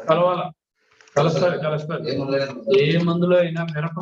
కలవాల కలుస్తారు ఏ మందులో అయినా మిరప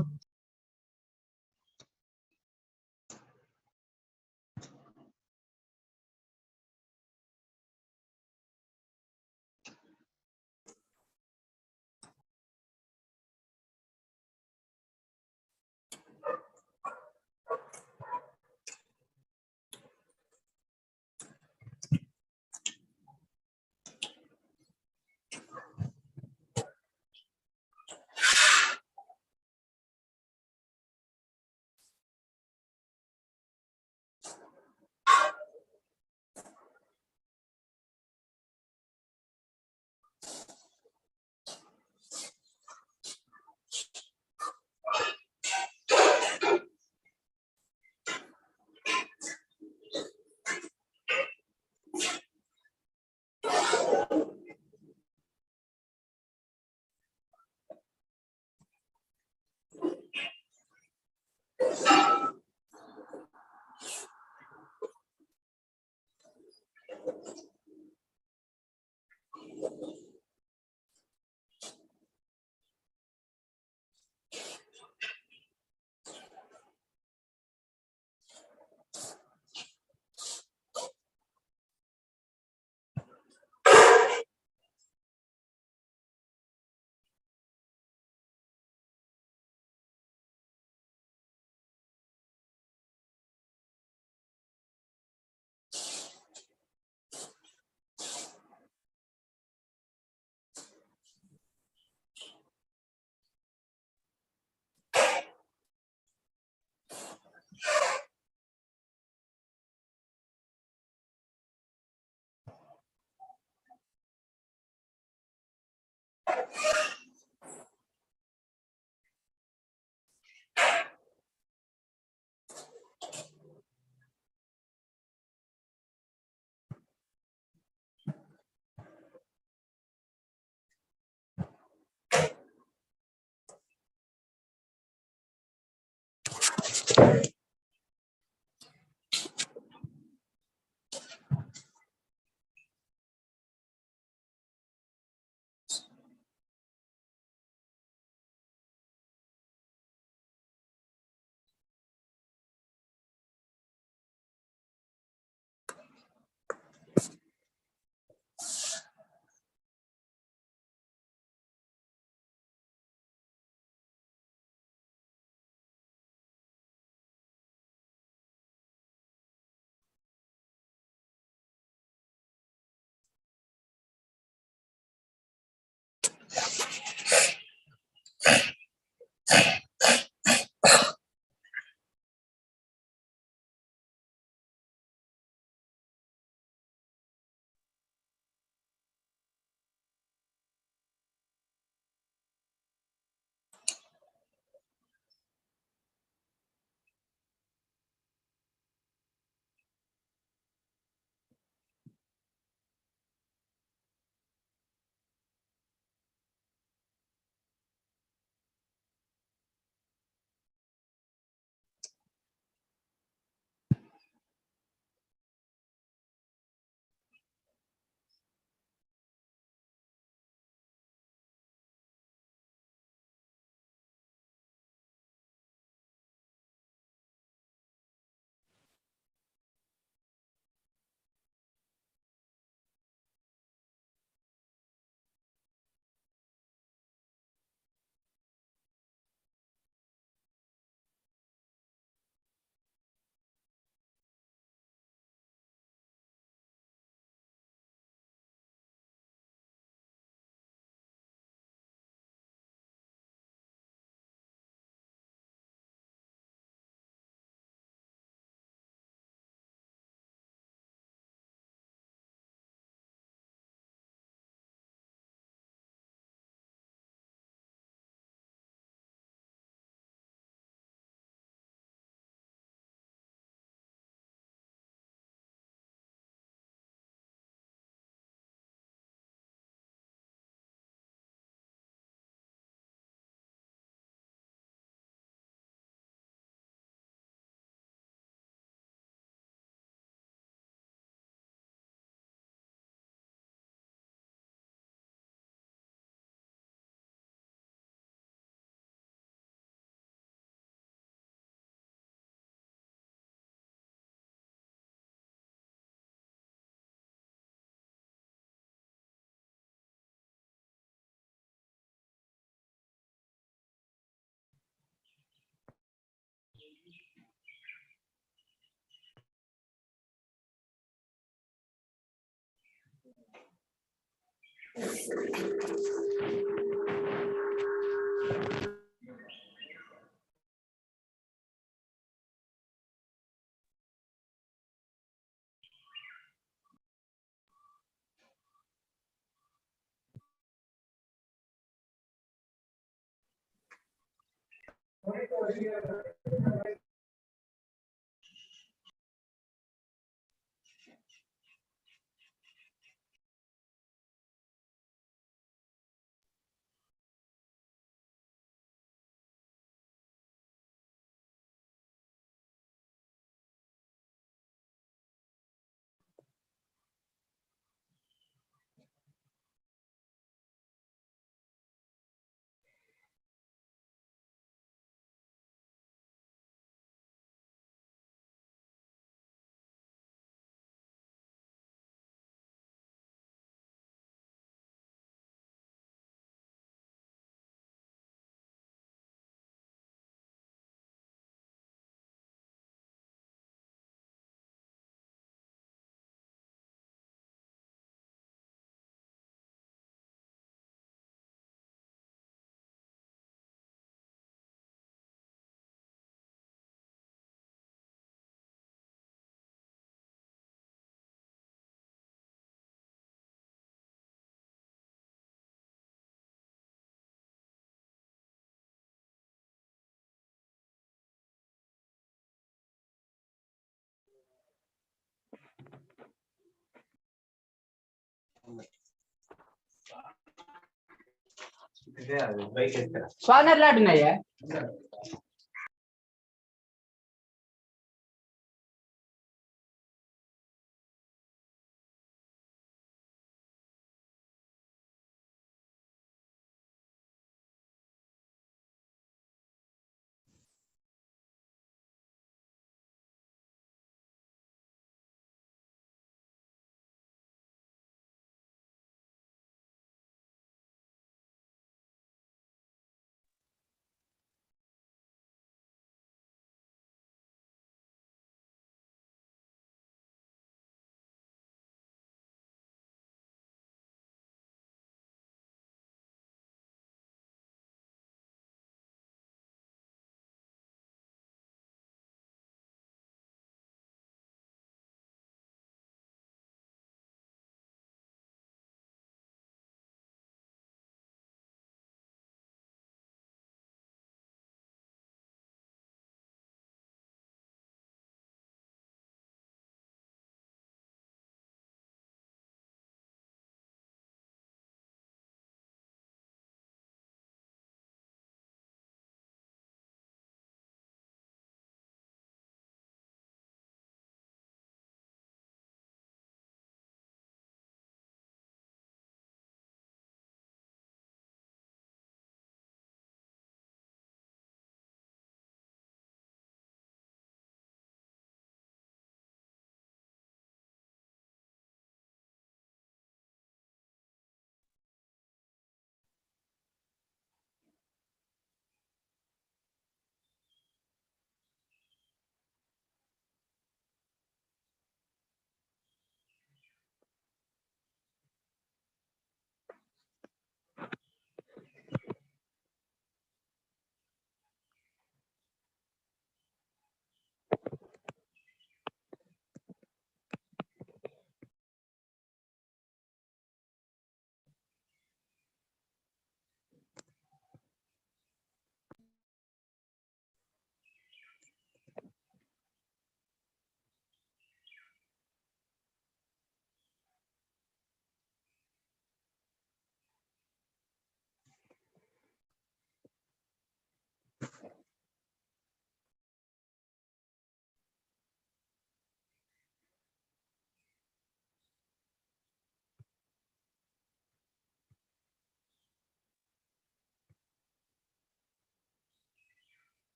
स्वानर लाड नहीं है।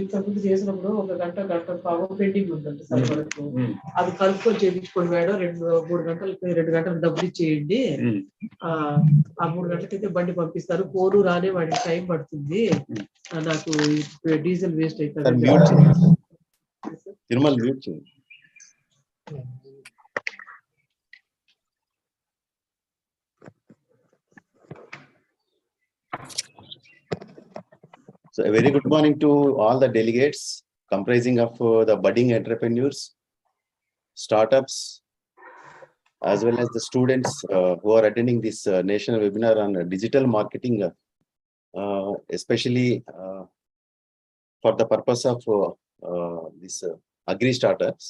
ఇంతకుముందు చేసినప్పుడు 1 గంట పావు పెండింగ్ ఉందంట సార్ మనకు. అది కలుపుకొని చేయించుకోండి మేడం, 2-3 గంటలకి 2 గంటలు డబ్బులు ఇచ్చేయండి. ఆ 3 గంటలకైతే బండి పంపిస్తారు. పోరు రానే వాడికి టైం పడుతుంది, నాకు డీజిల్ వేస్ట్ అవుతుంది. తిరుమల మ్యూట్ చేయండి. So a very good morning to all the delegates comprising of the budding entrepreneurs, startups, as well as the students who are attending this national webinar on digital marketing, especially for the purpose of this Agri startups.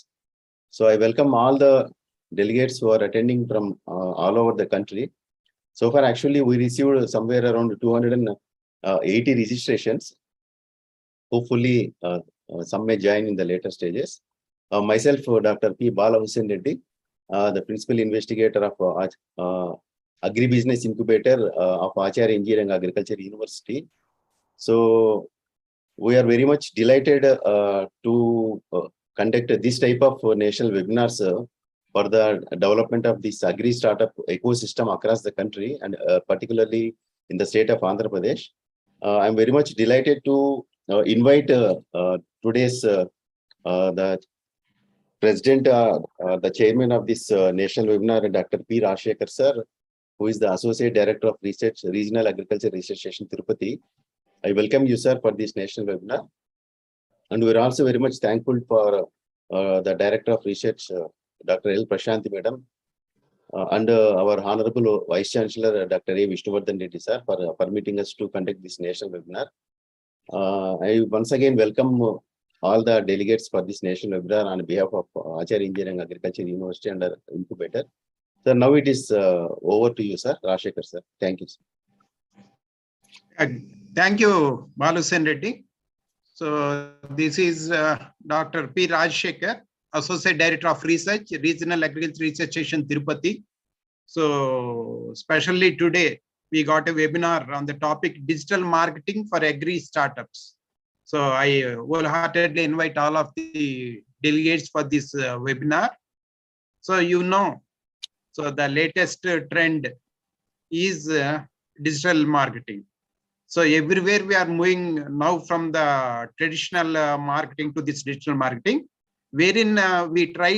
So I welcome all the delegates who are attending from all over the country. So far, actually, we received somewhere around 280 registrations. Hopefully, some may join in the later stages. Myself, Dr. P. Bala Hussain Reddy, the principal investigator of Agri Business Incubator of Acharya Engineering Agriculture University. So we are very much delighted to conduct this type of national webinars for the development of this Agri startup ecosystem across the country, and particularly in the state of Andhra Pradesh. I'm very much delighted to invite today's the president, the chairman of this national webinar, Dr. P. Rajshekhar sir, who is the associate director of research, regional agriculture research station Tirupati. I welcome you, sir, for this national webinar, and we're also very much thankful for the director of research, Dr. L. Prashanthi madam, and our honorable vice chancellor, Dr. A. Vishnuvardhan Reddy sir, for permitting us to conduct this national webinar. I once again welcome all the delegates for this national webinar on behalf of Acharya Engineering Agriculture University and Incubator. So now it is over to you, sir. Rajshekhar sir. Thank you, sir. Thank you, Bala Hussain Reddy. So this is Dr. P. Rajshekhar, Associate Director of Research, Regional Agriculture Research Station, Tirupati. So especially today, we got a webinar on the topic digital marketing for agri startups. So I wholeheartedly invite all of the delegates for this webinar. So so the latest trend is digital marketing. So everywhere we are moving now from the traditional marketing to this digital marketing, wherein we try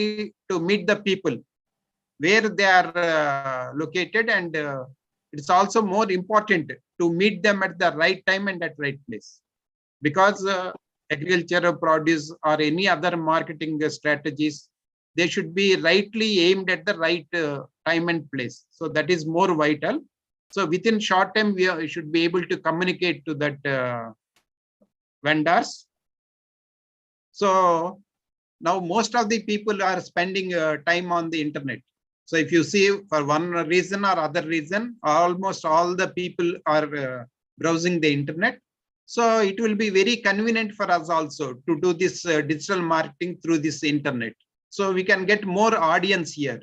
to meet the people where they are located, and it's also more important to meet them at the right time and at right place, because agriculture produce or any other marketing strategies, they should be rightly aimed at the right time and place. So that is more vital. So within short time, we should be able to communicate to that vendors. So now most of the people are spending time on the internet. So if you see, for one reason or other reason, almost all the people are browsing the internet. So it will be very convenient for us also to do this digital marketing through this internet. So we can get more audience here.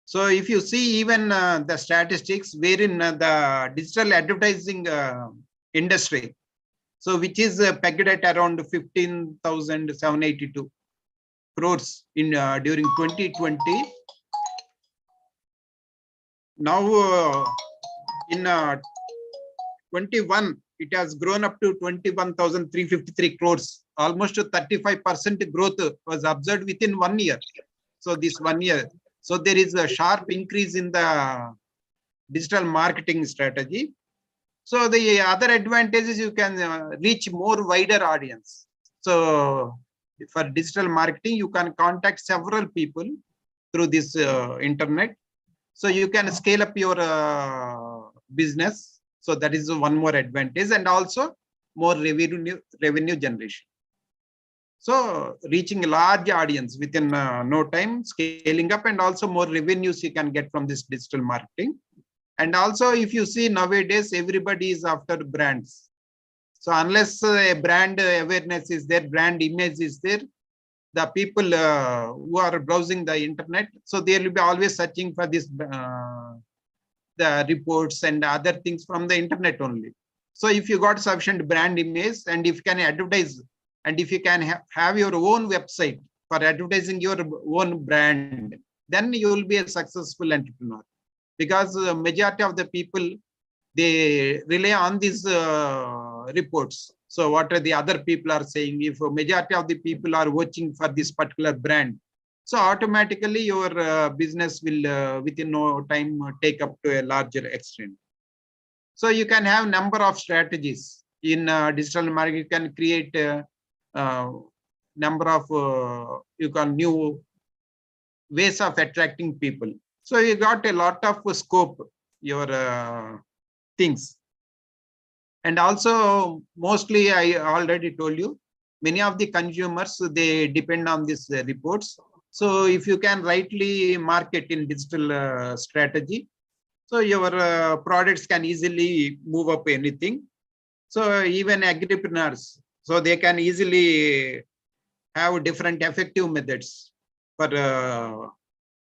So if you see even the statistics wherein the digital advertising industry, so which is pegged at around 15,782 crores in during 2020. Now in 21, it has grown up to 21,353 crores. Almost 35% growth was observed within 1 year. So this 1 year. So there is a sharp increase in the digital marketing strategy. So the other advantages, you can reach more wider audience. So for digital marketing, you can contact several people through this internet. So you can scale up your business. So that is one more advantage, and also more revenue generation. So reaching a large audience within no time, scaling up, and also more revenues you can get from this digital marketing. And also, if you see nowadays, everybody is after brands. So unless a brand awareness is there, brand image is there, the people who are browsing the internet, so they will be always searching for this the reports and other things from the internet only. So if you got sufficient brand image, and if you can advertise And if you can have your own website for advertising your own brand, then you will be a successful entrepreneur. Because the majority of the people, they rely on these reports. So what are the other people are saying? If a majority of the people are watching for this particular brand, so automatically your business will within no time take up to a larger extent. So you can have number of strategies in digital marketing. You can create number of you can new ways of attracting people. So you got a lot of scope your things. And also mostly I already told you, many of the consumers, they depend on these reports. So if you can rightly market in digital strategy, so your products can easily move up anything. So even agripreneurs, so they can easily have different effective methods for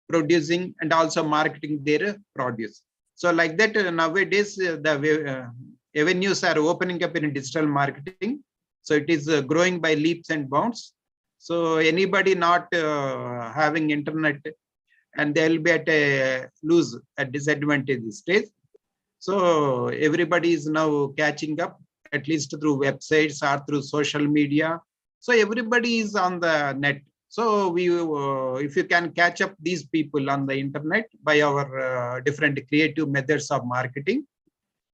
producing and also marketing their produce. So like that, nowadays the avenues are opening up in digital marketing. So it is growing by leaps and bounds. So anybody not having internet, and they will be at a lose at disadvantage stage. So everybody is now catching up, at least through websites or through social media. So everybody is on the net. So we, if you can catch up these people on the internet by our different creative methods of marketing,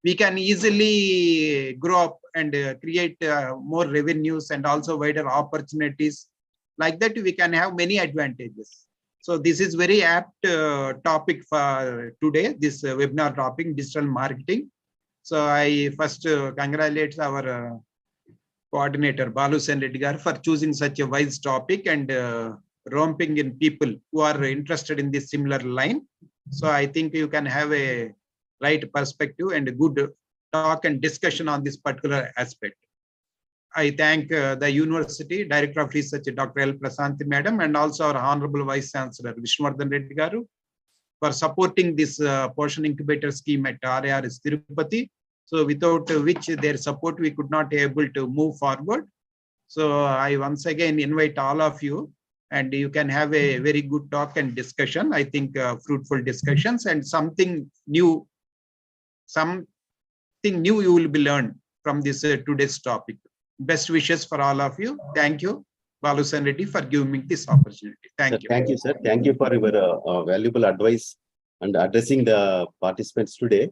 we can easily grow up and create more revenues and also wider opportunities. Like that, we can have many advantages. So this is very apt topic for today, this webinar topic, digital marketing. So I first congratulate our coordinator Balu Sen Reddy Garu for choosing such a wise topic and romping in people who are interested in this similar line. So I think you can have a right perspective and a good talk and discussion on this particular aspect. I thank the University Director of Research, Dr. L. Prasanthi Madam, and also our Honorable Vice Chancellor, Vishnuwardhan Reddy Garu, for supporting this Poshan Incubator scheme at RARS Tirupati. So without which their support, we could not be able to move forward. So I once again invite all of you, and you can have a very good talk and discussion. I think fruitful discussions and something new you will be learned from this today's topic. Best wishes for all of you. Thank you, Balu Sen Reddy, for giving me this opportunity. Thank you. Thank you, sir. Thank you for your valuable advice and addressing the participants today.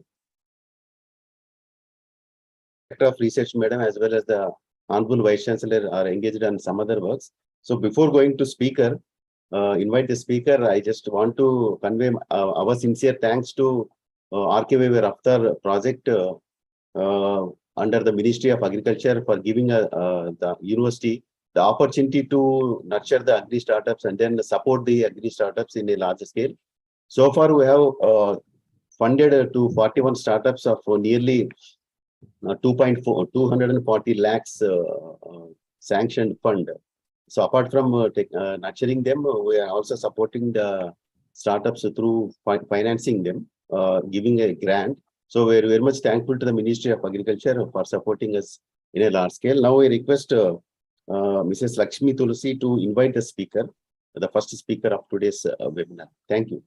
Director of Research, Madam, as well as the Honorable Vice Chancellor are engaged on some other works. So before going to speaker, invite the speaker, I just want to convey our sincere thanks to RKV Raftar project under the Ministry of Agriculture for giving the university the opportunity to nurture the agri startups and then support the agri startups in a larger scale. So far, we have funded to 41 startups of nearly 240 lakhs sanctioned fund. So apart from nurturing them, we are also supporting the startups through financing them, giving a grant. So we are very much thankful to the Ministry of Agriculture for supporting us in a large scale. Now I request Mrs. Lakshmi Tulsi to invite the speaker, the first speaker of today's webinar. Thank you.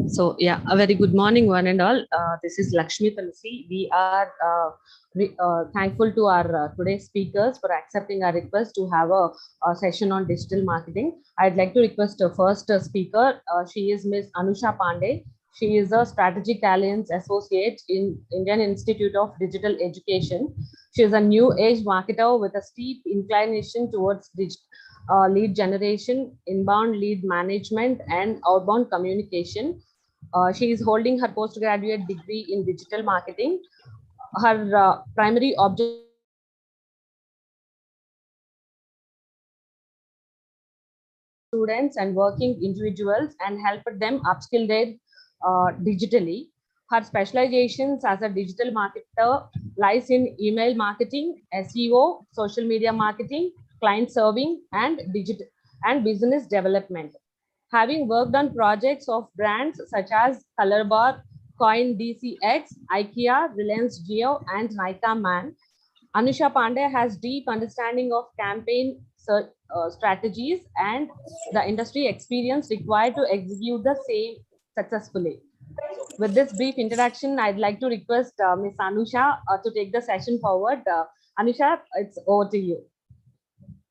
So yeah, a very good morning one and all. This is Lakshmi Tulsi. We are thankful to our today's speakers for accepting our request to have a session on digital marketing. I'd like to request the first speaker. She is Ms. Anusha Pandey. She is a Strategic Alliance Associate in Indian Institute of Digital Education. She is a new age marketer with a steep inclination towards lead generation, inbound lead management, and outbound communication. She is holding her postgraduate degree in digital marketing. Her primary objective students and working individuals and help them upskill their digitally. Her specializations as a digital marketer lies in email marketing, SEO, social media marketing, client serving, and digital and business development. Having worked on projects of brands such as Colorbar, Coin DCX, IKEA, Reliance Jio, and Nika Man, Anusha Pandey has deep understanding of campaign strategies and the industry experience required to execute the same successfully. With this brief introduction, I'd like to request Ms. Anusha to take the session forward. Anusha, it's over to you.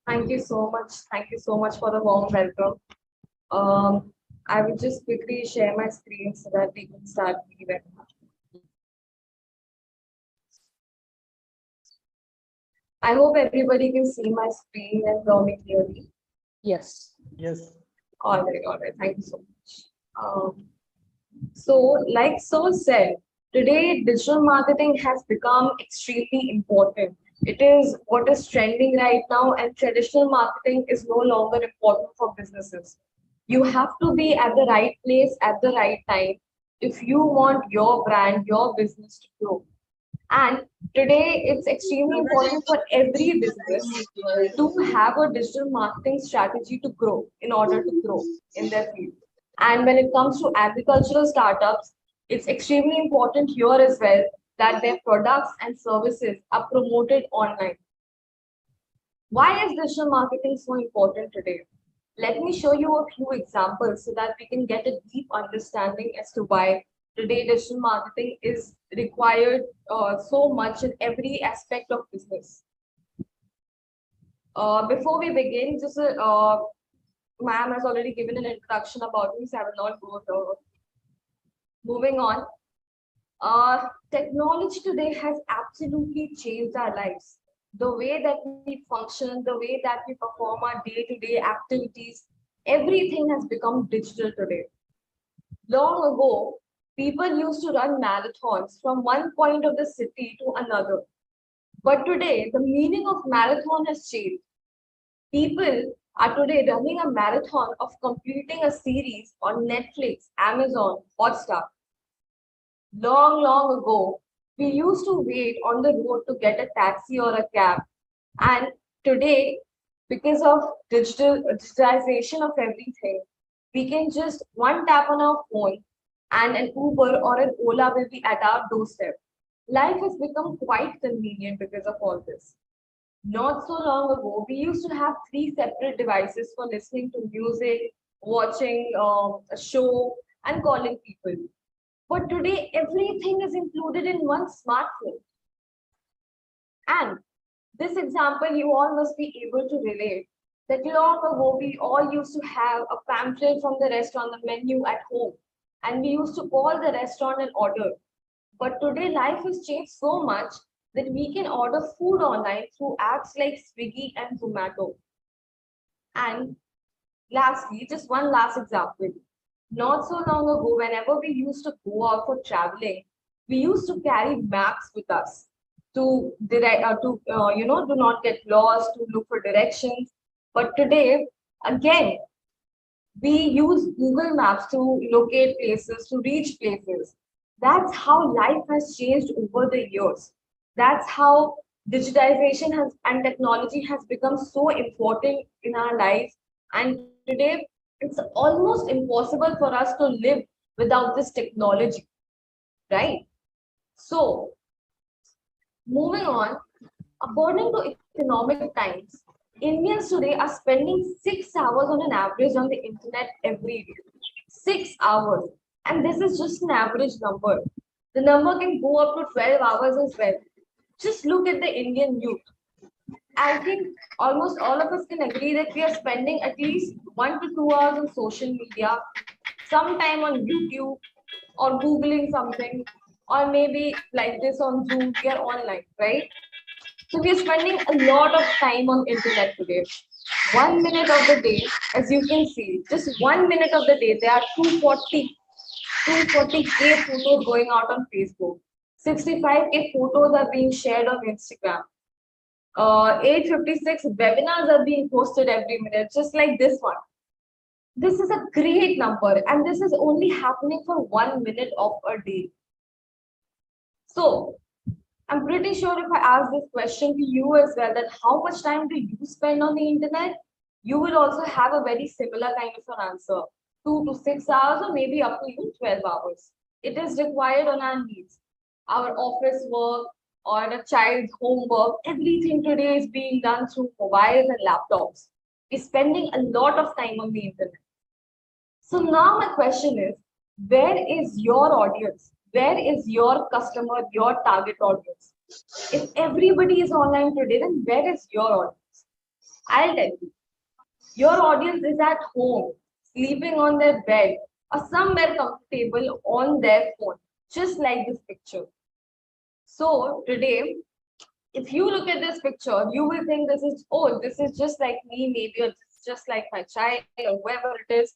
Thank you so much. Thank you so much for the warm welcome. I will just quickly share my screen so that we can start the webinar. I hope everybody can see my screen and hear me clearly. Yes. Yes. All right. Thank you so much. So, like so said, today digital marketing has become extremely important. It is what is trending right now, and traditional marketing is no longer important for businesses. You have to be at the right place at the right time if you want your brand, your business to grow. And today, it's extremely important for every business to have a digital marketing strategy to grow in order to grow in their field. And when it comes to agricultural startups, it's extremely important here as well that their products and services are promoted online. Why is digital marketing so important today? Let me show you a few examples so that we can get a deep understanding as to why today digital marketing is required so much in every aspect of business. Before we begin, just ma'am has already given an introduction about me, so I will not go through. Moving on, technology today has absolutely changed our lives. The way that we function, the way that we perform our day-to-day activities, everything has become digital today. Long ago, people used to run marathons from one point of the city to another. But today, the meaning of marathon has changed. People are today running a marathon of completing a series on Netflix, Amazon, Hotstar. Long ago, we used to wait on the road to get a taxi or a cab. And today, because of digitization of everything, we can just one tap on our phone and an Uber or an Ola will be at our doorstep. Life has become quite convenient because of all this. Not so long ago, we used to have 3 separate devices for listening to music, watching a show, and calling people. But today, everything is included in one smartphone. And this example, you all must be able to relate that long ago, we all used to have a pamphlet from the restaurant, the menu at home, and we used to call the restaurant and order. But today, life has changed so much that we can order food online through apps like Swiggy and Zomato. And lastly, just one last example. Not so long ago, whenever we used to go out for traveling, we used to carry maps with us to do not get lost, to look for directions. But today, again, we use Google Maps to locate places, to reach places. That's how life has changed over the years. That's how digitization has and technology has become so important in our lives. And today, it's almost impossible for us to live without this technology, right? So, moving on, according to Economic Times, Indians today are spending 6 hours on an average on the internet every day. 6 hours. And this is just an average number. The number can go up to 12 hours as well. Just look at the Indian youth. I think almost all of us can agree that we are spending at least 1 to 2 hours on social media, sometime on YouTube or Googling something, or maybe like this on Zoom, we are online, right? So we are spending a lot of time on internet today. 1 minute of the day, as you can see, just 1 minute of the day, there are 240K photos going out on Facebook. 65K photos are being shared on Instagram. 856 webinars are being posted every minute, just like this one. This is a great number, and this is only happening for 1 minute of a day. So, I'm pretty sure if I ask this question to you as well, that how much time do you spend on the internet? You will also have a very similar kind of an answer. 2 to 6 hours or maybe up to even 12 hours. It is required on our needs. Our office work, or a child's homework, everything today is being done through mobiles and laptops. We're spending a lot of time on the internet. So now my question is, where is your audience? Where is your customer, your target audience? If everybody is online today, then where is your audience? I'll tell you. Your audience is at home, sleeping on their bed, or somewhere comfortable on their phone, just like this picture. So today, if you look at this picture, you will think this is just like me, maybe, or it's just like my child, or whoever it is,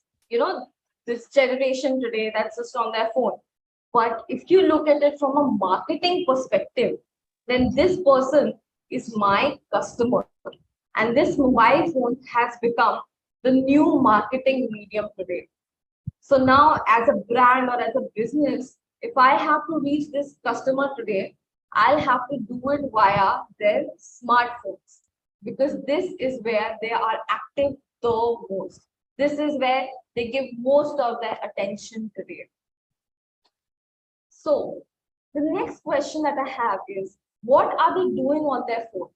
this generation today that's just on their phone. But if you look at it from a marketing perspective, then this person is my customer. And this mobile phone has become the new marketing medium today. So now as a brand or as a business, if I have to reach this customer today, I'll have to do it via their smartphones, because this is where they are active the most. This is where they give most of their attention today. So the next question that I have is, what are they doing on their phone?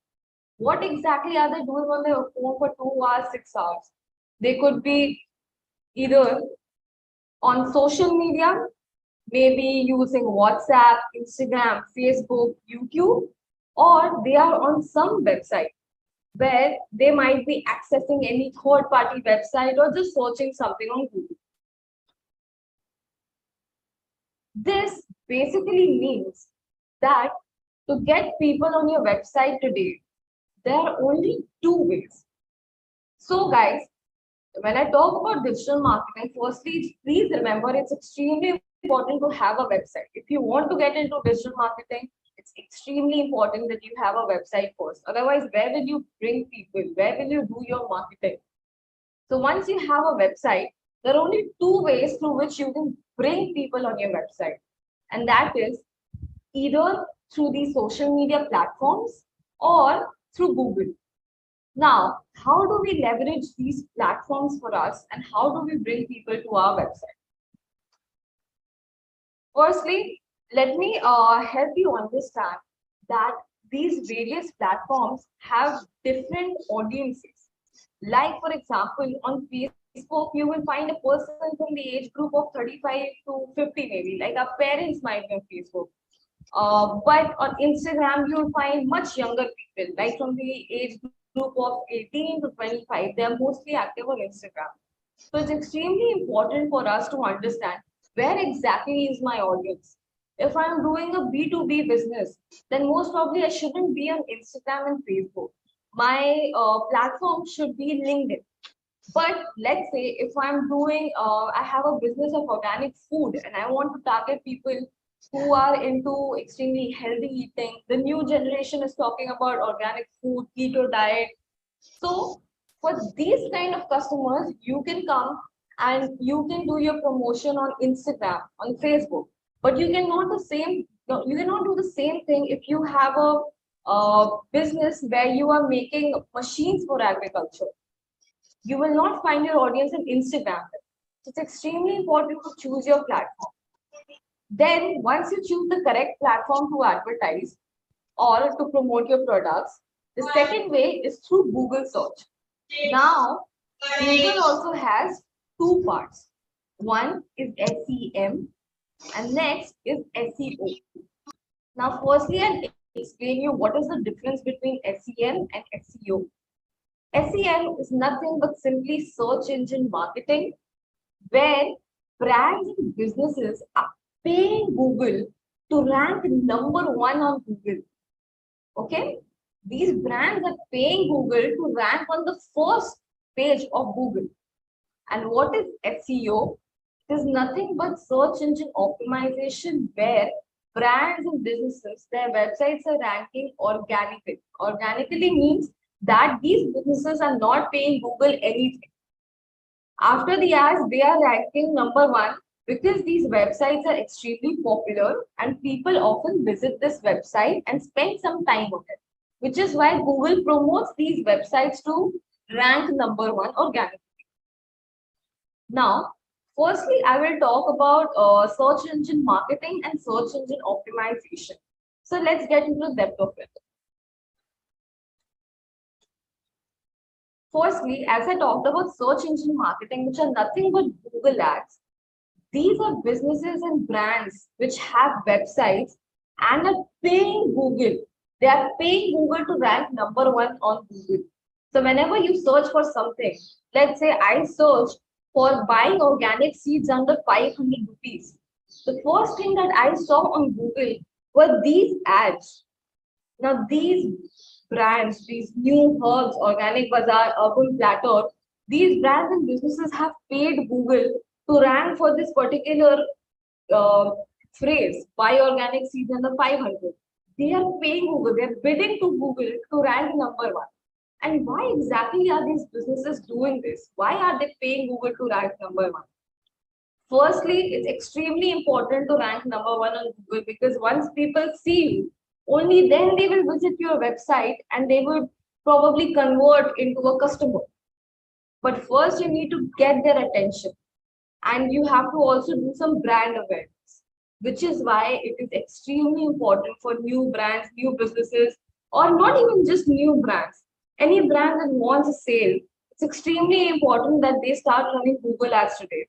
What exactly are they doing on their phone for 2 hours, 6 hours? They could be either on social media, maybe using WhatsApp, Instagram, Facebook, YouTube, or they are on some website where they might be accessing any third-party website or just searching something on Google. This basically means that to get people on your website today, there are only 2 ways. So guys, when I talk about digital marketing, firstly, please remember it's extremely important to have a website. If you want to get into digital marketing, it's extremely important that you have a website first. Otherwise, where will you bring people? Where will you do your marketing? So once you have a website, there are only 2 ways through which you can bring people on your website. And that is either through the social media platforms or through Google. Now, how do we leverage these platforms for us, and how do we bring people to our website? Firstly, let me help you understand that these various platforms have different audiences. Like, for example, on Facebook, you will find a person from the age group of 35 to 50, maybe, like our parents might be on Facebook. But on Instagram, you'll find much younger people, like from the age group of 18 to 25. They're mostly active on Instagram. So it's extremely important for us to understand where exactly is my audience. If I'm doing a B2B business, then most probably I shouldn't be on Instagram and Facebook. My platform should be LinkedIn. But let's say if I'm doing, I have a business of organic food and I want to target people who are into extremely healthy eating. The new generation is talking about organic food, keto diet. So for these kind of customers, you can come and you can do your promotion on Instagram, on Facebook. But you cannot do the same thing if you have a business where you are making machines for agriculture. You will not find your audience in Instagram. So it's extremely important to choose your platform. Then once you choose the correct platform to advertise or to promote your products, the second way is through Google search. Now, Google also has 2 parts. One is SEM and next is SEO. Now, firstly, I'll explain you what is the difference between SEM and SEO. SEM is nothing but simply search engine marketing, where brands and businesses are paying Google to rank #1 on Google. Okay? These brands are paying Google to rank on the first page of Google. And what is SEO? It is nothing but search engine optimization, where brands and businesses, their websites are ranking organically. Organically means that these businesses are not paying Google anything. After the ads, they are ranking #1 because these websites are extremely popular and people often visit this website and spend some time on it, which is why Google promotes these websites to rank #1 organically. Now, firstly, I will talk about search engine marketing and search engine optimization. So let's get into the depth of it. Firstly, as I talked about search engine marketing, which are nothing but Google ads, these are businesses and brands which have websites and are paying Google. They are paying Google to rank #1 on Google. So whenever you search for something, let's say I search for buying organic seeds under 500 rupees. The first thing that I saw on Google were these ads. Now these brands, these new herbs, Organic Bazaar, Urban Platter, these brands and businesses have paid Google to rank for this particular uh, phrase, buy organic seeds under 500. They are paying Google, they are bidding to Google to rank #1. And why exactly are these businesses doing this? Why are they paying Google to rank #1? Firstly, it's extremely important to rank #1 on Google because once people see you, only then they will visit your website and they will probably convert into a customer. But first, you need to get their attention and you have to also do some brand awareness, which is why it is extremely important for new brands, new businesses, or not even just new brands. Any brand that wants a sale, it's extremely important that they start running Google ads today.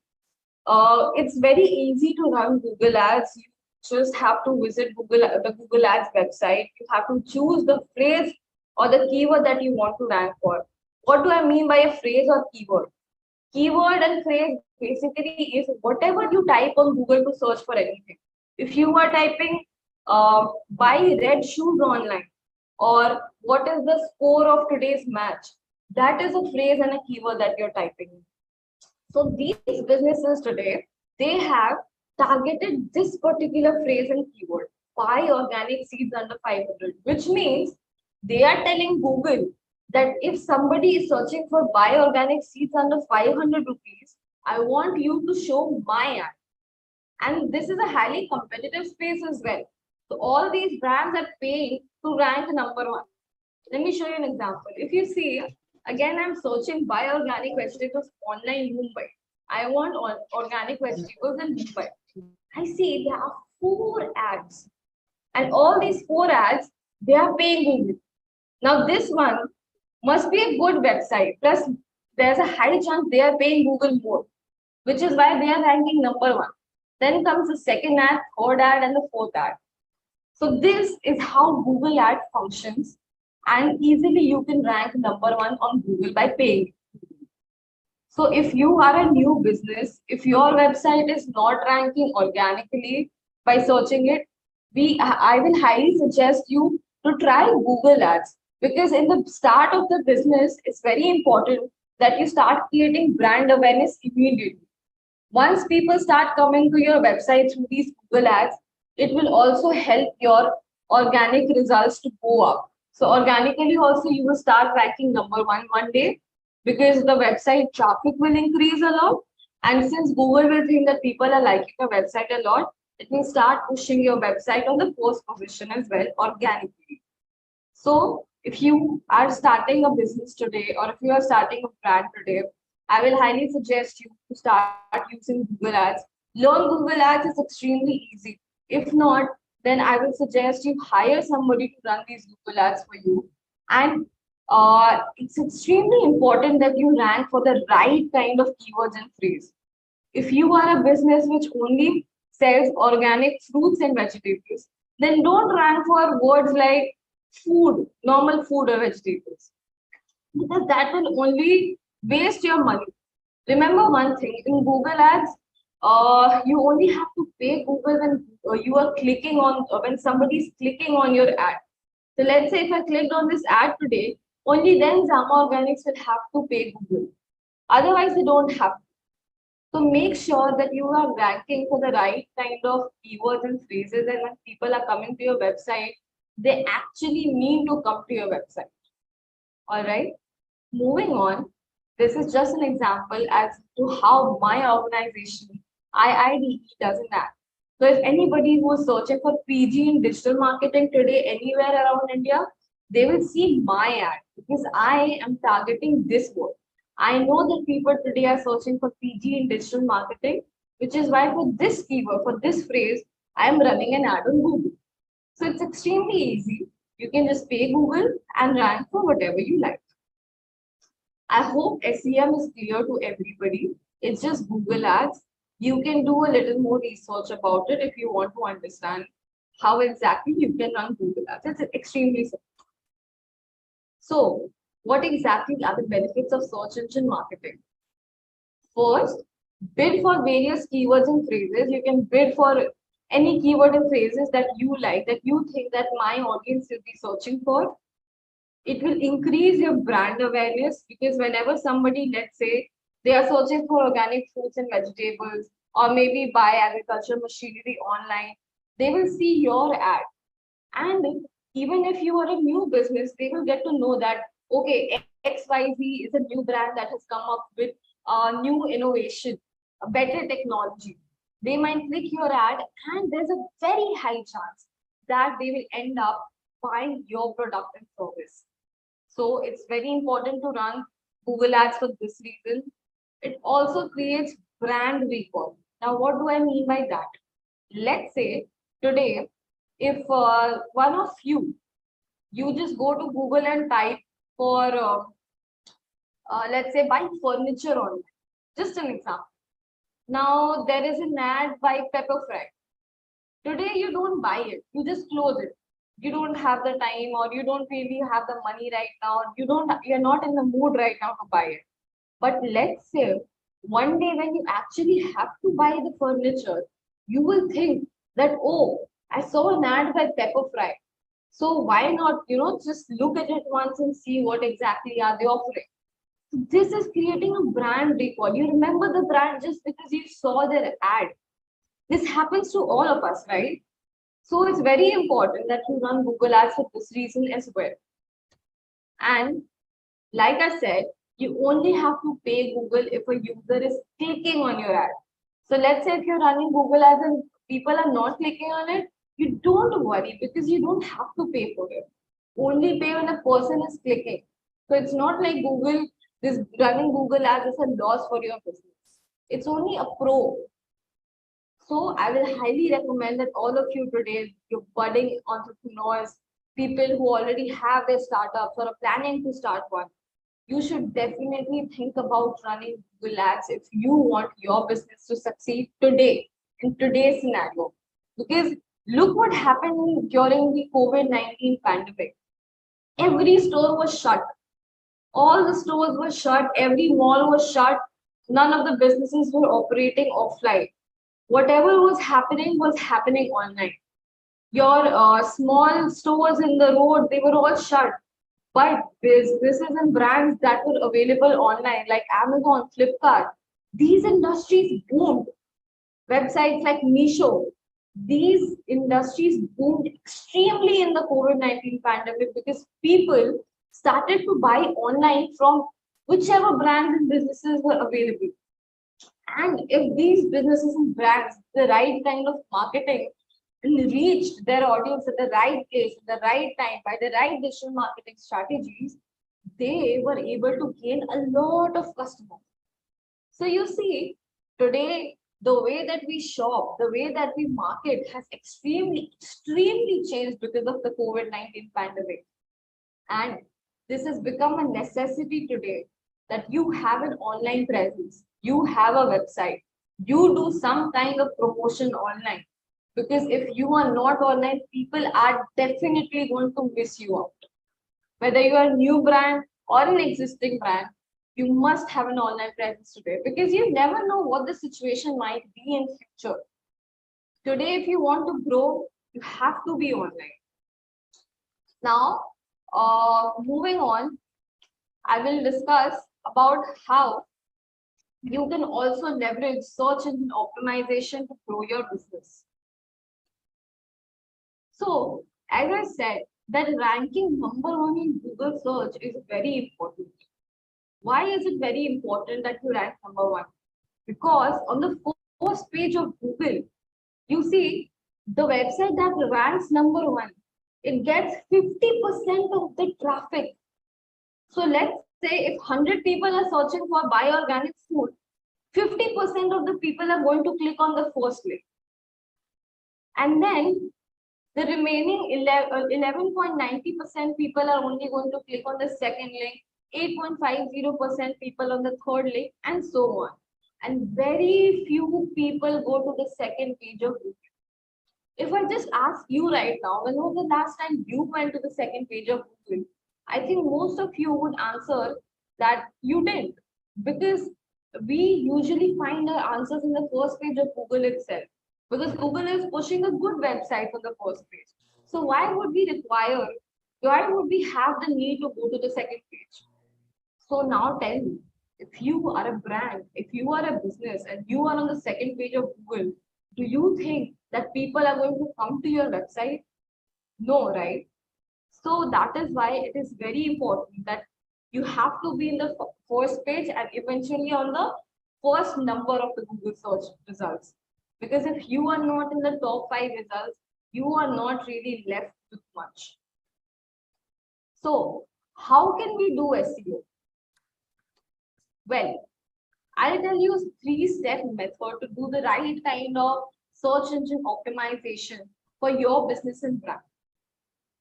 It's very easy to run Google ads. You just have to visit the Google Ads website. You have to choose the phrase or the keyword that you want to rank for. What do I mean by a phrase or keyword? Keyword and phrase basically is whatever you type on Google to search for anything. If you are typing buy red shoes online or what is the score of today's match, that is a phrase and a keyword that you're typing. So these businesses today, they have targeted this particular phrase and keyword, buy organic seeds under 500, which means they are telling Google that if somebody is searching for buy organic seeds under 500 rupees, I want you to show my ad. And this is a highly competitive space as well. So all these brands are paying to rank #1. Let me show you an example. If you see, again, I'm searching buy organic vegetables online in Mumbai. I want organic vegetables in Mumbai. I see there are 4 ads. And all these 4 ads, they are paying Google. Now this one must be a good website. Plus, there's a high chance they are paying Google more, which is why they are ranking #1. Then comes the second ad, third ad, and the fourth ad. So this is how Google ad functions. And easily you can rank #1 on Google by paying. So if you are a new business, if your website is not ranking organically by searching it, I will highly suggest you to try Google ads. Because in the start of the business, it's very important that you start creating brand awareness immediately. Once people start coming to your website through these Google ads, it will also help your organic results to go up. So organically also you will start ranking #1 one day because the website traffic will increase a lot. And since Google will think that people are liking your website a lot, it will start pushing your website on the first position as well organically. So if you are starting a business today or if you are starting a brand today, I will highly suggest you to start using Google Ads. Learn Google Ads is extremely easy. If not, then I will suggest you hire somebody to run these Google Ads for you. And it's extremely important that you rank for the right kind of keywords and phrase. If you are a business which only sells organic fruits and vegetables, then don't rank for words like food, normal food or vegetables, because that will only waste your money. Remember one thing, in Google Ads, you only have to pay Google when you are clicking on, when somebody is clicking on your ad. So let's say if I clicked on this ad today, only then Zama Organics will have to pay Google. Otherwise, they don't have to. So make sure that you are ranking for the right kind of keywords and phrases, and when people are coming to your website, they actually mean to come to your website. All right. Moving on, this is just an example as to how my organization, IIDE, does an ad. So if anybody who is searching for PG in digital marketing today anywhere around India, they will see my ad because I am targeting this word. I know that people today are searching for PG in digital marketing, which is why for this keyword, for this phrase, I am running an ad on Google. So it's extremely easy. You can just pay Google and rank for whatever you like. I hope SEM is clear to everybody. It's just Google Ads. You can do a little more research about it if you want to understand how exactly you can run Google Ads. It's extremely simple. So, what exactly are the benefits of search engine marketing? First, bid for various keywords and phrases. You can bid for any keyword and phrases that you like, that you think that my audience will be searching for. It will increase your brand awareness, because whenever somebody, let's say, they are searching for organic fruits and vegetables, or maybe buy agricultural machinery online, they will see your ad. And even if you are a new business, they will get to know that, okay, XYZ is a new brand that has come up with a new innovation, a better technology. They might click your ad, and there's a very high chance that they will end up buying your product and service. So it's very important to run Google Ads for this reason. It also creates brand recall. Now, what do I mean by that? Let's say today, if one of you just go to Google and type for, let's say, buy furniture online. Just an example. Now, there is an ad by Pepper Fry. Today, you don't buy it. You just close it. You don't have the time, or you don't really have the money right now. You're not in the mood right now to buy it. But let's say one day when you actually have to buy the furniture, you will think that, oh, I saw an ad by Pepper Fry. So why not, just look at it once and see what exactly are they offering. So this is creating a brand recall. You remember the brand just because you saw their ad. This happens to all of us, right? So it's very important that you run Google Ads for this reason as well. And like I said, you only have to pay Google if a user is clicking on your ad. So let's say if you're running Google Ads and people are not clicking on it, you don't worry, because you don't have to pay for it. Only pay when a person is clicking. So it's not like running Google Ads is a loss for your business. It's only a pro. So I will highly recommend that all of you today, you budding entrepreneurs, people who already have their startups or are planning to start one, you should definitely think about running Google Ads if you want your business to succeed today, in today's scenario. Because look what happened during the COVID-19 pandemic. Every store was shut. All the stores were shut. Every mall was shut. None of the businesses were operating offline. Whatever was happening online. Your small stores in the road, they were all shut. But businesses and brands that were available online, like Amazon, Flipkart, these industries boomed. Websites like Meesho, these industries boomed extremely in the COVID-19 pandemic, because people started to buy online from whichever brands and businesses were available. And if these businesses and brands, the right kind of marketing, reached their audience at the right place, at the right time, by the right digital marketing strategies, they were able to gain a lot of customers. So you see, today, the way that we shop, the way that we market has extremely changed because of the COVID-19 pandemic. And this has become a necessity today, that you have an online presence, you have a website, you do some kind of promotion online. Because if you are not online, people are definitely going to miss you out. Whether you are a new brand or an existing brand, you must have an online presence today, because you never know what the situation might be in future. Today, if you want to grow, you have to be online. Now, moving on, I will discuss about how you can also leverage search engine optimization to grow your business. So, as I said, that ranking #1 in Google search is very important. Why is it very important that you rank #1? Because on the first page of Google, you see the website that ranks #1, it gets 50% of the traffic. So let's say if 100 people are searching for buy organic food, 50% of the people are going to click on the first link. And then The remaining 11.90% people are only going to click on the second link, 8.50% people on the third link, and so on. And very few people go to the second page of Google. If I just ask you right now, when was the last time you went to the second page of Google? I think most of you would answer that you didn't, because we usually find our answers in the first page of Google itself, because Google is pushing a good website on the first page. So why would we have the need to go to the second page? So now tell me, if you are a brand, if you are a business and you are on the second page of Google, do you think that people are going to come to your website? No, right? So that is why it is very important that you have to be in the first page and eventually on the first number of the Google search results. Because if you are not in the top 5 results, you are not really left with much. So how can we do SEO? Well, I'll tell you a 3-step method to do the right kind of search engine optimization for your business and brand.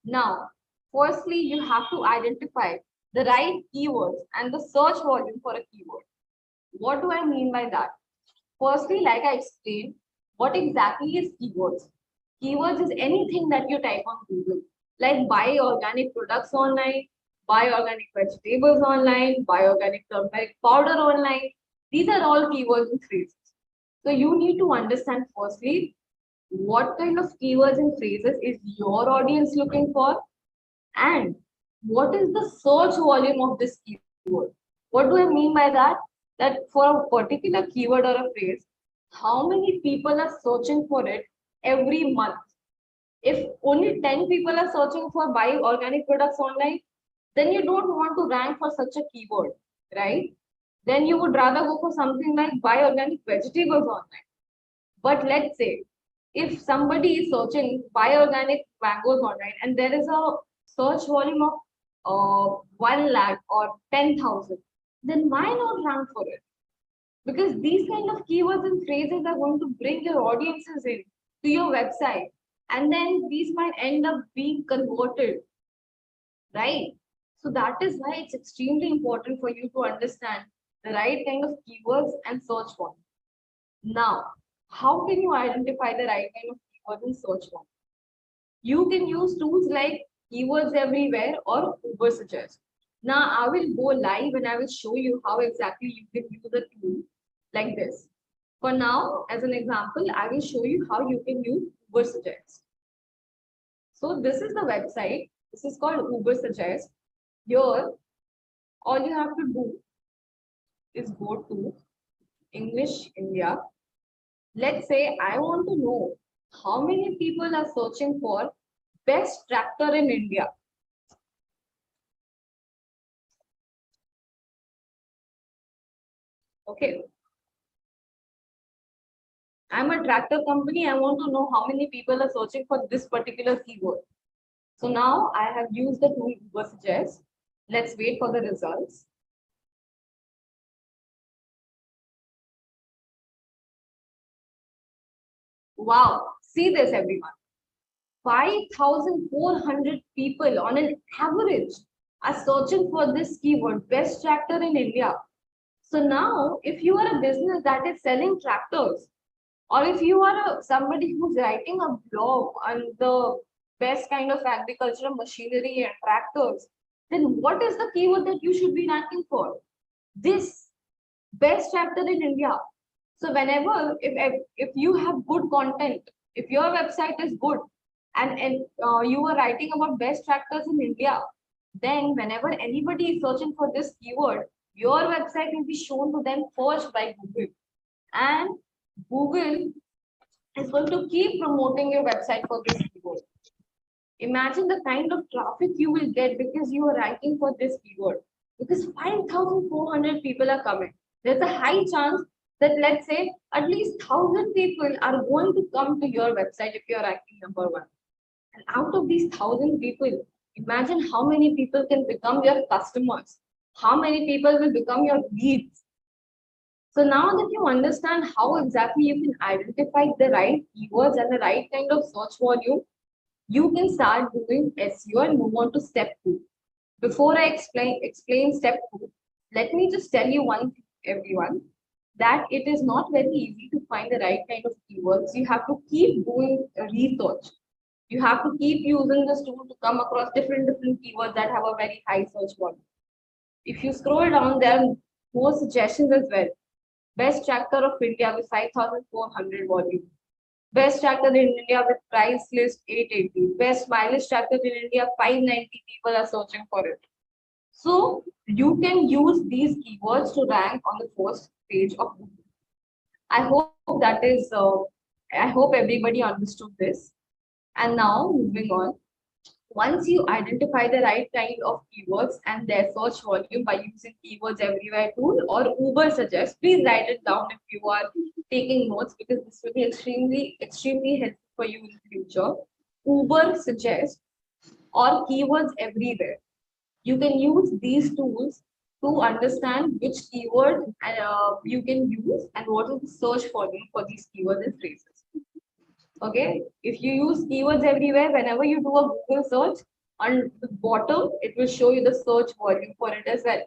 Now, firstly, you have to identify the right keywords and the search volume for a keyword. What do I mean by that? Firstly, like I explained, what exactly is keywords? Keywords is anything that you type on Google, like buy organic products online, buy organic vegetables online, buy organic turmeric powder online. These are all keywords and phrases. So you need to understand firstly, what kind of keywords and phrases is your audience looking for, and what is the search volume of this keyword. What do I mean by that? That for a particular keyword or a phrase, how many people are searching for it every month? If only 10 people are searching for buy organic products online, then you don't want to rank for such a keyword, right? Then you would rather go for something like buy organic vegetables online. But let's say if somebody is searching buy organic mangoes online and there is a search volume of 1 lakh or 10,000, then why not rank for it? Because these kind of keywords and phrases are going to bring your audiences in to your website, and then these might end up being converted, right? So that is why it's extremely important for you to understand the right kind of keywords and search volume. Now, how can you identify the right kind of keywords and search volume? You can use tools like Keywords Everywhere or Uber Suggest. Now, I will go live and I will show you how exactly you can use the tool like this. For now, as an example, I will show you how you can use Uber Suggest. So this is the website. This is called Uber Suggest. Here, all you have to do is go to English India. Let's say I want to know how many people are searching for best tractor in India. Okay. I'm a tractor company. I want to know how many people are searching for this particular keyword. So now I have used the tool Uber Suggest. Let's wait for the results. Wow, see this everyone. 5,400 people on an average are searching for this keyword, best tractor in India. So now, if you are a business that is selling tractors, or if you are somebody who's writing a blog on the best kind of agricultural machinery and tractors, then what is the keyword that you should be ranking for? This best tractor in India. So whenever, if you have good content, if your website is good, and you are writing about best tractors in India, then whenever anybody is searching for this keyword, your website will be shown to them first by Google. And Google is going to keep promoting your website for this keyword. Imagine the kind of traffic you will get because you are writing for this keyword. Because 5,400 people are coming. There's a high chance that, let's say, at least 1,000 people are going to come to your website if you're ranking number 1. And out of these 1,000 people, imagine how many people can become your customers. How many people will become your leads. So now that you understand how exactly you can identify the right keywords and the right kind of search volume, you can start doing SEO and move on to step 2. Before I explain step 2, let me just tell you one thing, everyone, that it is not very easy to find the right kind of keywords. You have to keep doing research. You have to keep using this tool to come across different keywords that have a very high search volume. If you scroll down, there are more suggestions as well. Best tractor of India with 5,400 volume. Best tractor in India with price list 880. Best mileage tractor in India, 590 people are searching for it. So you can use these keywords to rank on the first page of Google. I hope that is, I hope everybody understood this. And now moving on. Once you identify the right kind of keywords and their search volume by using Keywords Everywhere tool or Uber suggests, please write it down if you are taking notes, because this will be extremely helpful for you in the future. Uber suggests or Keywords Everywhere. You can use these tools to understand which keyword you can use and what is the search volume for these keywords and phrases. Okay, if you use Keywords Everywhere, whenever you do a Google search, on the bottom, it will show you the search volume for it as well.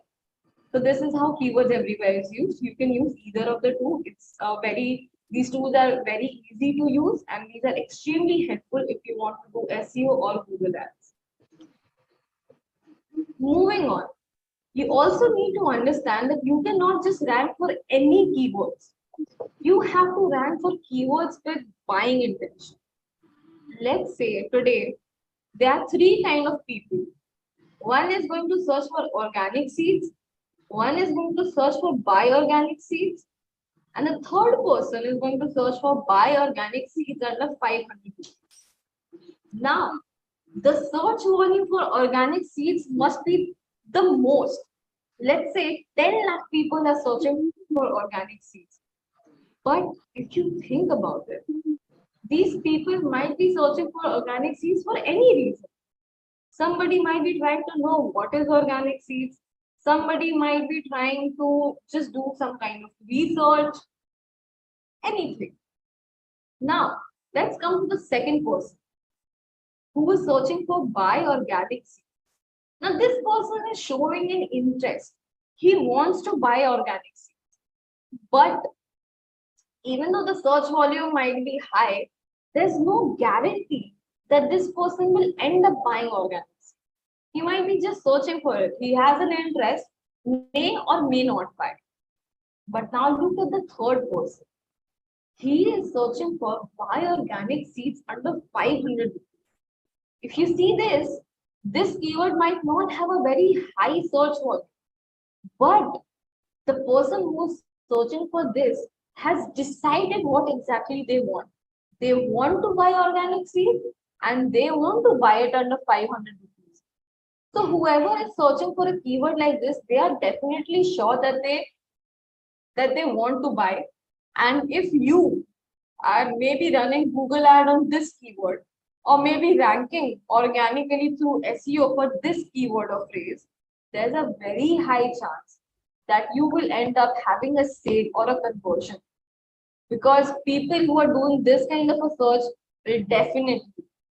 So this is how Keywords Everywhere is used. You can use either of the two. It's these tools are very easy to use, and these are extremely helpful if you want to do SEO or Google Ads. Moving on, you also need to understand that you cannot just rank for any keywords. You have to rank for keywords with buying intention. Let's say today, there are 3 kinds of people. One is going to search for organic seeds. One is going to search for buy organic seeds. And the third person is going to search for buy organic seeds under 500 rupees. Now, the search volume for organic seeds must be the most. Let's say 10 lakh people are searching for organic seeds. But if you think about it, these people might be searching for organic seeds for any reason. Somebody might be trying to know what is organic seeds. Somebody might be trying to just do some kind of research, anything. Now, let's come to the second person who is searching for buy organic seeds. Now, this person is showing an interest. He wants to buy organic seeds. But even though the search volume might be high, there's no guarantee that this person will end up buying organic seeds. He might be just searching for it. He has an interest, may or may not buy. But now look at the third person. He is searching for buy organic seeds under 500 rupees. If you see this keyword might not have a very high search volume, but the person who's searching for this has decided what exactly they want. They want to buy organic seeds and they want to buy it under 500 rupees. So whoever is searching for a keyword like this, they are definitely sure that they want to buy. And if you are maybe running Google ad on this keyword, or maybe ranking organically through SEO for this keyword or phrase, there's a very high chance that you will end up having a sale or a conversion. Because people who are doing this kind of a search will definitely,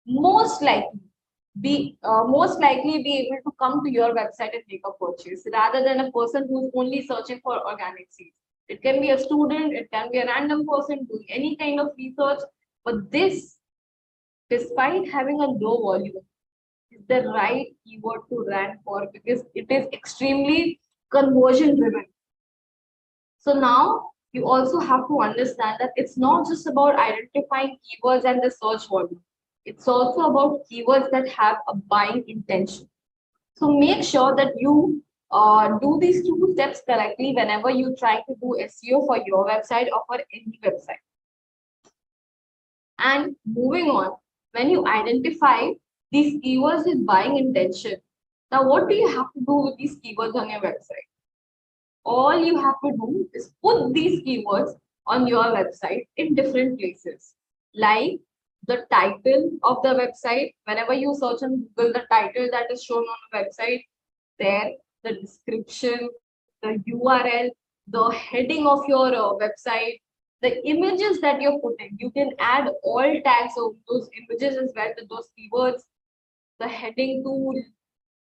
most likely be able to come to your website and make a purchase, rather than a person who's only searching for organic seeds. It can be a student, it can be a random person doing any kind of research, but this, despite having a low volume, is the right keyword to rank for because it is extremely conversion driven. So now you also have to understand that it's not just about identifying keywords and the search volume. It's also about keywords that have a buying intention. So make sure that you do these 2 steps correctly whenever you try to do SEO for your website or for any website. And moving on, when you identify these keywords with buying intention, now what do you have to do with these keywords on your website? All you have to do is put these keywords on your website in different places, like the title of the website. Whenever you search on Google, the title that is shown on the website, there, the description, the URL, the heading of your website, The images that you're putting, you can add all tags of those images as well to those keywords, the heading tool,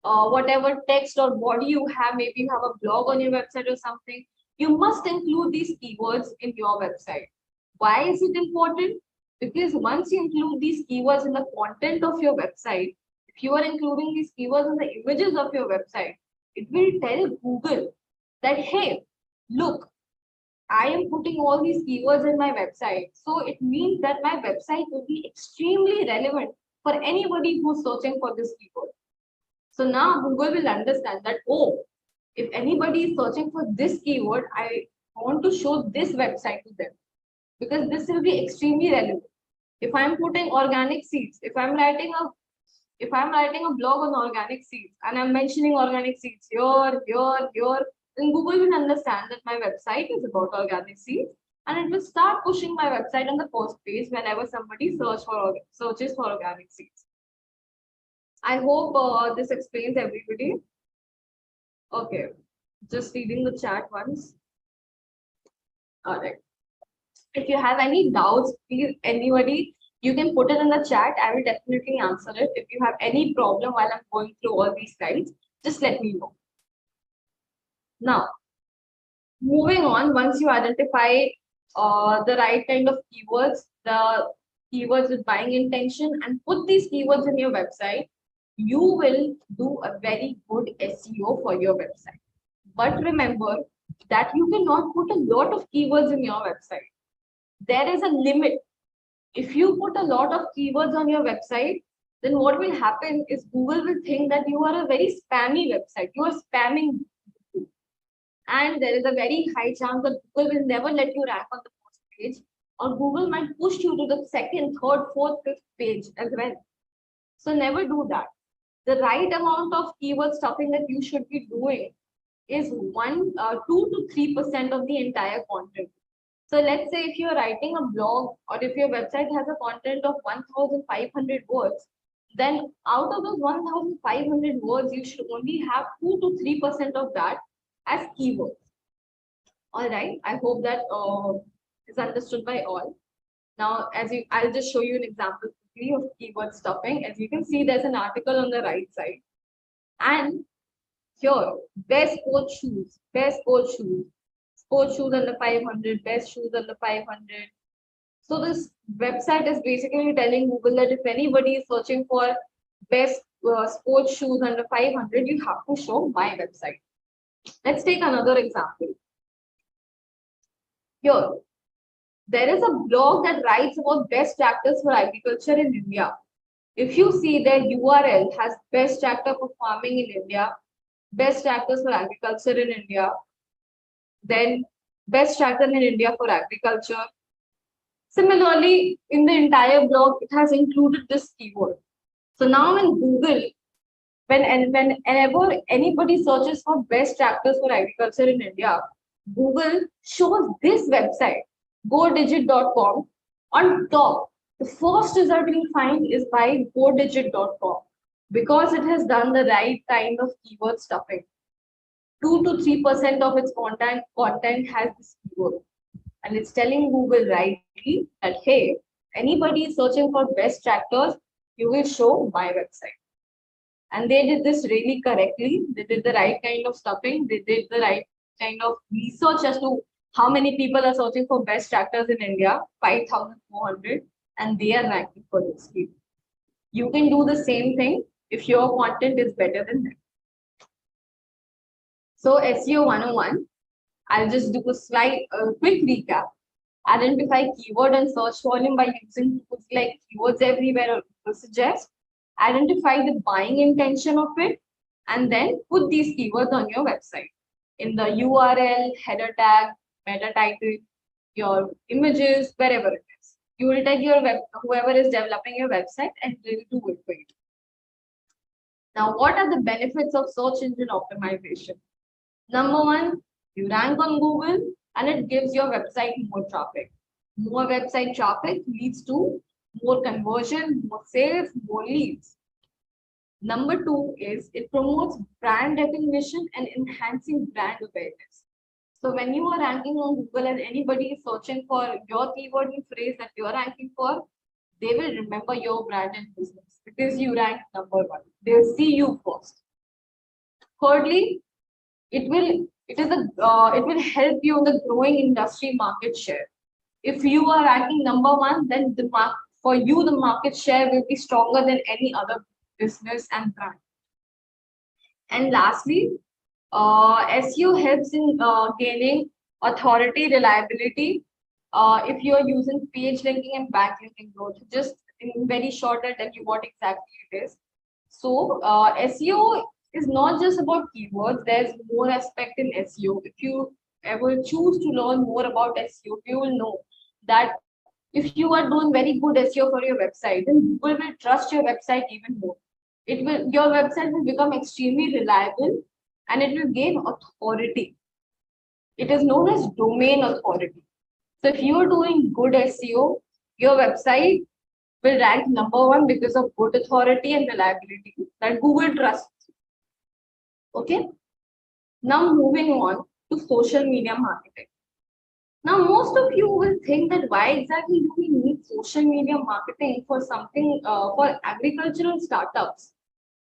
whatever text or body you have, maybe you have a blog on your website or something, you must include these keywords in your website. Why is it important? Because once you include these keywords in the content of your website, if you are including these keywords in the images of your website, it will tell Google that, hey, look, I am putting all these keywords in my website. So it means that my website will be extremely relevant for anybody who's searching for this keyword. So now Google will understand that, oh, if anybody is searching for this keyword, I want to show this website to them because this will be extremely relevant. If I'm putting organic seeds, if I'm writing a blog on organic seeds and I'm mentioning organic seeds here, then Google will understand that my website is about organic seeds and it will start pushing my website on the first page whenever somebody searches for organic seeds. I hope this explains everybody. Okay, just reading the chat once. All right. If you have any doubts, please, anybody, you can put it in the chat. I will definitely answer it. If you have any problem while I'm going through all these slides, just let me know. Now, moving on, once you identify the right kind of keywords, the keywords with buying intention, and put these keywords in your website, you will do a very good SEO for your website. But remember that you cannot put a lot of keywords in your website. There is a limit. If you put a lot of keywords on your website, then what will happen is Google will think that you are a very spammy website. You are spamming. And there is a very high chance that Google will never let you rank on the first page, or Google might push you to the second, third, fourth, fifth page as well. So never do that. The right amount of keyword stuffing that you should be doing is 2 to 3% of the entire content. So let's say if you're writing a blog or if your website has a content of 1,500 words, then out of those 1,500 words, you should only have 2 to 3% of that as keywords. All right, I hope that is understood by all. Now, I'll just show you an example of keyword stuffing. As you can see, there's an article on the right side. And here, best sports shoes, sports shoes under 500, best shoes under 500. So this website is basically telling Google that if anybody is searching for best sports shoes under 500, you have to show my website. Let's take another example. Here, there is a blog that writes about best tractors for agriculture in India. If you see their URL has best tractor for farming in India, best tractors for agriculture in India, then best tractor in India for agriculture. Similarly, in the entire blog, it has included this keyword. So now in Google, whenever anybody searches for best tractors for agriculture in India, Google shows this website, godigit.com, on top. The first result you'll find is by godigit.com because it has done the right kind of keyword stuffing. 2 to 3% of its content has this keyword. And it's telling Google rightly that, hey, anybody searching for best tractors, you will show my website. And they did this really correctly. They did the right kind of stuffing. They did the right kind of research as to how many people are searching for best tractors in India, 5,400, and they are ranking for this keyword. You can do the same thing if your content is better than them. So SEO 101, I'll just do a quick recap. Identify keyword and search volume by using tools like Keywords Everywhere or Suggest. Identify the buying intention of it, and then put these keywords on your website in the URL, header tag, meta title, your images, wherever it is. You will tag your whoever is developing your website, and they will do it for you. Now, what are the benefits of search engine optimization? Number one, you rank on Google and it gives your website more traffic. More website traffic leads to more conversion, more sales, more leads. Number two is it promotes brand recognition and enhancing brand awareness. So when you are ranking on Google and anybody is searching for your keyword and phrase that you are ranking for, they will remember your brand and business because you rank number one. They'll see you first. Thirdly, it will help you in the growing industry market share. If you are ranking number one, then for you the market share will be stronger than any other business and brand. And lastly, SEO helps in gaining authority, reliability. If you are using page linking and backlinking growth, just in very short, I'll tell you what exactly it is. So SEO is not just about keywords. There's more aspect in SEO. If you ever choose to learn more about SEO, you will know that if you are doing very good SEO for your website, then Google will trust your website even more. Your website will become extremely reliable and it will gain authority. It is known as domain authority. So if you are doing good SEO, your website will rank number one because of good authority and reliability that Google trusts. Okay. Now moving on to social media marketing. Now most of you will think that why exactly do we need social media marketing for something for agricultural startups?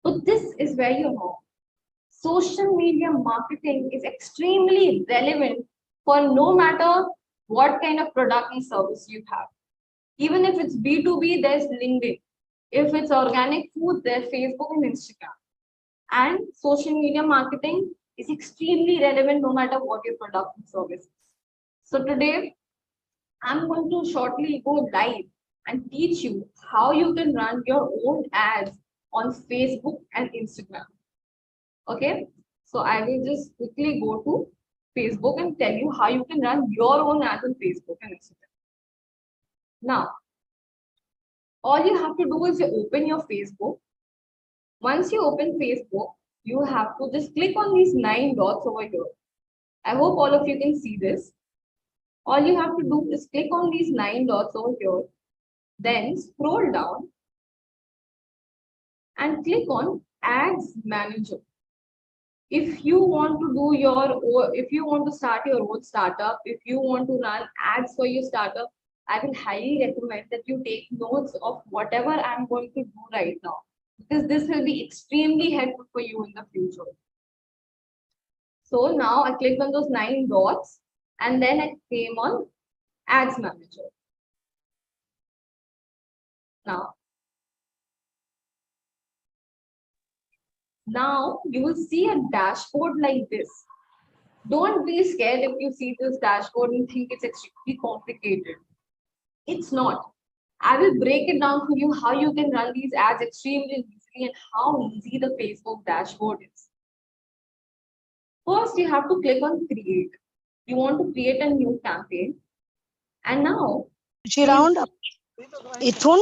But this is where you're wrong. Social media marketing is extremely relevant for no matter what kind of product and service you have. Even if it's B2B, there's LinkedIn. If it's organic food, there's Facebook and Instagram. And social media marketing is extremely relevant no matter what your product and service is. So today, I'm going to shortly go live and teach you how you can run your own ads on Facebook and Instagram. Okay, so I will just quickly go to Facebook and tell you how you can run your own ads on Facebook and Instagram. Now, all you have to do is you open your Facebook. Once you open Facebook, you have to just click on these 9 dots over here. I hope all of you can see this. All you have to do is click on these 9 dots over here, then scroll down and click on Ads Manager. If you want to start your own startup, if you want to run ads for your startup, I will highly recommend that you take notes of whatever I'm going to do right now, because this will be extremely helpful for you in the future. So now I clicked on those 9 dots and then I came on Ads Manager. Now you will see a dashboard like this. Don't be scared if you see this dashboard and think it's extremely complicated. It's not. I will break it down for you how you can run these ads extremely easily and how easy the Facebook dashboard is. First, you have to click on create. You want to create a new campaign. And now, round इथून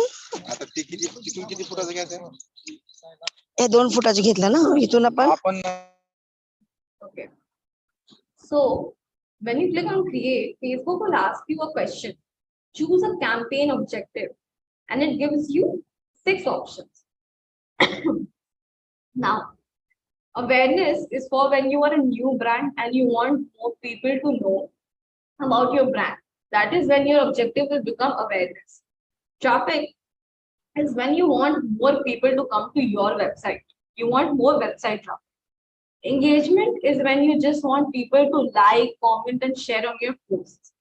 हे 2 फुटाचं घेतलं ना इथून आपण. Okay. So when you click on create, Facebook will ask you a question. Choose a campaign objective and it gives you 6 options. Now, awareness is for when you are a new brand and you want more people to know about your brand. That is when your objective will become awareness. Traffic is when you want more people to come to your website. You want more website traffic. Engagement is when you just want people to like, comment, and share on your posts.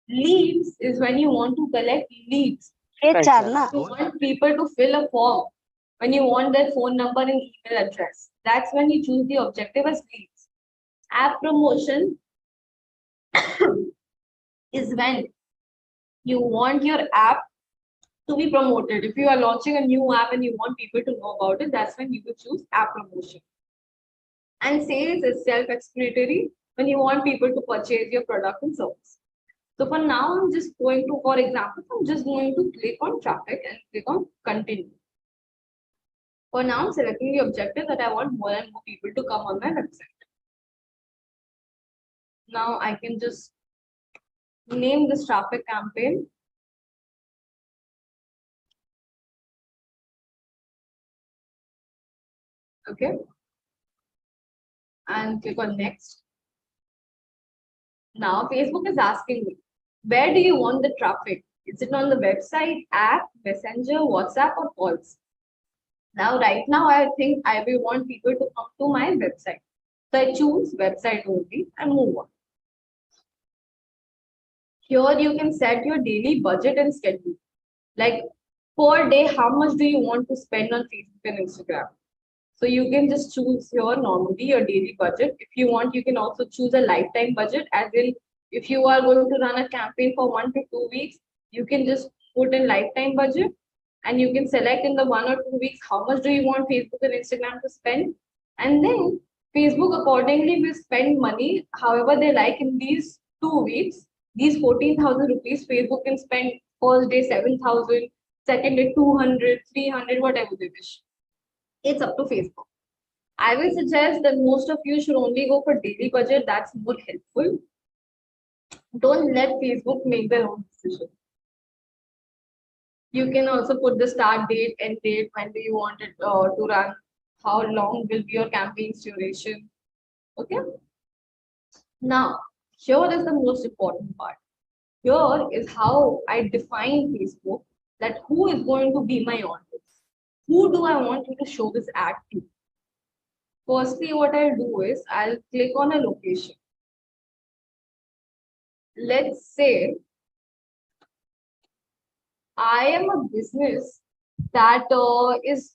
Leads is when you want to collect leads. You want people to fill a form when you want their phone number and email address. That's when you choose the objective as leads. App promotion is when you want your app to be promoted. If you are launching a new app and you want people to know about it, that's when you will choose app promotion. And sales is self-explanatory when you want people to purchase your product and service. So for now, I'm just going to, for example, I'm just going to click on traffic and click on continue. For now, I'm selecting the objective that I want more and more people to come on my website. Now I can just name this traffic campaign. Okay. And click on next. Now Facebook is asking me, where do you want the traffic? Is it on the website, app, messenger, WhatsApp, or calls? Now, right now, I think I will want people to come to my website. So I choose website only and move on. Here you can set your daily budget and schedule. Like per day, how much do you want to spend on Facebook and Instagram? So you can just choose your normally your daily budget. If you want, you can also choose a lifetime budget. As in, if you are going to run a campaign for 1 to 2 weeks, you can just put in lifetime budget, and you can select in the 1 or 2 weeks how much do you want Facebook and Instagram to spend, and then Facebook accordingly will spend money however they like in these 2 weeks. These 14,000 rupees, Facebook can spend first day 7,000, second day 200, 300, whatever they wish. It's up to Facebook. I will suggest that most of you should only go for daily budget. That's more helpful. Don't let Facebook make their own decision. You can also put the start date, end date, when do you want it to run, how long will be your campaign's duration. Okay. Now, here is the most important part. Here is how I define Facebook, that who is going to be my audience. Who do I want you to show this ad to? Firstly, what I'll do is I'll click on a location. Let's say I am a business that is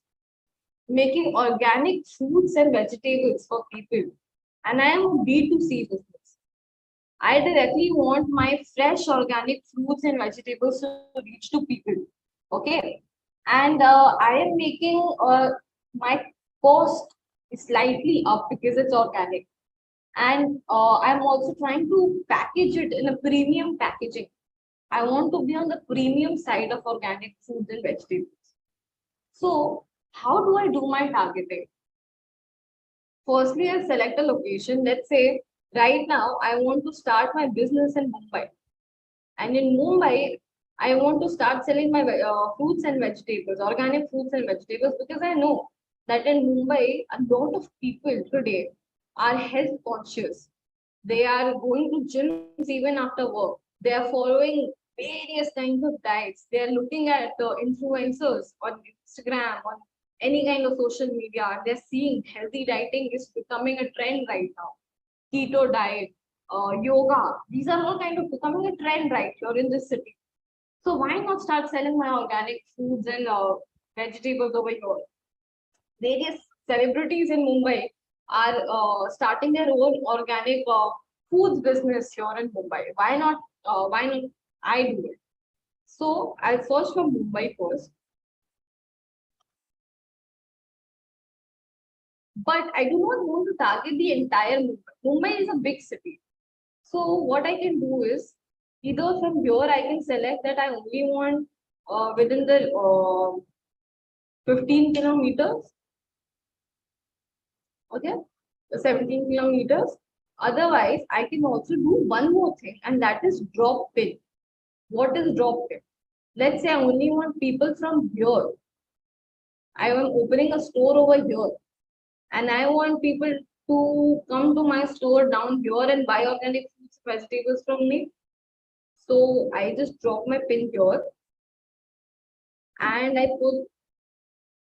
making organic fruits and vegetables for people, and I am a B2C business. I directly want my fresh organic fruits and vegetables to reach to people. Okay. And I am making my cost is slightly up because it's organic. And I'm also trying to package it in a premium packaging. I want to be on the premium side of organic foods and vegetables. So how do I do my targeting? Firstly, I'll select a location. Let's say right now I want to start my business in Mumbai. And in Mumbai, I want to start selling my fruits and vegetables, organic fruits and vegetables, because I know that in Mumbai, a lot of people today are health conscious. They are going to gyms even after work. They are following various kinds of diets. They are looking at influencers on Instagram, on any kind of social media, and they're seeing healthy dieting is becoming a trend right now. Keto diet, yoga, these are all kind of becoming a trend right here in this city. So why not start selling my organic foods and vegetables over here? Various celebrities in Mumbai are starting their own organic foods business here in Mumbai. Why not? Why not I do it? So I'll search for Mumbai first. But I do not want to target the entire Mumbai. Mumbai is a big city. So what I can do is, either from here I can select that I only want within the 15 kilometers. Okay, 17 kilometers. Otherwise, I can also do one more thing, and that is drop pin. What is drop pin? Let's say I only want people from here. I am opening a store over here, and I want people to come to my store down here and buy organic fruits, vegetables from me. So I just drop my pin here, and I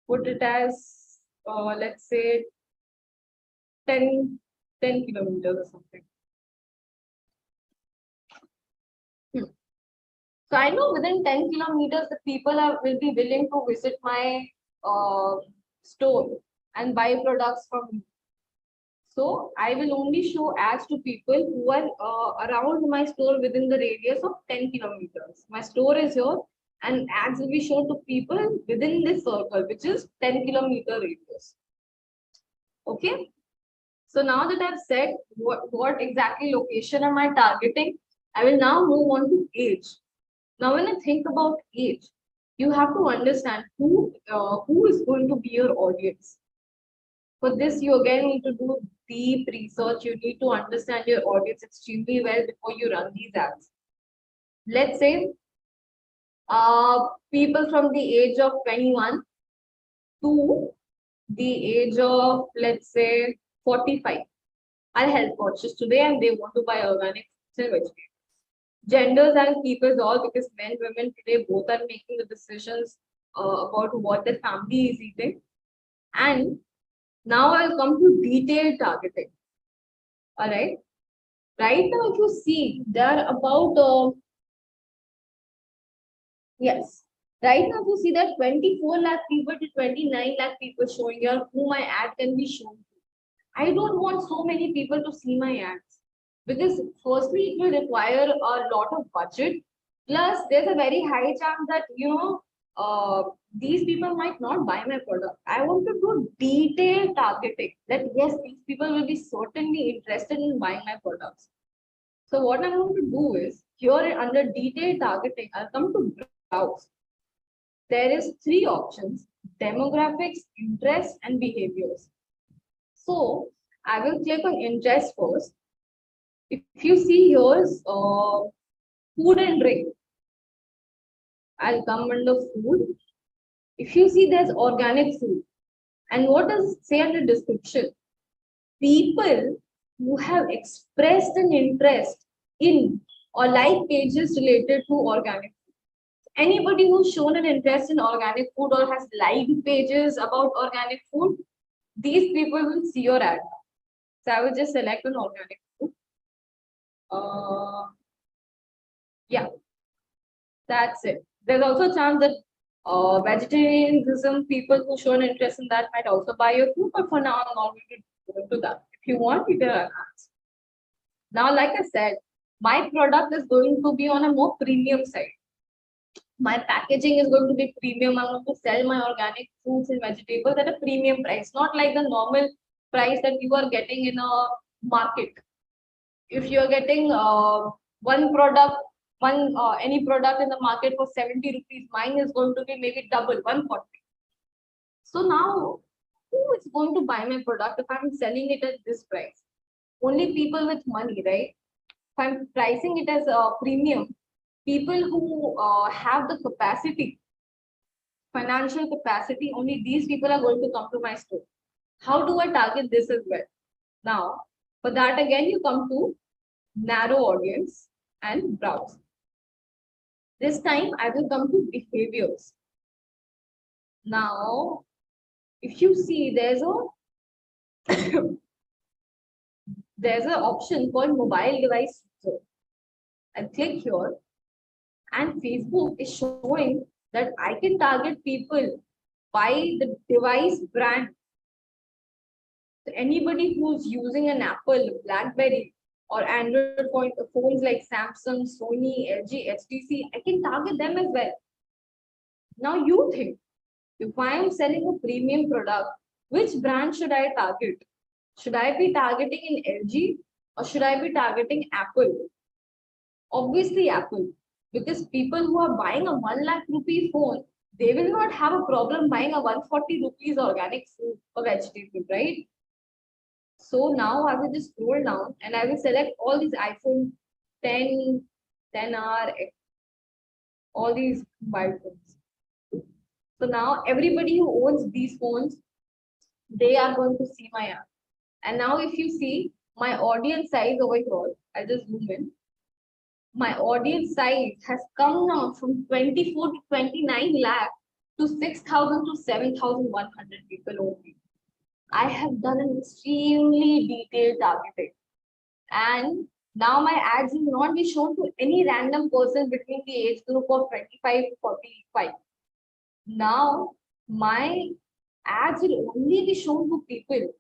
put it as let's say 10 kilometers or something. So I know within 10 kilometers, the people will be willing to visit my store and buy products from me. So I will only show ads to people who are around my store within the radius of 10 kilometers. My store is here, and ads will be shown to people within this circle, which is 10 kilometer radius. Okay. So now that I've said what exactly location am I targeting, I will now move on to age. Now, when I think about age, you have to understand who is going to be your audience. For this, you again need to do deep research. You need to understand your audience extremely well before you run these ads. Let's say people from the age of 21 to the age of, let's say, 45 are health conscious today, and they want to buy organic and vegetables. Genders and keepers all, because men, women today both are making the decisions about what their family is eating. And now I'll come to detailed targeting. All right. Right now, if you see, there are about yes. Right now, if you see that 24 lakh people to 29 lakh people showing here who my ad can be shown to. I don't want so many people to see my ads, because firstly it will require a lot of budget. Plus, there's a very high chance that these people might not buy my product. I want to do detailed targeting. That yes, these people will be certainly interested in buying my products. So what I'm going to do is here under detailed targeting, I'll come to browse. There is 3 options: demographics, interests, and behaviors. So I will click on interest first. If you see here's food and drink, I'll come under food. If you see there's organic food, and what does it say in the description? People who have expressed an interest in or like pages related to organic food. Anybody who's shown an interest in organic food or has liked pages about organic food, these people will see your ad. So I will just select an organic food. Yeah, that's it. There's also a chance that vegetarianism, people who show an interest in that might also buy your food, but for now I'm not going to go into that. If you want, you can enhance. Now, like I said, my product is going to be on a more premium side. My packaging is going to be premium. I'm going to sell my organic fruits and vegetables at a premium price, not like the normal price that you are getting in a market. If you're getting one product, any product in the market for 70 rupees, mine is going to be maybe double, 140. So now, who is going to buy my product if I'm selling it at this price? Only people with money, right? If I'm pricing it as a premium, people who have the capacity, financial capacity, only these people are going to come to my store. How do I target this as well? Now, for that again, you come to narrow audience and browse. This time I will come to behaviors. Now, if you see, there's an option called mobile device user. I click here, and Facebook is showing that I can target people by the device brand. So anybody who's using an Apple, BlackBerry, or Android phones like Samsung, Sony, LG, HTC, I can target them as well. Now you think, if I am selling a premium product, which brand should I target? Should I be targeting in LG or should I be targeting Apple? Obviously Apple, because people who are buying a 1 lakh rupee phone, they will not have a problem buying a 140 rupees organic food or vegetable, right? So now I will just scroll down and I will select all these iPhone 10, 10R, all these mobile phones. So now everybody who owns these phones, they are going to see my ad. And now if you see my audience size over here, I'll just zoom in. My audience size has come down from 24 to 29 lakh to 6,000 to 7,100 people only. I have done an extremely detailed targeting. And now my ads will not be shown to any random person between the age group of 25 to 45. Now my ads will only be shown to people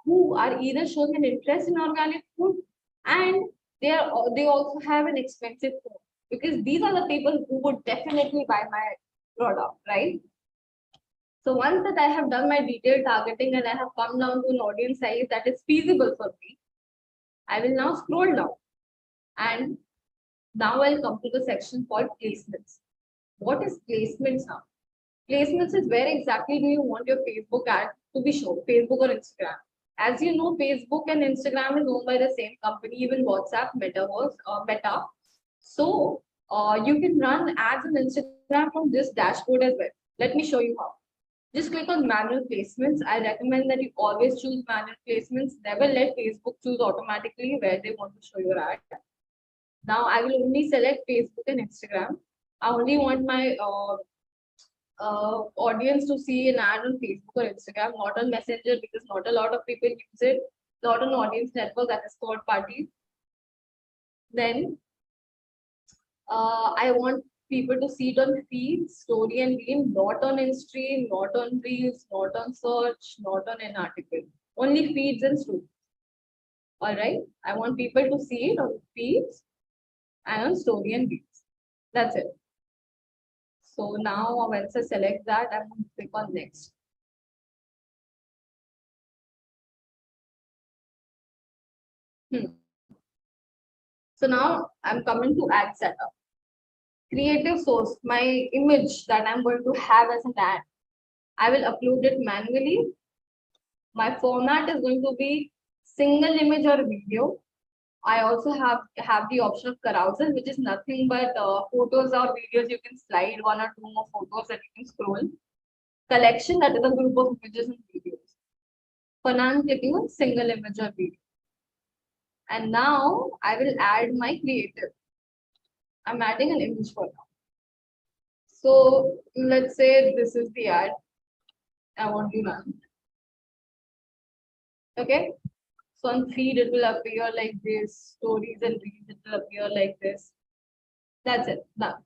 who are either showing an interest in organic food and they also have an expensive phone, because these are the people who would definitely buy my product, right? So once that I have done my detailed targeting and I have come down to an audience size that is feasible for me, I will now scroll down and now I'll come to the section called placements. What is placements now? Placements is where exactly do you want your Facebook ad to be shown, Facebook or Instagram. As you know, Facebook and Instagram is owned by the same company, even WhatsApp, Meta. So you can run ads on Instagram from this dashboard as well. Let me show you how. Just click on manual placements. I recommend that you always choose manual placements. Never let Facebook choose automatically where they want to show your ad. Now I will only select Facebook and Instagram. I only want my audience to see an ad on Facebook or Instagram, not on Messenger, because not a lot of people use it. Not on audience network, that is third party. Then I want people to see it on feed, story and reel, not on in-stream, not on reels, not on search, not on an article. Only feeds and stories. All right. I want people to see it on feeds and on story and reels. That's it. So now once I select that, I'm going to click on next. So now I'm coming to ad setup. Creative source, my image that I'm going to have as an ad. I will upload it manually. My format is going to be single image or video. I also have the option of carousel, which is nothing but photos or videos. You can slide one or two more photos that you can scroll. Collection, that is a group of images and videos. For now, I'm clicking on single image or video. And now I will add my creative. I'm adding an image for now. So let's say this is the ad I want to run. Okay. So on feed, it will appear like this. Stories and reels, it will appear like this. That's it. Done.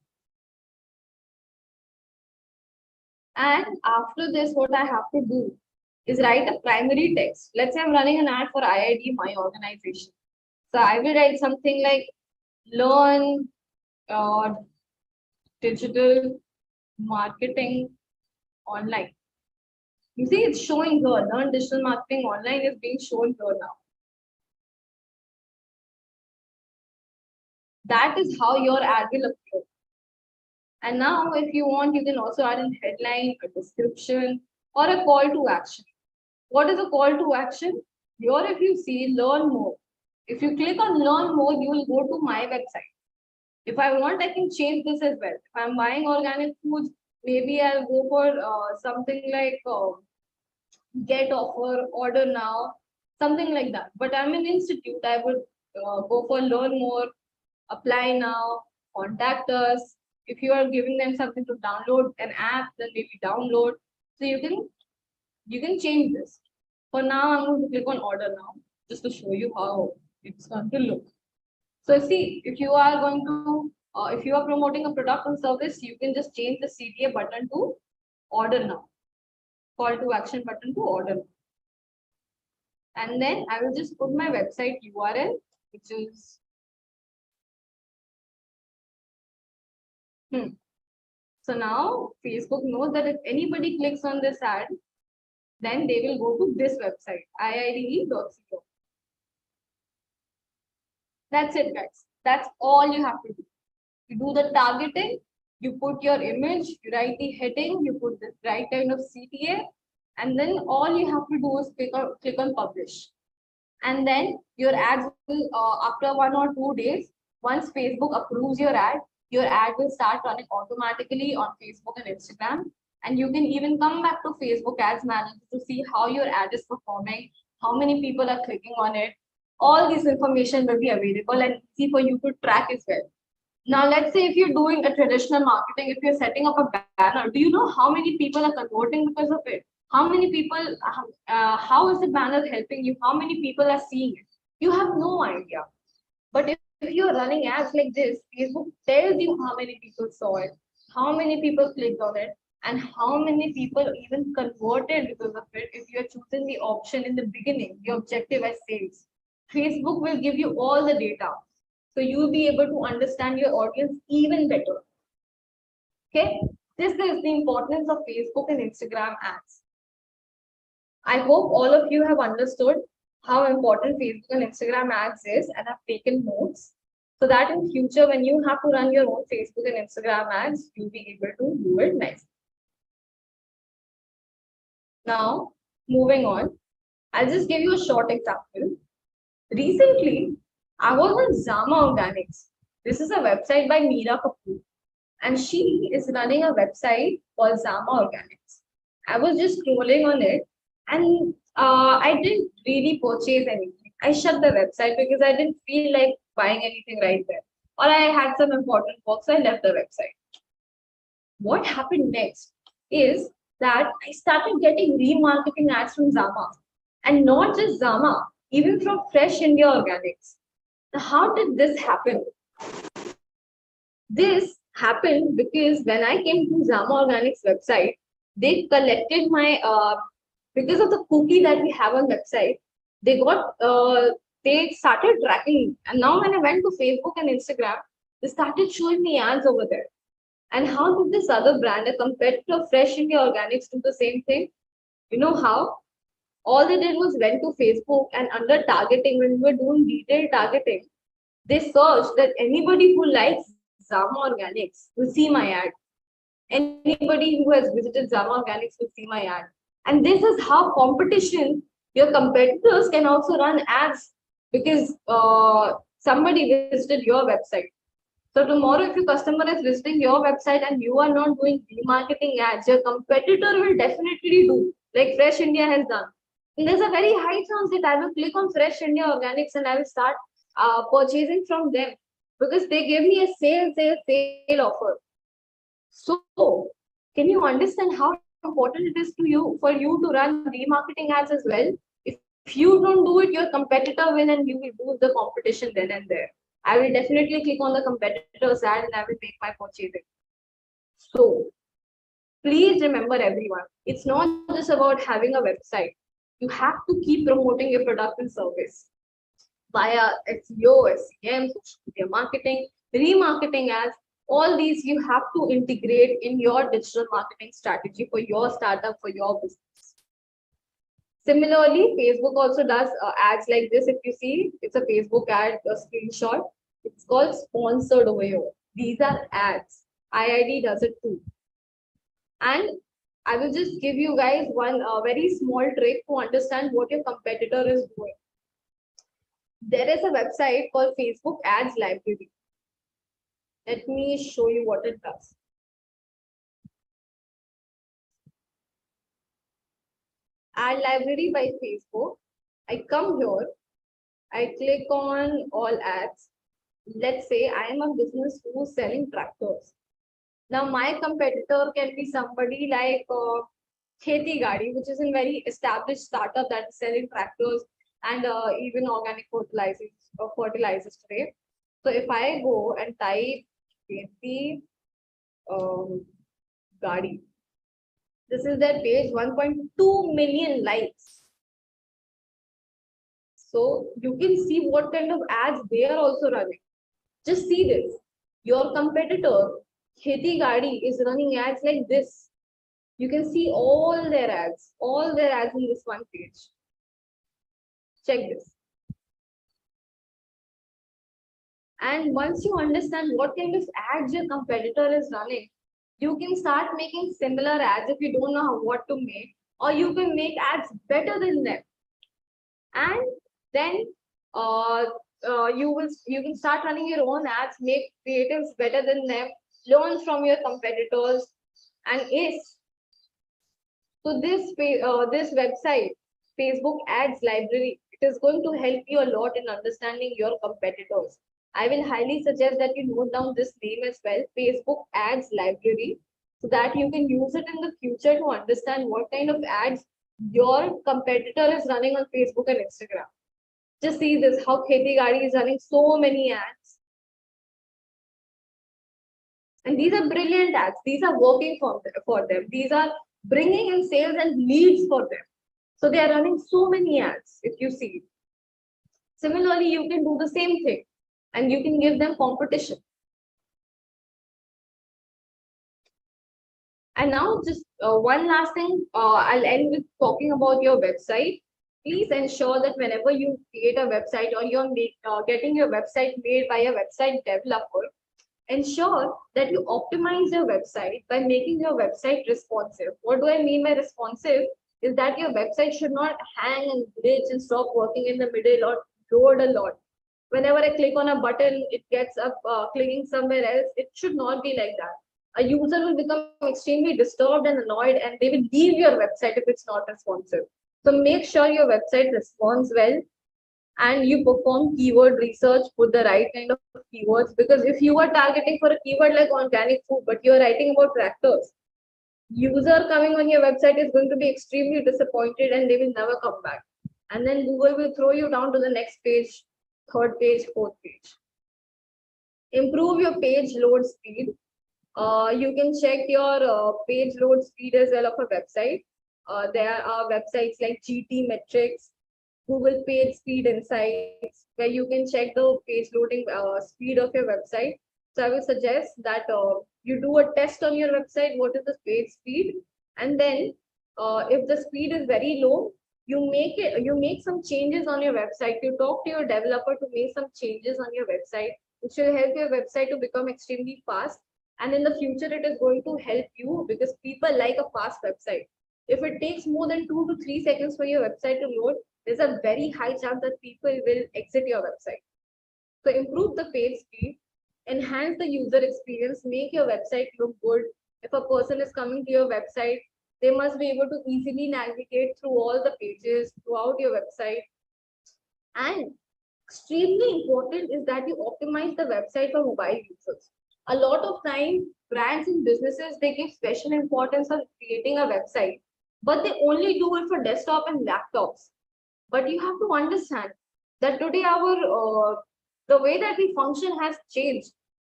And after this, what I have to do is write a primary text. Let's say I'm running an ad for IID, my organization. So I will write something like learn digital marketing online. You see, it's showing here. Learn digital marketing online is being shown here now. That is how your ad will appear. And now, if you want, you can also add a headline, a description, or a call to action. What is a call to action? Here, if you see, learn more. If you click on learn more, you will go to my website. If I want, I can change this as well. If I'm buying organic foods, maybe I'll go for something like get offer, order now, something like that. But I'm an institute, I would go for learn more, apply now, contact us. If you are giving them something to download an app, then maybe download. So you can change this. For now, I'm going to click on order now, just to show you how it's going to look. So see, if you are going to, if you are promoting a product or service, you can just change the CTA button to order now. Call to action button to order. And then I will just put my website URL, which is So now Facebook knows that if anybody clicks on this ad, then they will go to this website, iide.co. That's it, guys. That's all you have to do. You do the targeting, you put your image, you write the heading, you put the right kind of CTA, and then all you have to do is click on publish. And then your ads will, after 1 or 2 days, once Facebook approves your ad will start running automatically on Facebook and Instagram. And you can even come back to Facebook Ads Manager to see how your ad is performing, how many people are clicking on it. All this information will be available and easy for you to track as well. Now, let's say if you're doing a traditional marketing, if you're setting up a banner, do you know how many people are converting because of it? How many people, how is the banner helping you? How many people are seeing it? You have no idea. But if you're running ads like this, Facebook tells you how many people saw it, how many people clicked on it, and how many people even converted because of it. If you're choosing the option in the beginning, the objective as sales, Facebook will give you all the data. So you'll be able to understand your audience even better. Okay, this is the importance of Facebook and Instagram ads. I hope all of you have understood how important Facebook and Instagram ads is and have taken notes, so that in future when you have to run your own Facebook and Instagram ads, you'll be able to do it nicely. Now, moving on, I'll just give you a short example. Recently, I was on Zama Organics. This is a website by Meera Kapoor, and she is running a website called Zama Organics. I was just scrolling on it, and I didn't really purchase anything. I shut the website because I didn't feel like buying anything right there. or I had some important work, so I left the website. What happened next is that I started getting remarketing ads from Zama, and not just Zama, even from Fresh India Organics. Now, how did this happen? This happened because when I came to Zama Organics website, they collected my because of the cookie that we have on website. They started tracking, and now when I went to Facebook and Instagram, they started showing me ads over there. And how did this other brand, a competitor, Fresh India Organics, do the same thing? You know how? All they did was went to Facebook, and under targeting, when we were doing detailed targeting, they searched that anybody who likes Zama Organics will see my ad. Anybody who has visited Zama Organics will see my ad. And this is how competition, your competitors can also run ads because somebody visited your website. So tomorrow, if your customer is visiting your website and you are not doing remarketing ads, your competitor will definitely do, like Fresh India has done. And there's a very high chance that I will click on Fresh India Organics and I will start purchasing from them because they gave me a sale offer. So, can you understand how important it is to you for you to run remarketing ads as well? If you don't do it, your competitor will, and you will lose the competition then and there. I will definitely click on the competitor's ad and I will make my purchasing. So, please remember everyone, it's not just about having a website. You have to keep promoting your product and service via SEO, SEM, social media marketing, remarketing ads. All these you have to integrate in your digital marketing strategy for your startup, for your business. Similarly, Facebook also does ads like this. If you see, it's a Facebook ad, a screenshot. It's called sponsored over here. These are ads. IID does it too. And I will just give you guys one very small trick to understand what your competitor is doing. There is a website called Facebook Ads Library. Let me show you what it does. Ad Library by Facebook. I come here. I click on all ads. Let's say I am a business who's selling tractors. Now my competitor can be somebody like Kheti Gadi, which is a very established startup that is selling tractors and even organic fertilizers today. So if I go and type Kheti Gadi, this is their page, 1.2 million likes. So you can see what kind of ads they are also running. Just see this. Your competitor, Kheti Gadi, is running ads like this. You can see all their ads in this one page. Check this. And once you understand what kind of ads your competitor is running, you can start making similar ads if you don't know what to make, or you can make ads better than them. And then you can start running your own ads, make creatives better than them, learn from your competitors, and ace. So this website, Facebook Ads Library, it is going to help you a lot in understanding your competitors. I will highly suggest that you note down this name as well, Facebook Ads Library, so that you can use it in the future to understand what kind of ads your competitor is running on Facebook and Instagram. Just see this, how Kheti Gadi is running so many ads. And these are brilliant ads. These are working for them. These are bringing in sales and leads for them. So they are running so many ads, if you see. Similarly, you can do the same thing and you can give them competition. And now just one last thing, I'll end with talking about your website. Please ensure that whenever you create a website or you're getting your website made by a website developer, ensure that you optimize your website by making your website responsive. What do I mean by responsive? Is that your website should not hang and glitch and stop working in the middle or load a lot. Whenever I click on a button, it gets up clicking somewhere else. It should not be like that. A user will become extremely disturbed and annoyed and they will leave your website if it's not responsive. So make sure your website responds well. and you perform keyword research, put the right kind of keywords. Because if you are targeting for a keyword like organic food, but you are writing about tractors, user coming on your website is going to be extremely disappointed and they will never come back. And then Google will throw you down to the next page, third page, fourth page. Improve your page load speed. You can check your page load speed as well of a website. There are websites like GT Metrics, Google Page Speed Insights, where you can check the page loading speed of your website. So I will suggest that you do a test on your website, what is the page speed, and then if the speed is very low, you make some changes on your website. You talk to your developer to make some changes on your website, which will help your website to become extremely fast. And in the future, it is going to help you because people like a fast website. If it takes more than 2 to 3 seconds for your website to load, there's a very high chance that people will exit your website. So improve the page speed, enhance the user experience, make your website look good. If a person is coming to your website, they must be able to easily navigate through all the pages throughout your website. And extremely important is that you optimize the website for mobile users. A lot of time, brands and businesses, they give special importance on creating a website, but they only do it for desktop and laptops. But you have to understand that today the way that we function has changed.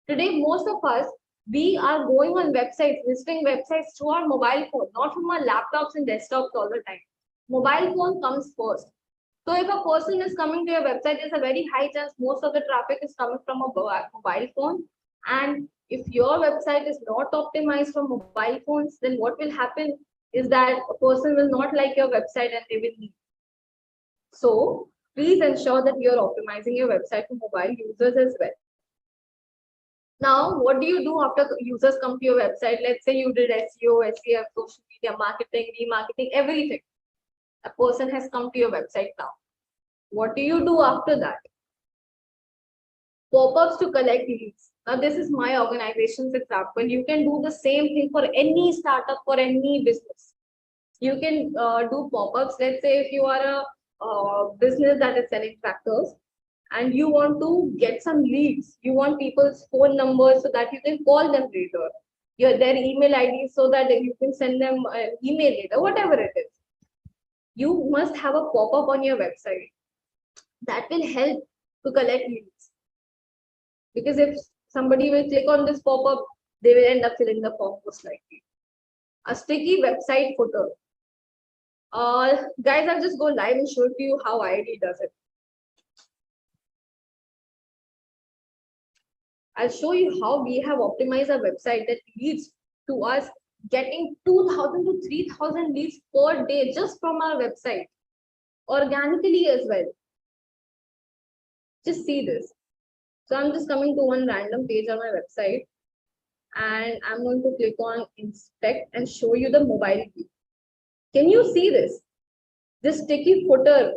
Today, most of us, we are going on websites, visiting websites through our mobile phone, not from our laptops and desktops all the time. Mobile phone comes first. So if a person is coming to your website, there's a very high chance most of the traffic is coming from a mobile phone. And if your website is not optimized for mobile phones, then what will happen is that a person will not like your website and they will leave. So please ensure that you're optimizing your website for mobile users as well. Now, what do you do after users come to your website? Let's say you did SEO, SEO, social media marketing, remarketing, everything. A person has come to your website now. What do you do after that? Pop-ups to collect leads. Now, this is my organization's example. You can do the same thing for any startup, for any business. You can do pop-ups. Let's say if you are a business that is selling tractors and you want to get some leads, you want people's phone numbers so that you can call them later, their email IDs so that you can send them an email later, whatever it is. You must have a pop-up on your website that will help to collect leads. Because if somebody will click on this pop-up, they will end up filling the form most likely. A sticky website footer. Guys, I'll just go live and show to you how ID does it. I'll show you how we have optimized our website that leads to us getting 2,000 to 3,000 leads per day just from our website, organically as well. Just see this. So I'm just coming to one random page on my website and I'm going to click on inspect and show you the mobile view. Can you see this? This sticky footer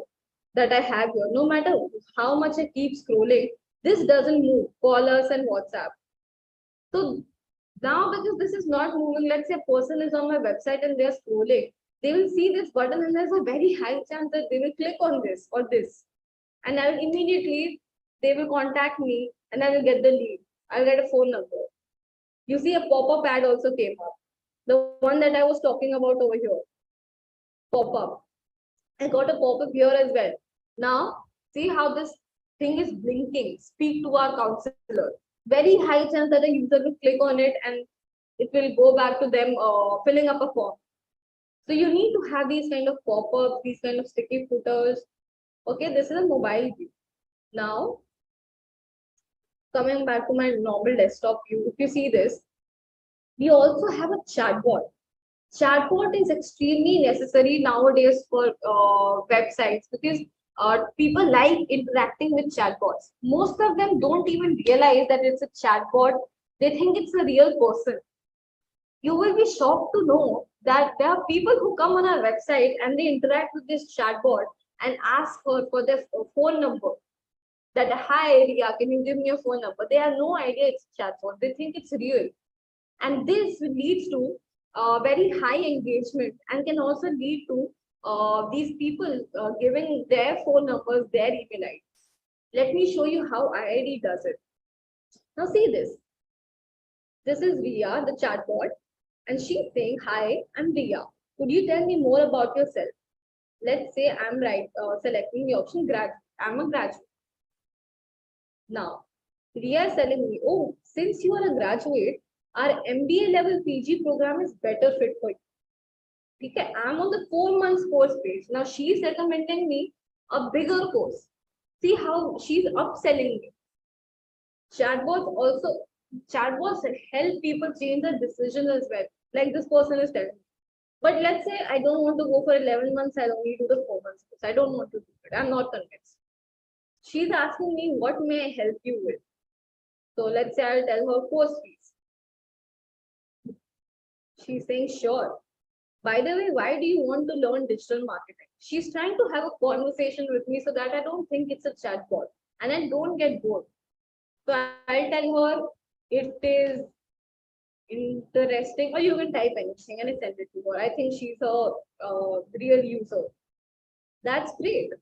that I have here, no matter how much I keep scrolling, this doesn't move. Call us and WhatsApp. So now, because this is not moving, let's say a person is on my website and they're scrolling, they will see this button and there's a very high chance that they will click on this or this. And I will immediately, they will contact me and I will get the lead. I'll get a phone number. You see a pop-up ad also came up. The one that I was talking about over here. Pop-up. I got a pop-up here as well. Now, see how this thing is blinking. Speak to our counselor. Very high chance that a user will click on it and it will go back to them filling up a form. So you need to have these kind of pop-ups, these kind of sticky footers. Okay, this is a mobile view. Now, coming back to my normal desktop view, if you see this, we also have a chatbot. Chatbot is extremely necessary nowadays for websites because people like interacting with chatbots. Most of them don't even realize that it's a chatbot. They think it's a real person. You will be shocked to know that there are people who come on our website and they interact with this chatbot and ask for their phone number. That, hi, Ria, can you give me your phone number? They have no idea it's a chatbot. They think it's real. And this leads to very high engagement and can also lead to these people giving their phone numbers, their email IDs. Let me show you how IID does it. Now see this. This is Ria, the chatbot, and she's saying, "Hi, I'm Ria. Could you tell me more about yourself?" Let's say I'm selecting the option graduate. I'm a graduate. Now, Ria is telling me, "Oh, since you are a graduate, our MBA level PG program is better fit for you." Okay, I'm on the 4 months course page. Now she's recommending me a bigger course. See how she's upselling me. Chatbots help people change their decision as well. Like this person is telling me. But let's say I don't want to go for 11 months, I'll only do the 4 months course. I don't want to do it. I'm not convinced. She's asking me, what may I help you with? So let's say I'll tell her course fees. She's saying, sure. By the way, why do you want to learn digital marketing? She's trying to have a conversation with me so that I don't think it's a chatbot and I don't get bored. So I'll tell her it is interesting, or you can type anything and I send it to her. I think she's a real user. That's great.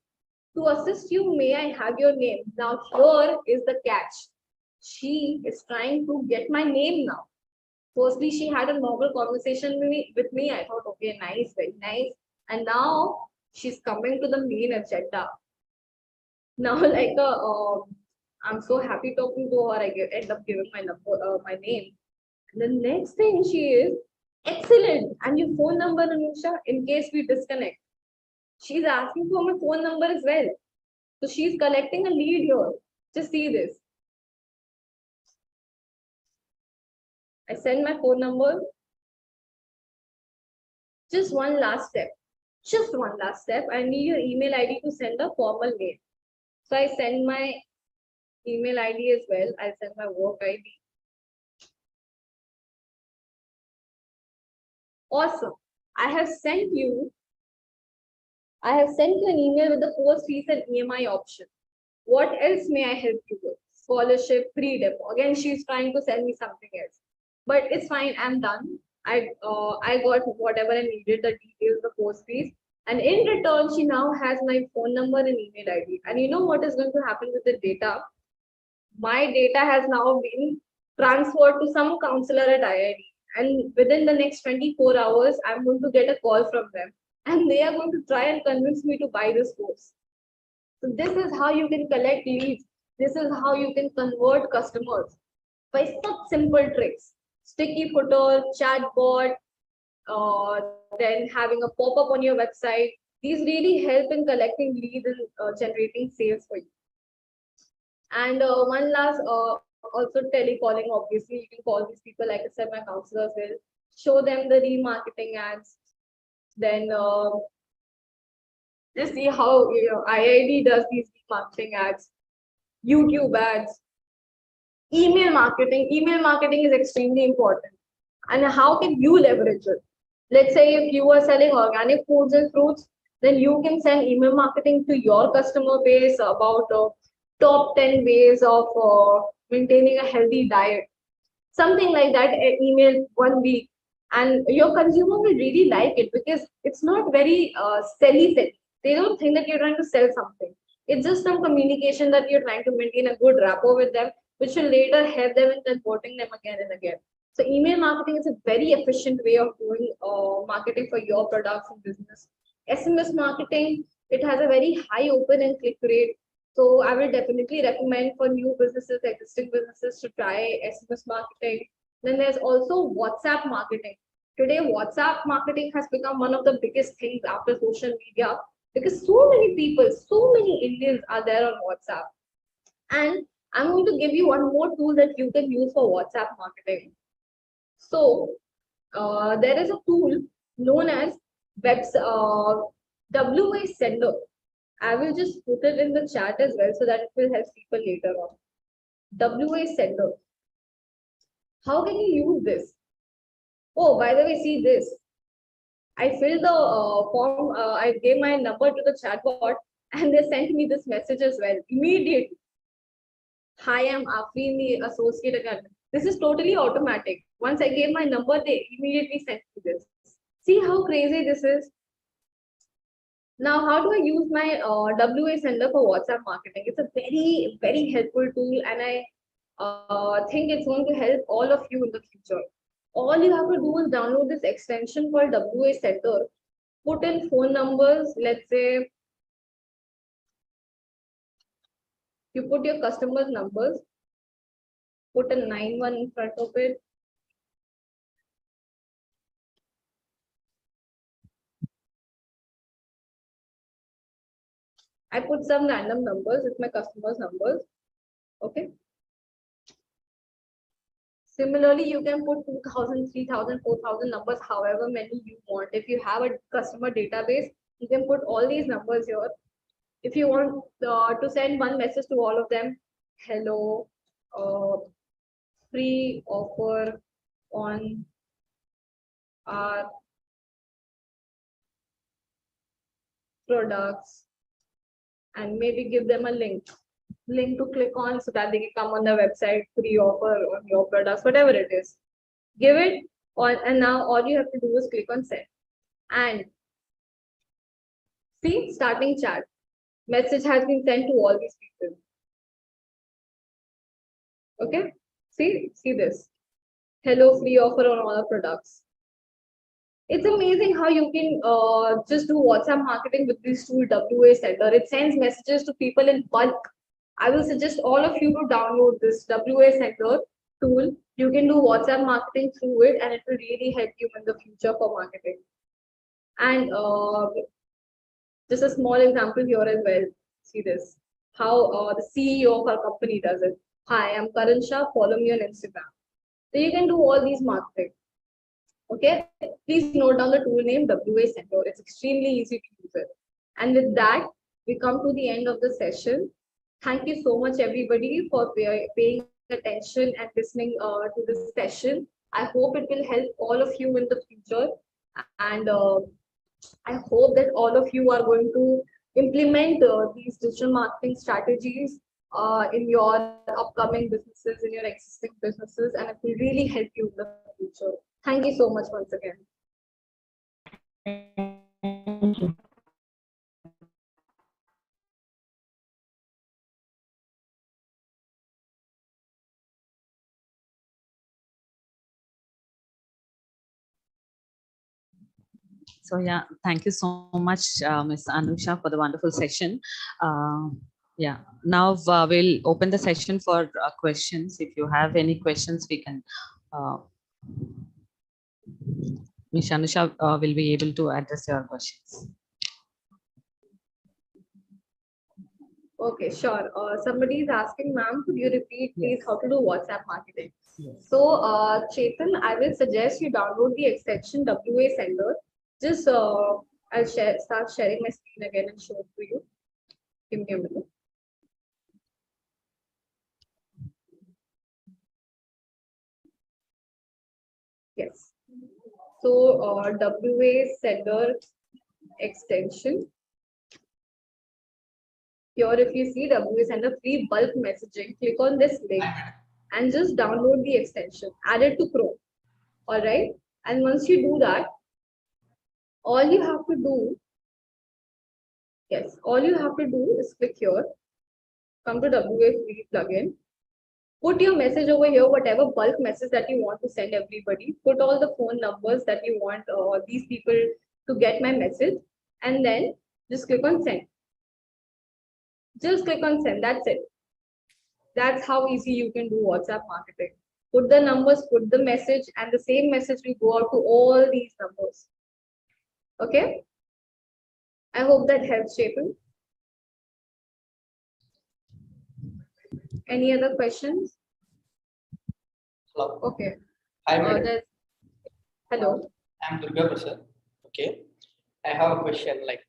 To assist you, may I have your name? Now here is the catch. She is trying to get my name now. Firstly, she had a normal conversation with me. I thought, okay, nice, very nice. And now she's coming to the main agenda. Now, like I'm so happy talking to her. I end up giving my number, my name. And the next thing she is, excellent. And your phone number, Anusha, in case we disconnect. She's asking for my phone number as well. So she's collecting a lead here. Just see this. I send my phone number. Just one last step. Just one last step. I need your email ID to send a formal mail. So I send my email ID as well. I send my work ID. Awesome. I have sent you an email with the course fees and EMI option. What else may I help you with? Scholarship, free demo. Again, she's trying to sell me something else. But it's fine, I'm done. I got whatever I needed, the details, the course fees. And in return, she now has my phone number and email ID. And you know what is going to happen with the data? My data has now been transferred to some counselor at IIT. And within the next 24 hours, I'm going to get a call from them. And they are going to try and convince me to buy this course. So this is how you can collect leads. This is how you can convert customers by such simple tricks. Sticky footer, chatbot, then having a pop-up on your website. These really help in collecting leads and generating sales for you. And one last, also telecalling, obviously, you can call these people, like I said, my counselors will show them the remarketing ads. Then just see how IID does these remarketing ads, YouTube ads, email marketing. Email marketing is extremely important. And how can you leverage it? Let's say if you are selling organic foods and fruits, then you can send email marketing to your customer base about top 10 ways of maintaining a healthy diet. Something like that, email 1 week. And your consumer will really like it because it's not very selly. They don't think that you're trying to sell something. It's just some communication that you're trying to maintain a good rapport with them, which will later help them in converting them again and again. So email marketing is a very efficient way of doing marketing for your products and business. SMS marketing, it has a very high open and click rate. So I will definitely recommend for new businesses, existing businesses to try SMS marketing. Then there's also WhatsApp marketing. Today, WhatsApp marketing has become one of the biggest things after social media because so many people, so many Indians are there on WhatsApp. And I'm going to give you one more tool that you can use for WhatsApp marketing. So there is a tool known as WA Sender. I will just put it in the chat as well so that it will help people later on. WA Sender. How can you use this? Oh, by the way, see this. I filled the form, I gave my number to the chatbot and they sent me this message as well immediately. Hi, I'm Afreen, the associate accountant. This is totally automatic. Once I gave my number, they immediately sent me this. See how crazy this is? Now, how do I use my WA sender for WhatsApp marketing? It's a very, very helpful tool, and I think it's going to help all of you in the future. All you have to do is download this extension called WA sender, put in phone numbers, let's say you put your customers' numbers, put a 91 in front of it. I put some random numbers, it's my customers' numbers. Okay. Similarly, you can put 2,000, 3,000, 4,000 numbers, however many you want. If you have a customer database, you can put all these numbers here. If you want to send one message to all of them, hello, free offer on our products, and maybe give them a link to click on so that they can come on the website, free offer on your products, whatever it is. Give it on, and now all you have to do is click on send. And see, starting chat. Message has been sent to all these people. Okay, see this. Hello, free offer on all our products. It's amazing how you can just do WhatsApp marketing with this tool, WA Sender. It sends messages to people in bulk. I will suggest all of you to download this WA Sender tool. You can do WhatsApp marketing through it, and it will really help you in the future for marketing. And just a small example here as well. See this, how the CEO of our company does it. Hi, I'm Karan Shah. Follow me on Instagram. So you can do all these marketing. Okay, please note down the tool name WA Sender. It's extremely easy to use it. And with that, we come to the end of the session. Thank you so much, everybody, for paying attention and listening to this session. I hope it will help all of you in the future. And I hope that all of you are going to implement these digital marketing strategies in your upcoming businesses, in your existing businesses, and it will really help you in the future. Thank you so much once again. So yeah, thank you so much, Ms. Anusha, for the wonderful session. Yeah, now we'll open the session for questions. If you have any questions, we can. Ms. Anusha will be able to address your questions. Okay, sure. Somebody is asking, ma'am, could you repeat, please, how to do WhatsApp marketing? Yes. So, Chetan, I will suggest you download the extension WA Sender. Just I'll start sharing my screen again and show it to you. Give me a minute. Yes. So, WA Sender extension. Here, if you see WA Sender free bulk messaging, click on this link and just download the extension. Add it to Chrome. All right. And once you do that, all you have to do, all you have to do is click here, come to WA free plugin, put your message over here, whatever bulk message that you want to send everybody, put all the phone numbers that you want these people to get my message, and then just click on send. Just click on send, that's it. That's how easy you can do WhatsApp marketing. Put the numbers, put the message, and the same message will go out to all these numbers. Okay? I hope that helps, Chetan. Any other questions? Hello. Okay. Hi, madam. Hello. I'm Durga Prasad. Okay. I have a question. Like,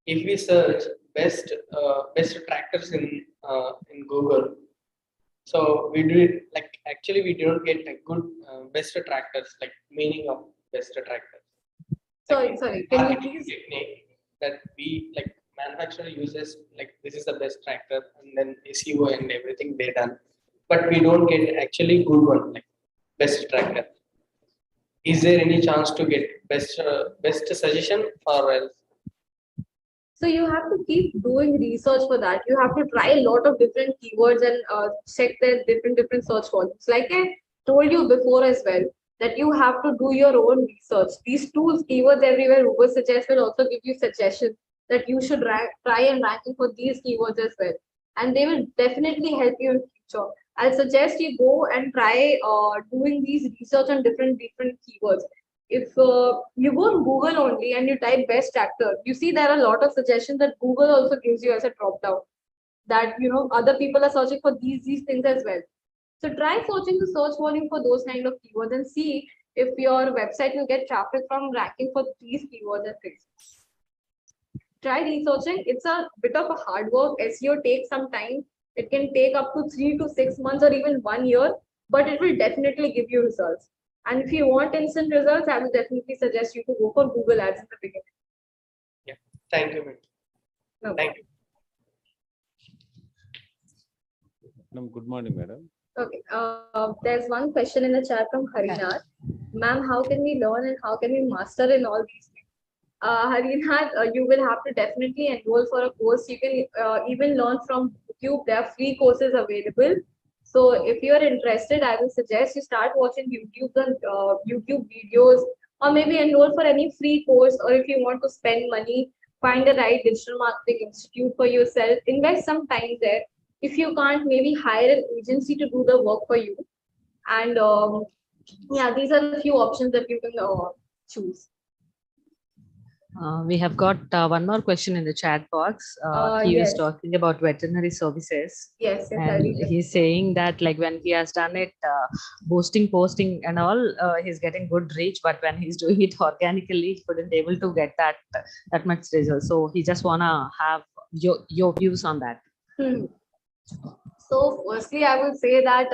if we search best tractors in Google, so we do it like actually we don't get a good best tractors, like meaning of best tractors. Sorry. Can you please? Technique that we like manufacturer uses, like this is the best tractor, and then SEO and everything they done, but we don't get actually good one like best tractor. Is there any chance to get best suggestion or else? So you have to keep doing research for that. You have to try a lot of different keywords and check their different search volumes. Like I told you before as well, that you have to do your own research. These tools, keywords everywhere, Google suggest will also give you suggestions that you should try and ranking for these keywords as well. And they will definitely help you in future. I'll suggest you go and try doing these research on different keywords. If you go on Google only and you type best actor, you see there are a lot of suggestions that Google also gives you as a drop down. That other people are searching for these things as well. So try searching the search volume for those kind of keywords and see if your website will get traffic from ranking for these keywords and things. Try researching. It's a bit of a hard work. SEO takes some time. It can take up to 3 to 6 months or even 1 year, but it will definitely give you results. And if you want instant results, I will definitely suggest you to go for Google Ads in the beginning. Yeah, thank you, ma'am. No. Thank you. Good morning, madam. Okay. There's one question in the chat from Harinath. Ma'am, how can we learn and how can we master in all these things? Harinath, you will have to definitely enroll for a course. You can even learn from YouTube. There are free courses available. So if you are interested, I will suggest you start watching YouTube videos, or maybe enroll for any free course. Or if you want to spend money, find the right digital marketing institute for yourself. Invest some time there. If you can't, maybe hire an agency to do the work for you. And yeah, these are the few options that you can choose. We have got one more question in the chat box. He Yes. was talking about veterinary services. Yes, I And read it. he's saying that like when he has done it, posting and all, he's getting good reach, but when he's doing it organically, he couldn't able to get that much result. So he just wanna have your views on that. So firstly, I would say that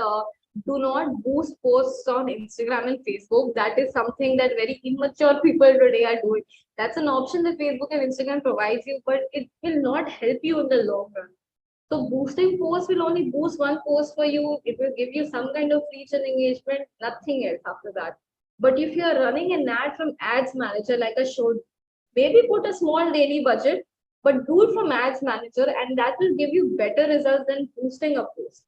do not boost posts on Instagram and Facebook. That is something that very immature people today are doing. That's an option that Facebook and Instagram provides you, but it will not help you in the long run. So boosting posts will only boost one post for you. It will give you some kind of reach and engagement, nothing else after that. But if you are running an ad from Ads Manager, like I showed, maybe put a small daily budget, but do it from Ads Manager, and that will give you better results than boosting a post.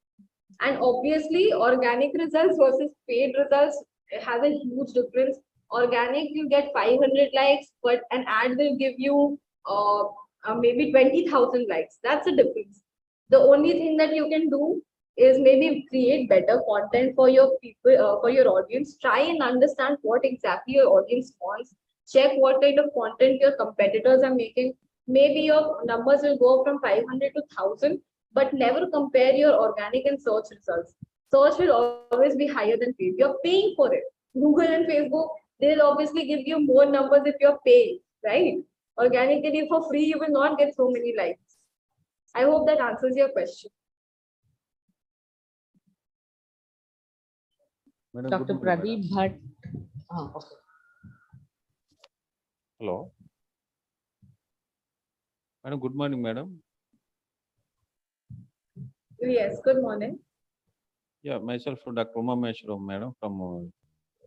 And obviously, organic results versus paid results have a huge difference. Organic, you get 500 likes, but an ad will give you maybe 20,000 likes. That's the difference. The only thing that you can do is maybe create better content for your people, for your audience. Try and understand what exactly your audience wants. Check what kind of content your competitors are making. Maybe your numbers will go from 500 to 1,000, but never compare your organic and search results. Search will always be higher than paid. You're paying for it. Google and Facebook, they'll obviously give you more numbers if you're paying, right? Organically for free, you will not get so many likes. I hope that answers your question. Madam, Dr. good morning, Pradeep Bhatt. Okay. Hello. Madam, good morning, madam. Yes, good morning. Yeah, myself, Dr. Umameshwaram, madam, from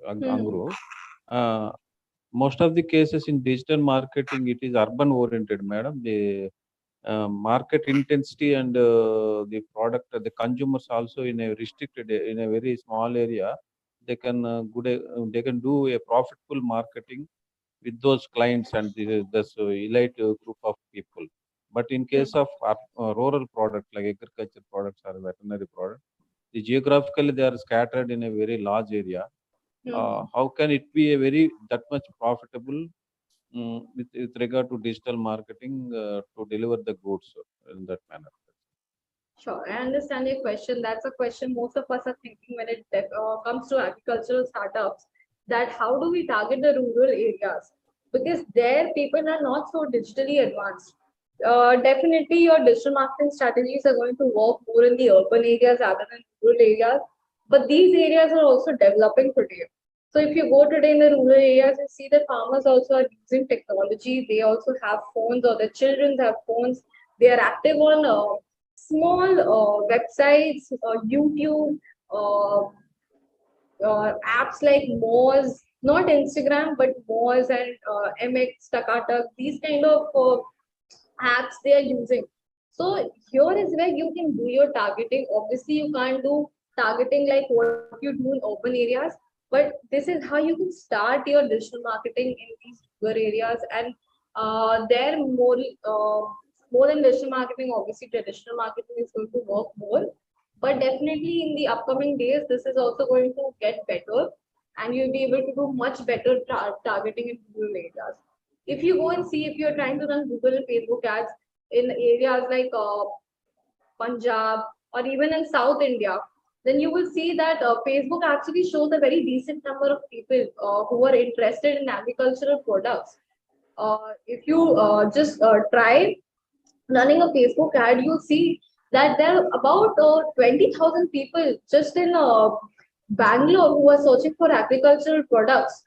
Hmm. ANGRAU. Most of the cases in digital marketing, it is urban oriented, madam. The market intensity and the product, the consumers also in a restricted, in a very small area, they can they can do a profitable marketing with those clients and this elite group of people. But in case of rural products like agriculture products or veterinary products, the geographically they are scattered in a very large area. How can it be a very that much profitable with regard to digital marketing to deliver the goods in that manner? Sure, I understand your question. That's a question most of us are thinking when it comes to agricultural startups, that how do we target the rural areas? Because there people are not so digitally advanced. Definitely your digital marketing strategies are going to work more in the urban areas rather than rural areas. But these areas are also developing today. So if you go today in the rural areas, you see that farmers also are using technology. They also have phones, or the children have phones. They are active on small websites, YouTube, apps like Moz, not Instagram, but Moz and MX, Takatak, these kind of apps they are using. So here is where you can do your targeting. Obviously, you can't do targeting like what you do in urban areas, but this is how you can start your digital marketing in these rural areas. And there more than digital marketing, obviously traditional marketing is going to work more. But definitely in the upcoming days, this is also going to get better, and you'll be able to do much better targeting in rural areas. If you go and see, if you're trying to run Google and Facebook ads in areas like Punjab or even in South India, then you will see that Facebook actually shows a very decent number of people who are interested in agricultural products. If you just try running a Facebook ad, you'll see that there are about 20,000 people just in Bangalore who are searching for agricultural products.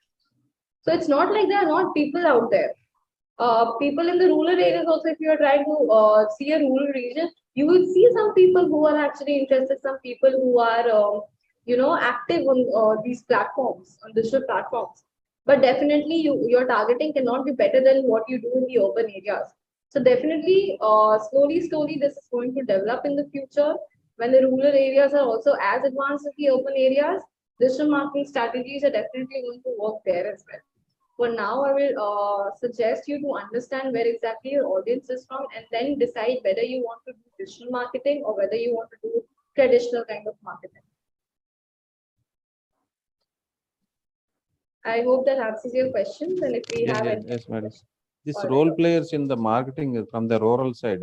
So it's not like there are not people out there. People in the rural areas also, if you are trying to see a rural region, you will see some people who are actually interested, some people who are, active on these platforms, on digital platforms. But definitely your targeting cannot be better than what you do in the urban areas. So definitely, slowly, this is going to develop in the future. When the rural areas are also as advanced as the urban areas, digital marketing strategies are definitely going to work there as well. For now, I will suggest you to understand where exactly your audience is from, and then decide whether you want to do digital marketing or whether you want to do traditional kind of marketing. I hope that answers your questions. And if we have any yes, madam. This All right. role players in the marketing from the rural side,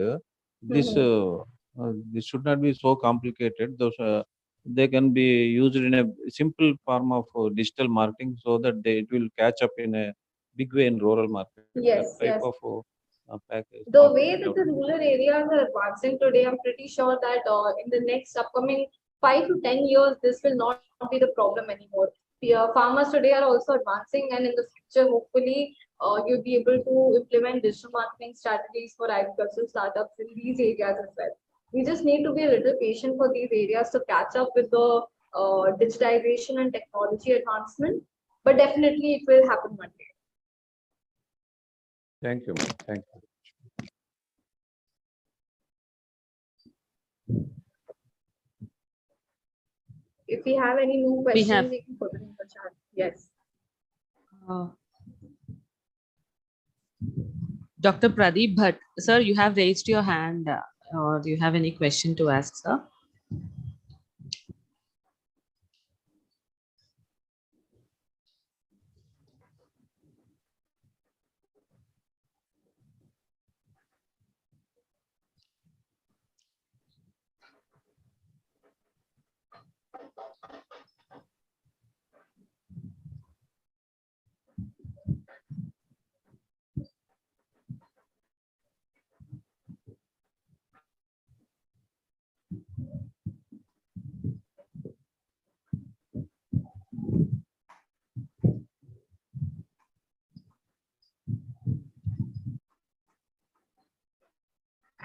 this should not be so complicated. Those they can be used in a simple form of digital marketing, so that it will catch up in a big way in rural market. Yes, That type yes. of package. The way that the rural areas are advancing today, I'm pretty sure that in the next upcoming 5 to 10 years, this will not be the problem anymore. The farmers today are also advancing, and in the future, hopefully, you'll be able to implement digital marketing strategies for agricultural startups in these areas as well. We just need to be a little patient for these areas to catch up with the digitization and technology advancement, but definitely it will happen one day. Thank you, ma'am. Thank you. If we have any more questions, have- we can put it in the chat. Yes. Dr. Pradeep Bhatt, sir, you have raised your hand. Or do you have any question to ask, sir?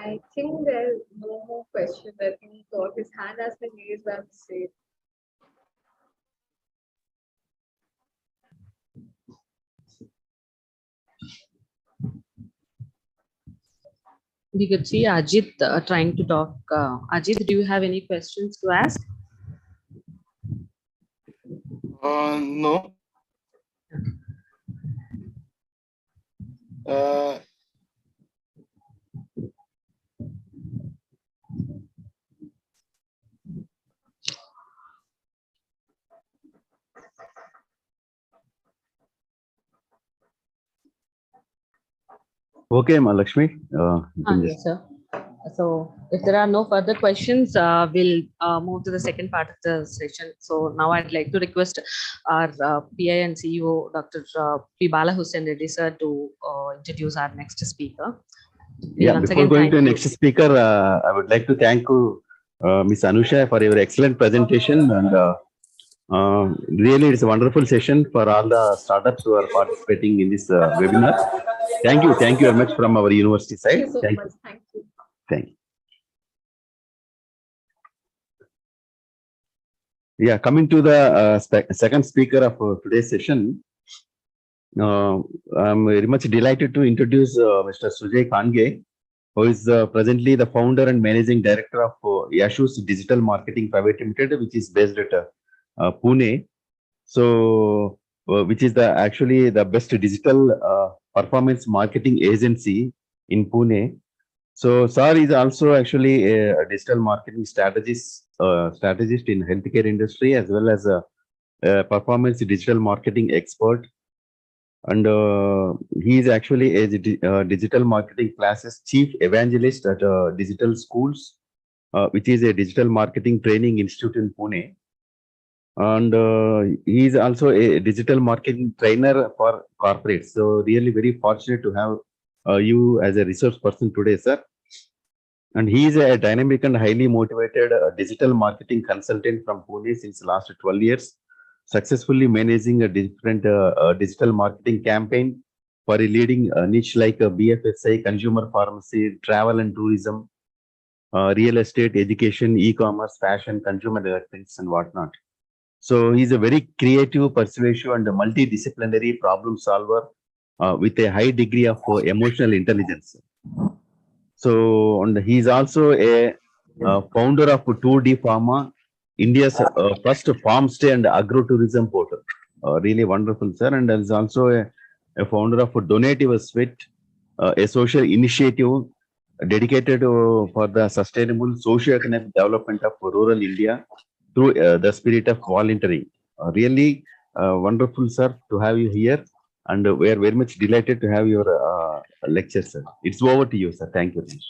I think there's no more questions. I think his hand has been raised by mistake. We could see Ajit trying to talk. Ajit, do you have any questions to ask? No. Okay, Mahalakshmi. Yes, sir. So if there are no further questions, we'll move to the second part of the session. So now I'd like to request our PI and CEO, Dr. P. Bala Hussain Reddy, sir, to introduce our next speaker. Yeah, Once before again, going to the thank next speaker, I would like to thank you, Ms. Anusha, for your excellent presentation. And really, it's a wonderful session for all the startups who are participating in this webinar. Thank you very much from our university side. Thank you so much. Thank you. Thank you. Yeah, coming to the second speaker of today's session, I'm very much delighted to introduce Mr. Sujay Khange. who is presently the founder and managing director of Yashu's Digital Marketing Private Limited, which is based at Pune. So, which is actually the best digital performance marketing agency in Pune. So, sir is also actually a digital marketing strategist in healthcare industry, as well as a performance digital marketing expert. And he is actually a digital marketing classes chief evangelist at Digital Schools, which is a digital marketing training institute in Pune. And he is also a digital marketing trainer for corporates. So really very fortunate to have you as a resource person today, sir. And he is a dynamic and highly motivated digital marketing consultant from Pune since last 12 years, successfully managing a different digital marketing campaign for a leading niche like BFSI, consumer pharmacy, travel and tourism, real estate, education, e-commerce, fashion, consumer electronics, and whatnot. So he's a very creative, persuasive, and multidisciplinary problem solver with a high degree of emotional intelligence. So, and he's also a founder of 2D Pharma, India's first farm stay and agro-tourism portal. Really wonderful, sir. And is also a founder of Donative Sweat, a social initiative dedicated for the sustainable socio-economic development of rural India through the spirit of volunteering. Really wonderful, sir, to have you here. And we are very much delighted to have your lecture, sir. It's over to you, sir. Thank you. Thank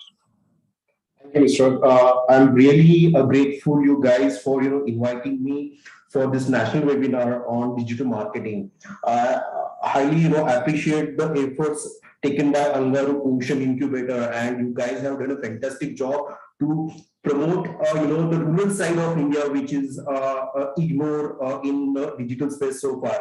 you, Mr. I'm really grateful you guys for inviting me for this national webinar on digital marketing. Highly appreciate the efforts taken by ANGRAU, Poshan, Incubator, and you guys have done a fantastic job to promote the rural side of India, which is ignored in the digital space so far.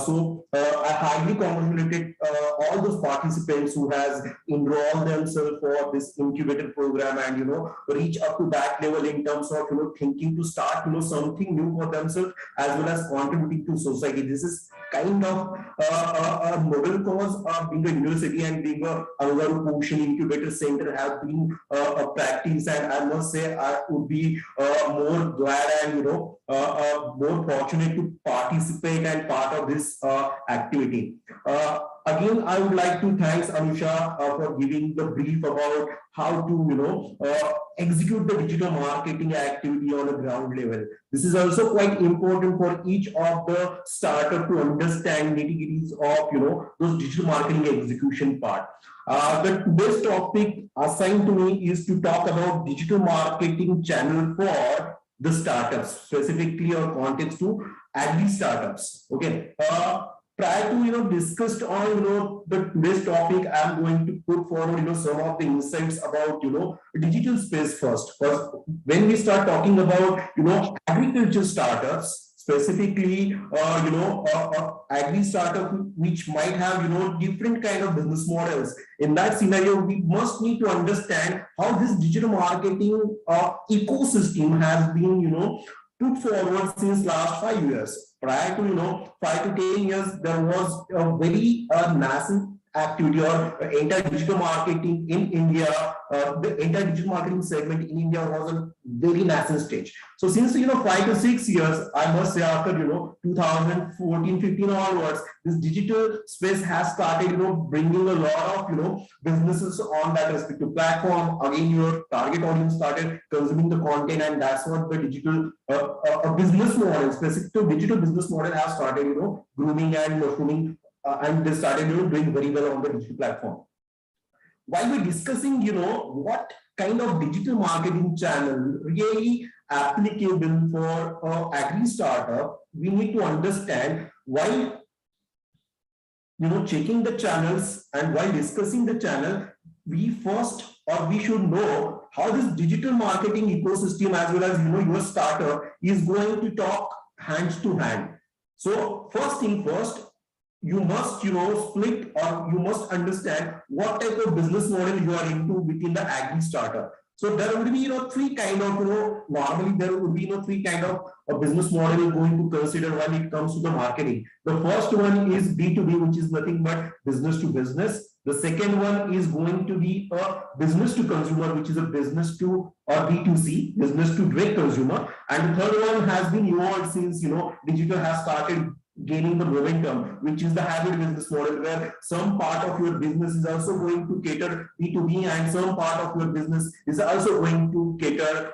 So I highly congratulated all those participants who has enrolled themselves for this incubator program and reach up to that level in terms of thinking to start something new for themselves as well as contributing to society. This is kind of a noble cause. Being a university and being a ANGRAU Poshan Incubator Center have been a practice, and I must say I would be more glad and more fortunate to participate and part of this activity. Again, I would like to thank Anusha for giving the brief about how to execute the digital marketing activity on a ground level. This is also quite important for each of the startup to understand nitty-gritties of those digital marketing execution part. The today's topic assigned to me is to talk about digital marketing channel for the startups, specifically or context to Agri startups. Okay. Prior to discussed on the today's topic, I'm going to put forward some of the insights about digital space first. Because when we start talking about agriculture startups, specifically agri startup which might have different kind of business models. In that scenario, we must need to understand how this digital marketing ecosystem has been put forward since last 5 years. Prior to 5 to 10 years, there was a very nascent activity or entire digital marketing in India. The entire digital marketing segment in India was a very nascent stage. So since 5 to 6 years, I must say after 2014-15 onwards, this digital space has started bringing a lot of businesses on that respective platform. Again, your target audience started consuming the content, and that's what the digital business model, specific to digital business model, has started grooming and mushrooming. And they started doing very well on the digital platform. While we're discussing what kind of digital marketing channel really applicable for agri startup, we need to understand while checking the channels and while discussing the channel, we should know how this digital marketing ecosystem as well as your startup is going to talk hand to hand. So first thing first, you must split, or you must understand what type of business model you are into within the agri startup. So there would be, three kind of, normally there would be, three kind of a business model you're going to consider when it comes to the marketing. The first one is B2B, which is nothing but business to business. The second one is going to be a business to consumer, which is a business to or B2C, business to direct consumer. And the third one has been evolved since, digital has started gaining the momentum, which is the hybrid business model, where some part of your business is also going to cater B2B and some part of your business is also going to cater,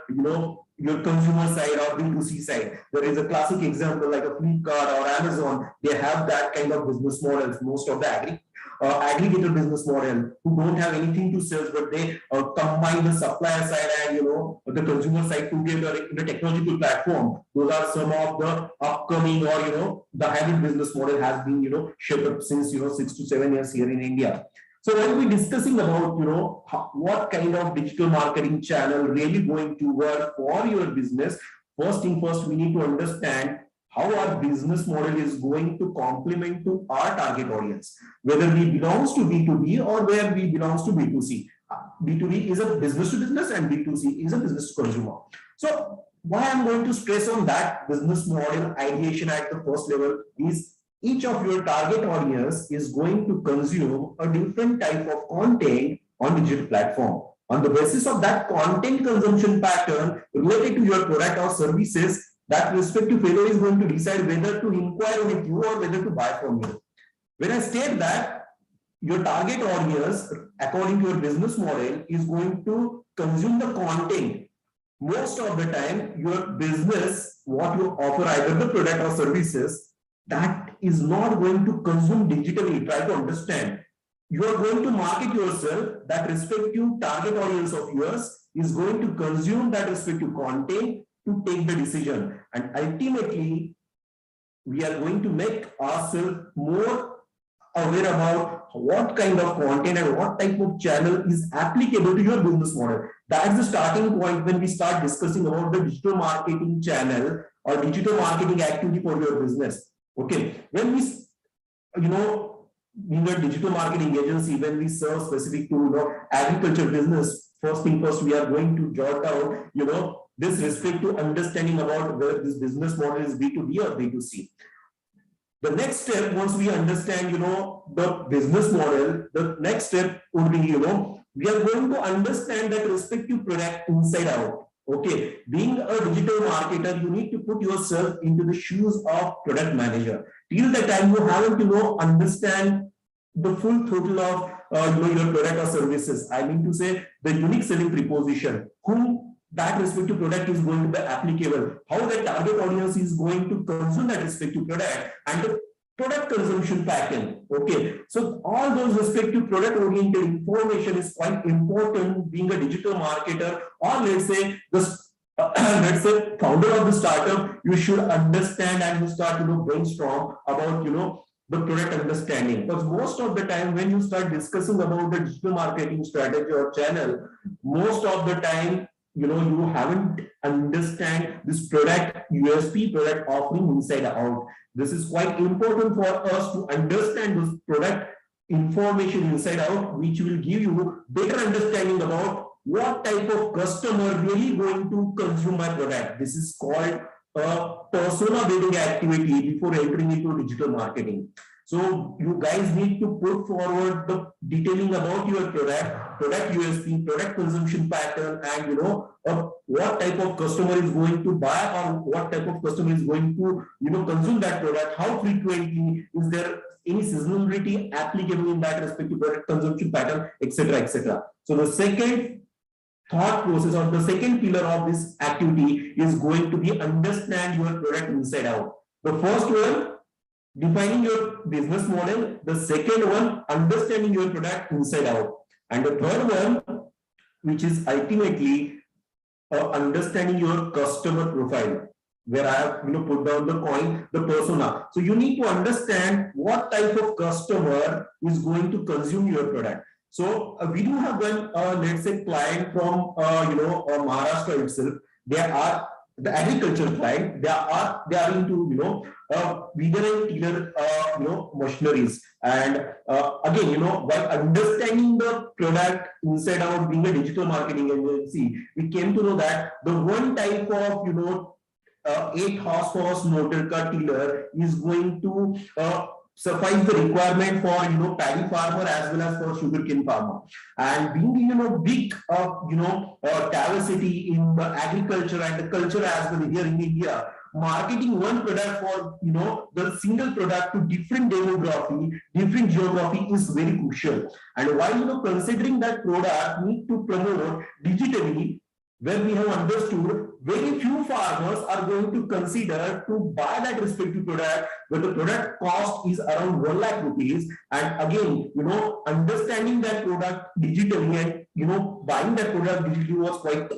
your consumer side or B2C side. There is a classic example like a Flipkart or Amazon. They have that kind of business models. Most of the aggregator business model who don't have anything to sell, but they combine the supplier side and the consumer side together in a technological platform. Those are some of the upcoming or the hybrid business model has been shaped up since 6 to 7 years here in India. So when we're discussing about what kind of digital marketing channel really going to work for your business, first thing first, we need to understand how our business model is going to complement to our target audience, whether we belongs to B2B or where we belongs to B2C. B2B is a business to business and B2C is a business to consumer. So why I'm going to stress on that business model ideation at the first level is each of your target audience is going to consume a different type of content on digital platform. On the basis of that content consumption pattern related to your product or services, that respective fellow is going to decide whether to inquire with you or whether to buy from you. When I state that your target audience, according to your business model, is going to consume the content, most of the time your business, what you offer, either the product or services, that is not going to consume digitally. Try to understand. You are going to market yourself, that respective target audience of yours is going to consume that respective content to take the decision. And ultimately, we are going to make ourselves more aware about what kind of content and what type of channel is applicable to your business model. That's the starting point when we start discussing about the digital marketing channel or digital marketing activity for your business. Okay, when we, being a digital marketing agency, when we serve specific to agriculture business, first thing first, we are going to jot down, this respect to understanding about whether this business model is B2B or B2C. The next step, once we understand, the business model, the next step would be, we are going to understand that respective product inside out. Okay, being a digital marketer, you need to put yourself into the shoes of product manager. Till the time you haven't, understand the full total of, your product or services. I mean to say the unique selling proposition, whom that respective product is going to be applicable, how the target audience is going to consume that respective product, and the product consumption pattern. Okay, so all those respective product oriented information is quite important being a digital marketer, or let's say the let's say founder of the startup. You should understand and you start brainstorm about the product understanding, because most of the time when you start discussing about the digital marketing strategy or channel, most of the time you haven't understand this product USP, product offering inside out. This is quite important for us to understand this product information inside out, which will give you better understanding about what type of customer really going to consume my product. This is called a persona building activity before entering into digital marketing. So you guys need to put forward the detailing about your product USP, product consumption pattern, and what type of customer is going to buy or what type of customer is going to consume that product, how frequently, is there any seasonality applicable in that respective product consumption pattern, etc., etc. So the second thought process or the second pillar of this activity is going to be understand your product inside out. The first one, defining your business model. The second one, understanding your product inside out. And the third one, which is ultimately understanding your customer profile, where I have put down the persona. So you need to understand what type of customer is going to consume your product. So we do have one, let's say, client from Maharashtra itself. They are the agriculture client. They are into bigger and tiller, machineries. And again, while understanding the product inside out, being a digital marketing agency, we came to know that the one type of 8 horsepower motor car tiller is going to suffice the requirement for paddy farmer as well as for sugarcane farmer. And being big diversity in the agriculture and the culture as well here in India, marketing one product for the single product to different demography, different geography is very crucial. And while considering that product need to promote digitally, where we have understood very few farmers are going to consider to buy that respective product, where the product cost is around 1 lakh rupees. And again, understanding that product digitally and buying that product digitally was quite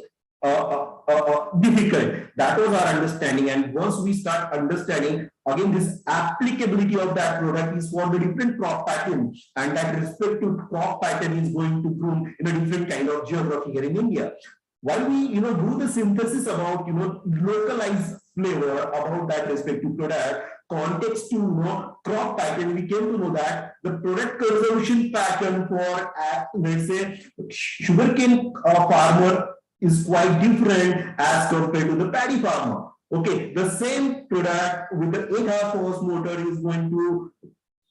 difficult. That was our understanding. And once we start understanding, again, this applicability of that product is for the different crop pattern, and that respective crop pattern is going to groom in a different kind of geography here in India. While we do the synthesis about localized flavor about that respective product, context to crop pattern, we came to know that the product consumption pattern for let's say sugarcane farmer is quite different as compared to the paddy farmer. Okay, the same product with the 8 horsepower motor is going to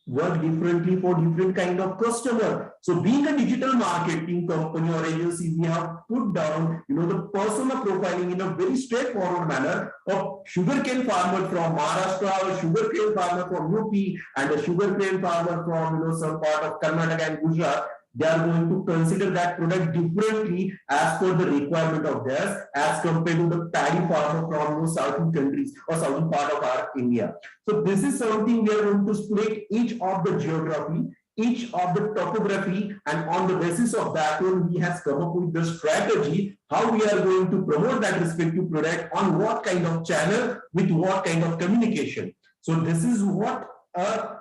work differently for different kind of customer. So being a digital marketing company or agency, we have put down the persona profiling in a very straightforward manner of sugarcane farmer from Maharashtra, sugarcane farmer from UP, and a sugarcane farmer from some part of Karnataka and Gujarat. They are going to consider that product differently as per the requirement of theirs as compared to the paddy farmer from southern countries or southern part of our India. So this is something we are going to split each of the geography, each of the topography, and on the basis of that one, we have come up with the strategy how we are going to promote that respective product on what kind of channel with what kind of communication. So this is what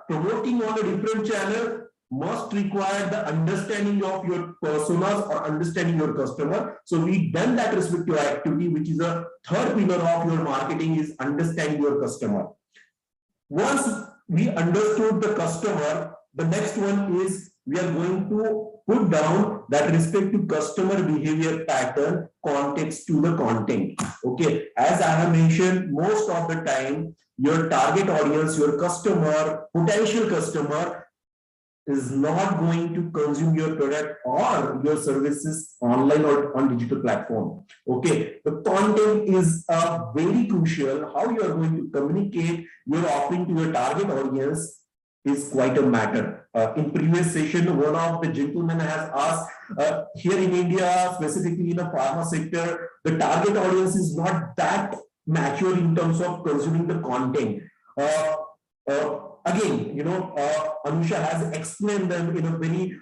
promoting on a different channel must require the understanding of your personas or understanding your customer. So we done that respective activity, which is a third pillar of your marketing, is understanding your customer. Once we understood the customer, the next one is we are going to put down that respective customer behavior pattern context to the content. Okay, as I have mentioned, most of the time your target audience, your customer, potential customer is not going to consume your product or your services online or on digital platform. Okay, the content is very crucial. How you are going to communicate your offering to your target audience is quite a matter. In previous session, one of the gentlemen has asked, here in India, specifically in the pharma sector, the target audience is not that mature in terms of consuming the content. Again, Anusha has explained them in a very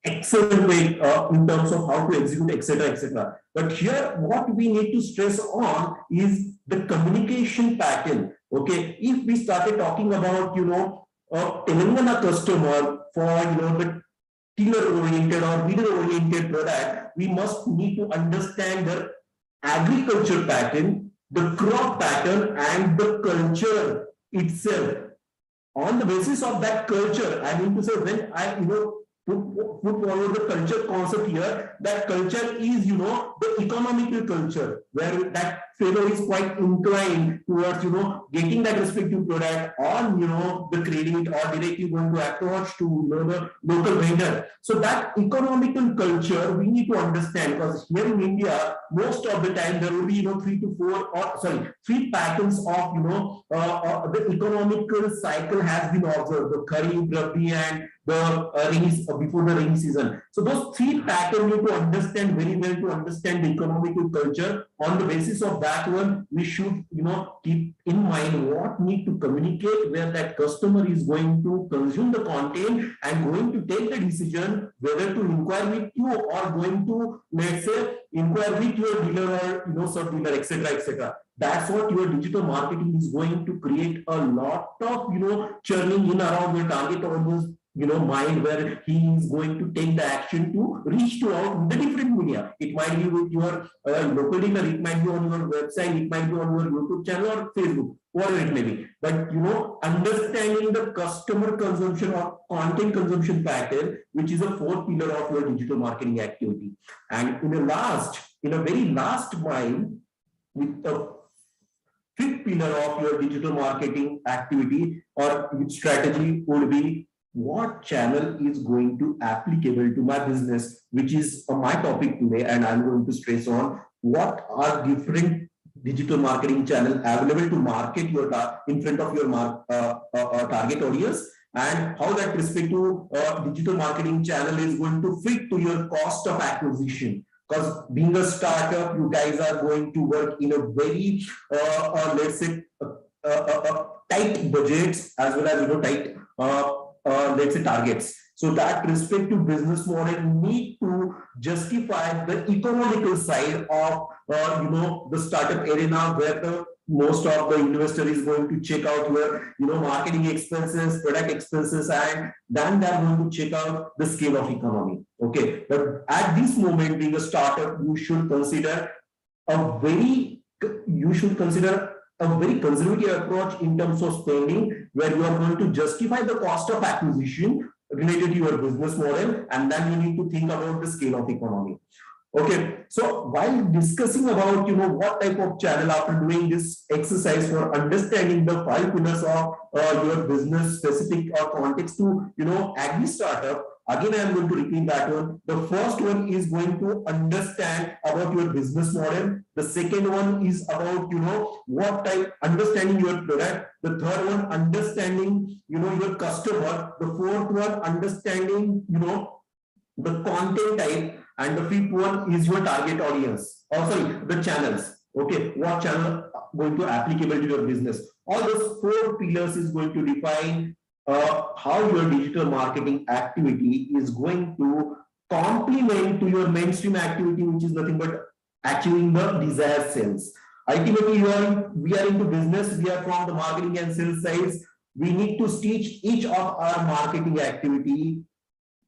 excellent way in terms of how to execute, etc., etc. But here, what we need to stress on is the communication pattern. Okay, if we started talking about Telangana customer for the tiller-oriented or leader-oriented product, we must need to understand the agriculture pattern, the crop pattern, and the culture itself. On the basis of that culture, I mean to say, when I put forward the culture concept here, that culture is the economical culture, where that fellow is quite inclined towards getting that respective product on the credit or directly going to approach to the local vendor. So that economical culture we need to understand, because here in India most of the time there will be 3 patterns of the economical cycle has been observed: the Kharif, Rabi, and the rainy before the rainy season. So those 3 patterns you need to understand very well to understand the economical culture. On the basis of that one, we should keep in mind what need to communicate, where that customer is going to consume the content and going to take the decision whether to inquire with you or going to, let's say, inquire with your dealer or sub dealer, etc., etc. That's what your digital marketing is going to create a lot of churning in around your target audience mind where he is going to take the action to reach to out the different media. It might be with your local dealer, it might be on your website, it might be on your YouTube channel or Facebook, whatever it may be. But understanding the customer consumption or content consumption pattern, which is a fourth pillar of your digital marketing activity. And in a very last mile, with a fifth pillar of your digital marketing activity or strategy would be what channel is going to applicable to my business, which is my topic today. And I'm going to stress on what are different digital marketing channel available to market your in front of your target audience, and how that respective digital marketing channel is going to fit to your cost of acquisition. Because being a startup, you guys are going to work in a very, let's say, tight budgets as well as tight, let's say, targets. So that respective business model need to justify the economical side of the startup arena, where the most of the investor is going to check out your marketing expenses, product expenses, and then they're going to check out the scale of economy. Okay, but at this moment, being a startup, you should consider a very conservative approach in terms of spending, where you are going to justify the cost of acquisition related to your business model, and then you need to think about the scale of economy. Okay, so while discussing about what type of channel, after doing this exercise for understanding the 5 pillars of your business specific context to agri startup, again I am going to repeat that one. The first one is going to understand about your business model. The second one is about what type, understanding your product. The third one, understanding your customer. The fourth one, understanding the content type. And the fifth one is your target audience. The channels. Okay, what channel going to applicable to your business? All those 4 pillars is going to define how your digital marketing activity is going to complement to your mainstream activity, which is nothing but achieving the desired sales. Ultimately, we are into business. We are from the marketing and sales sides. We need to stitch each of our marketing activity.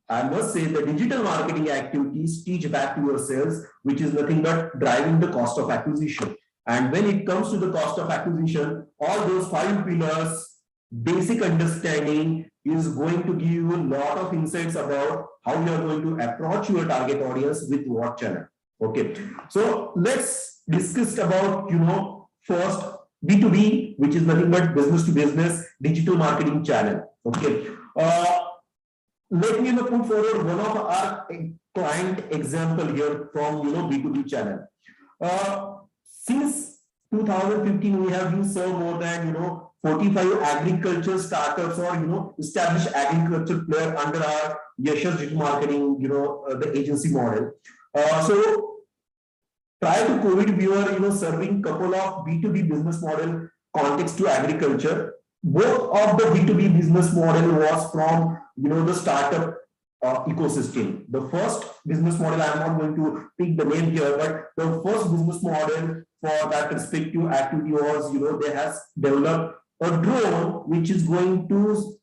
I must say the digital marketing activities teach back to your sales, which is nothing but driving the cost of acquisition. And when it comes to the cost of acquisition, all those 5 pillars, basic understanding is going to give you a lot of insights about how you are going to approach your target audience with what channel. Okay, so let's discuss about first B2B, which is nothing but business to business digital marketing channel. Okay. Let me put forward one of our client example here from B2B channel. Since 2015, we have been served more than 45 agriculture startups or established agriculture player under our Yashas Digital Marketing the agency model. So prior to COVID, we were serving couple of B2B business model context to agriculture. Both of the B2B business model was from the startup ecosystem. The first business model, I am not going to pick the name here, but the first business model for that respective activity was they has developed a drone which is going to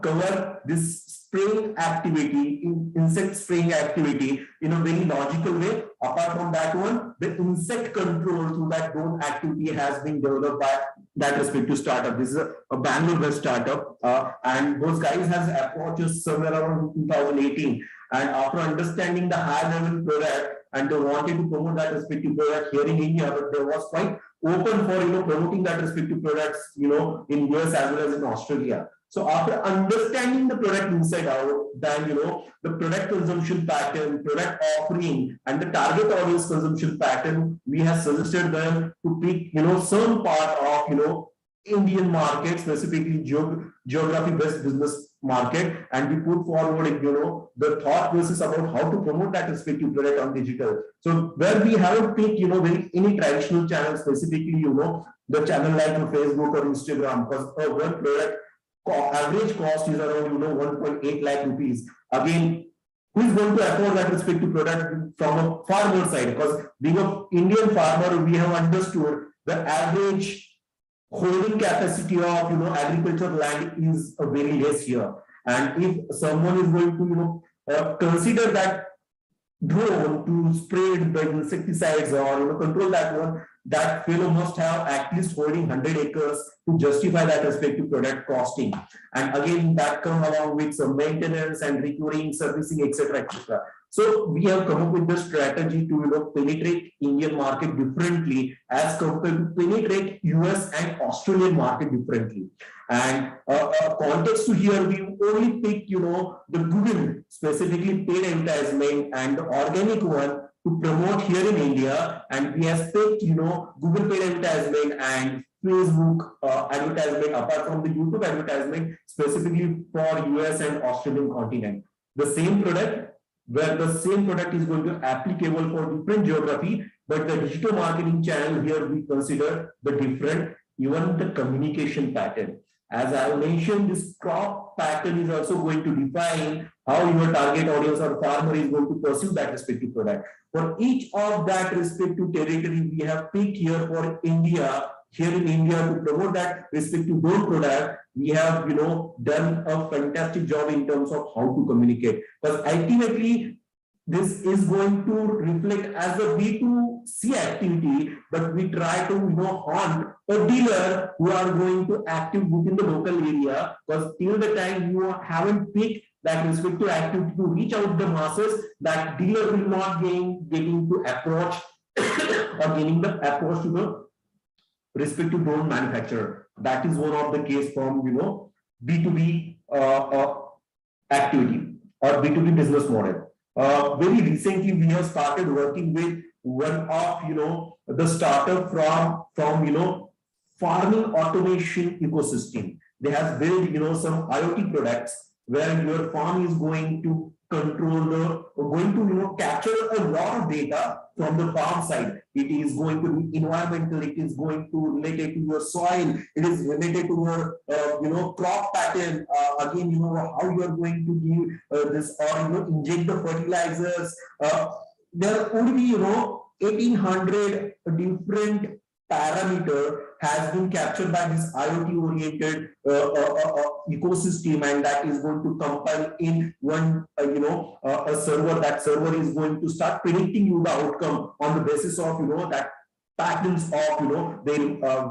cover this spraying activity, insect spraying activity in a very logical way. Apart from that one, the insect control through that drone activity has been developed by that respective startup. This is a Bangalore-based startup, and those guys has approached us somewhere around 2018. And after understanding the high-level product, and they wanted to promote that respective product here in India, but they was quite open for promoting that respective products in US as well as in Australia. So after understanding the product inside out, then the product consumption pattern, product offering, and the target audience consumption pattern, we have suggested them to pick some part of Indian market, specifically geography-based business market, and we put forward the thought process about how to promote that respective product on digital. So where we haven't picked any traditional channel, specifically the channel like Facebook or Instagram, because one product average cost is around 1.8 lakh rupees. Again, who is going to afford that respective product from a farmer side? Because being an Indian farmer, we have understood the average holding capacity of agricultural land is very less here. And if someone is going to, consider that drone to spray the insecticides or control that one, that fellow must have at least holding 100 acres to justify that respective product costing. And again, that come along with some maintenance and recurring servicing, etc., etc. So we have come up with the strategy to penetrate Indian market differently as compared to penetrate US and Australian market differently. And context to here, we only pick the Google specifically paid advertisement and the organic one to promote here in India, and we have picked Google paid advertisement and Facebook advertisement apart from the YouTube advertisement specifically for US and Australian continent. The same product, where the same product is going to be applicable for different geography, but the digital marketing channel here we consider the different, even the communication pattern. As I mentioned, this crop pattern is also going to define how your target audience or farmer is going to pursue that respective product. For each of that respective territory, we have picked here for India, here in India to promote that respective drone product. We have done a fantastic job in terms of how to communicate. Because ultimately, this is going to reflect as a B2C activity, but we try to haunt a dealer who are going to active within the local area, because till the time you haven't picked that respective activity to reach out the masses, that dealer will not getting to approach or gaining the approach to the respective drone manufacturer. That is one of the case from B2B activity or B2B business model. Very recently, we have started working with one of the startup from farming automation ecosystem. They have built some IoT products where your farm is going to capture a lot of data from the farm side. It is going to be environmental, it is going to related to your soil, it is related to your crop pattern, again how you are going to give this or inject the fertilizers. There would be 1800 different parameter has been captured by this IoT oriented ecosystem, and that is going to compile in one a server. That server is going to start predicting you the outcome on the basis of that patterns of the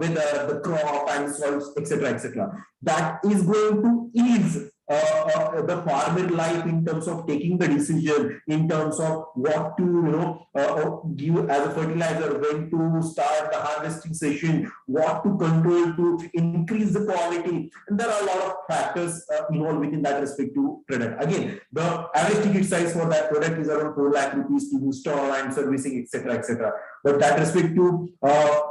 weather, the crop and soils, etc., etc. That is going to ease the farmer life in terms of taking the decision, in terms of what to give as a fertilizer, when to start the harvesting session, what to control to increase the quality. And there are a lot of factors involved within that respective product. Again, the average ticket size for that product is around 4 lakh rupees to install and servicing, etc., etc. But that respective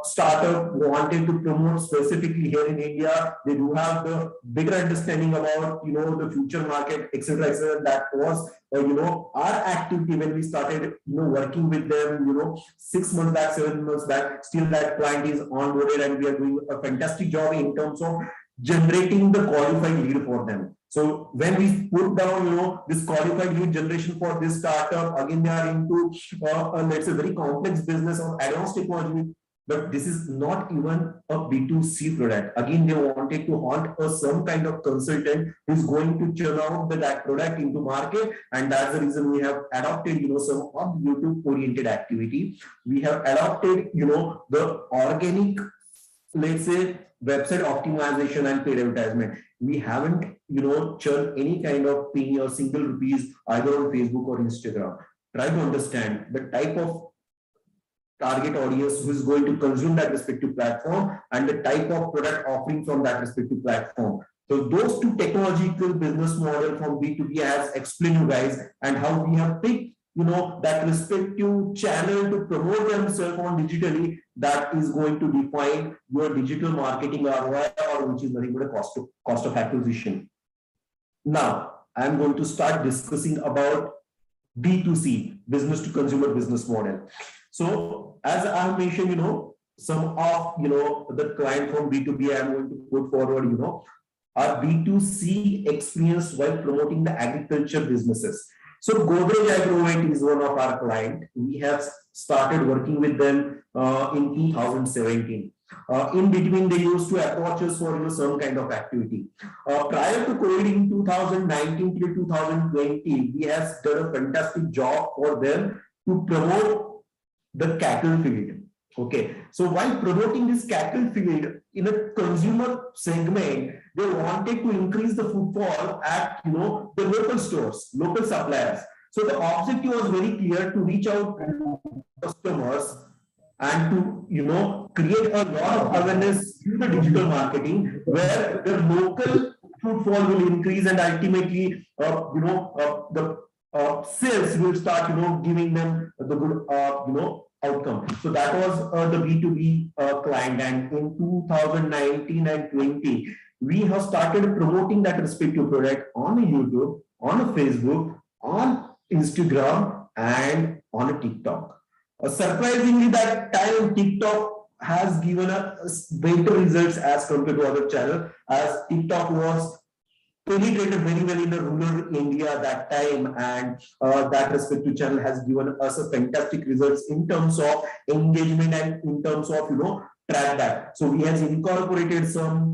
startup wanted to promote specifically here in India. They do have the bigger understanding about the future market, etc., etc. That was our activity when we started working with them 6 months back, 7 months back. Still that client is onboarded, and we are doing a fantastic job in terms of generating the qualified lead for them. So when we put down this qualified lead generation for this startup, again they are into let's say very complex business or advanced technology. But this is not even a B2C product. Again, they wanted to haunt some kind of consultant who is going to churn out that product into market, and that's the reason we have adopted some of YouTube oriented activity. We have adopted the organic, let's say, website optimization and paid advertisement. We haven't churned any kind of penny or single rupees either on Facebook or Instagram. Try to understand the type of target audience who is going to consume that respective platform and the type of product offering from that respective platform. So those two technological business model from B2B has explained you guys, and how we have picked that respective channel to promote themselves on digitally. That is going to define your digital marketing ROI, or which is very good cost of acquisition. Now I am going to start discussing about B2C, business to consumer business model. So as I have mentioned, some of the client from B2B I am going to put forward, our B2C experience while promoting the agriculture businesses. So Godrej ANGRAU is one of our client. We have started working with them in 2017. In between, they used to approach us for some kind of activity. Prior to COVID in 2019 till 2020, we have done a fantastic job for them to promote the cattle field. Okay, so while promoting this cattle field in a consumer segment, they wanted to increase the footfall at the local stores, local suppliers. So the objective was very clear, to reach out to customers and to create a lot of awareness through the digital marketing, where the local footfall will increase and ultimately the sales will start giving them the good outcome. So that was the B2B client, and in 2019 and 20 we have started promoting that respective product on a YouTube, on a Facebook, on Instagram, and on a TikTok. Surprisingly, that time TikTok has given us better results as compared to other channels, as TikTok was penetrated very well in the rural India that time, and that respective channel has given us a fantastic results in terms of engagement and in terms of track that. So we have incorporated some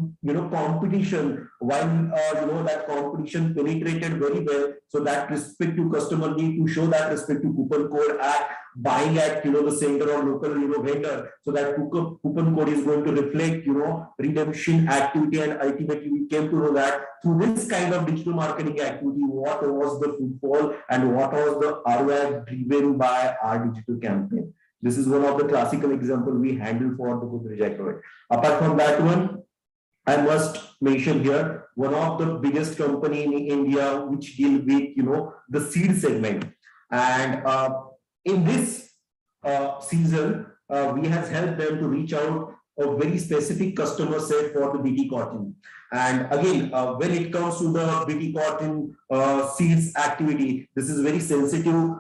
competition, while that competition penetrated very well. So that respective customer need to show that respective coupon code at buying at the center or local vendor, so that coupon code is going to reflect redemption activity, and ultimately we came to know that through this kind of digital marketing activity, what was the footfall and what was the ROI driven by our digital campaign. This is one of the classical example we handle for the Godrej Agri. Apart from that one, I must mention here one of the biggest company in India which deal with the seed segment, and in this season we have helped them to reach out a very specific customer set for the BT cotton. And again, when it comes to the BT cotton seeds activity, this is very sensitive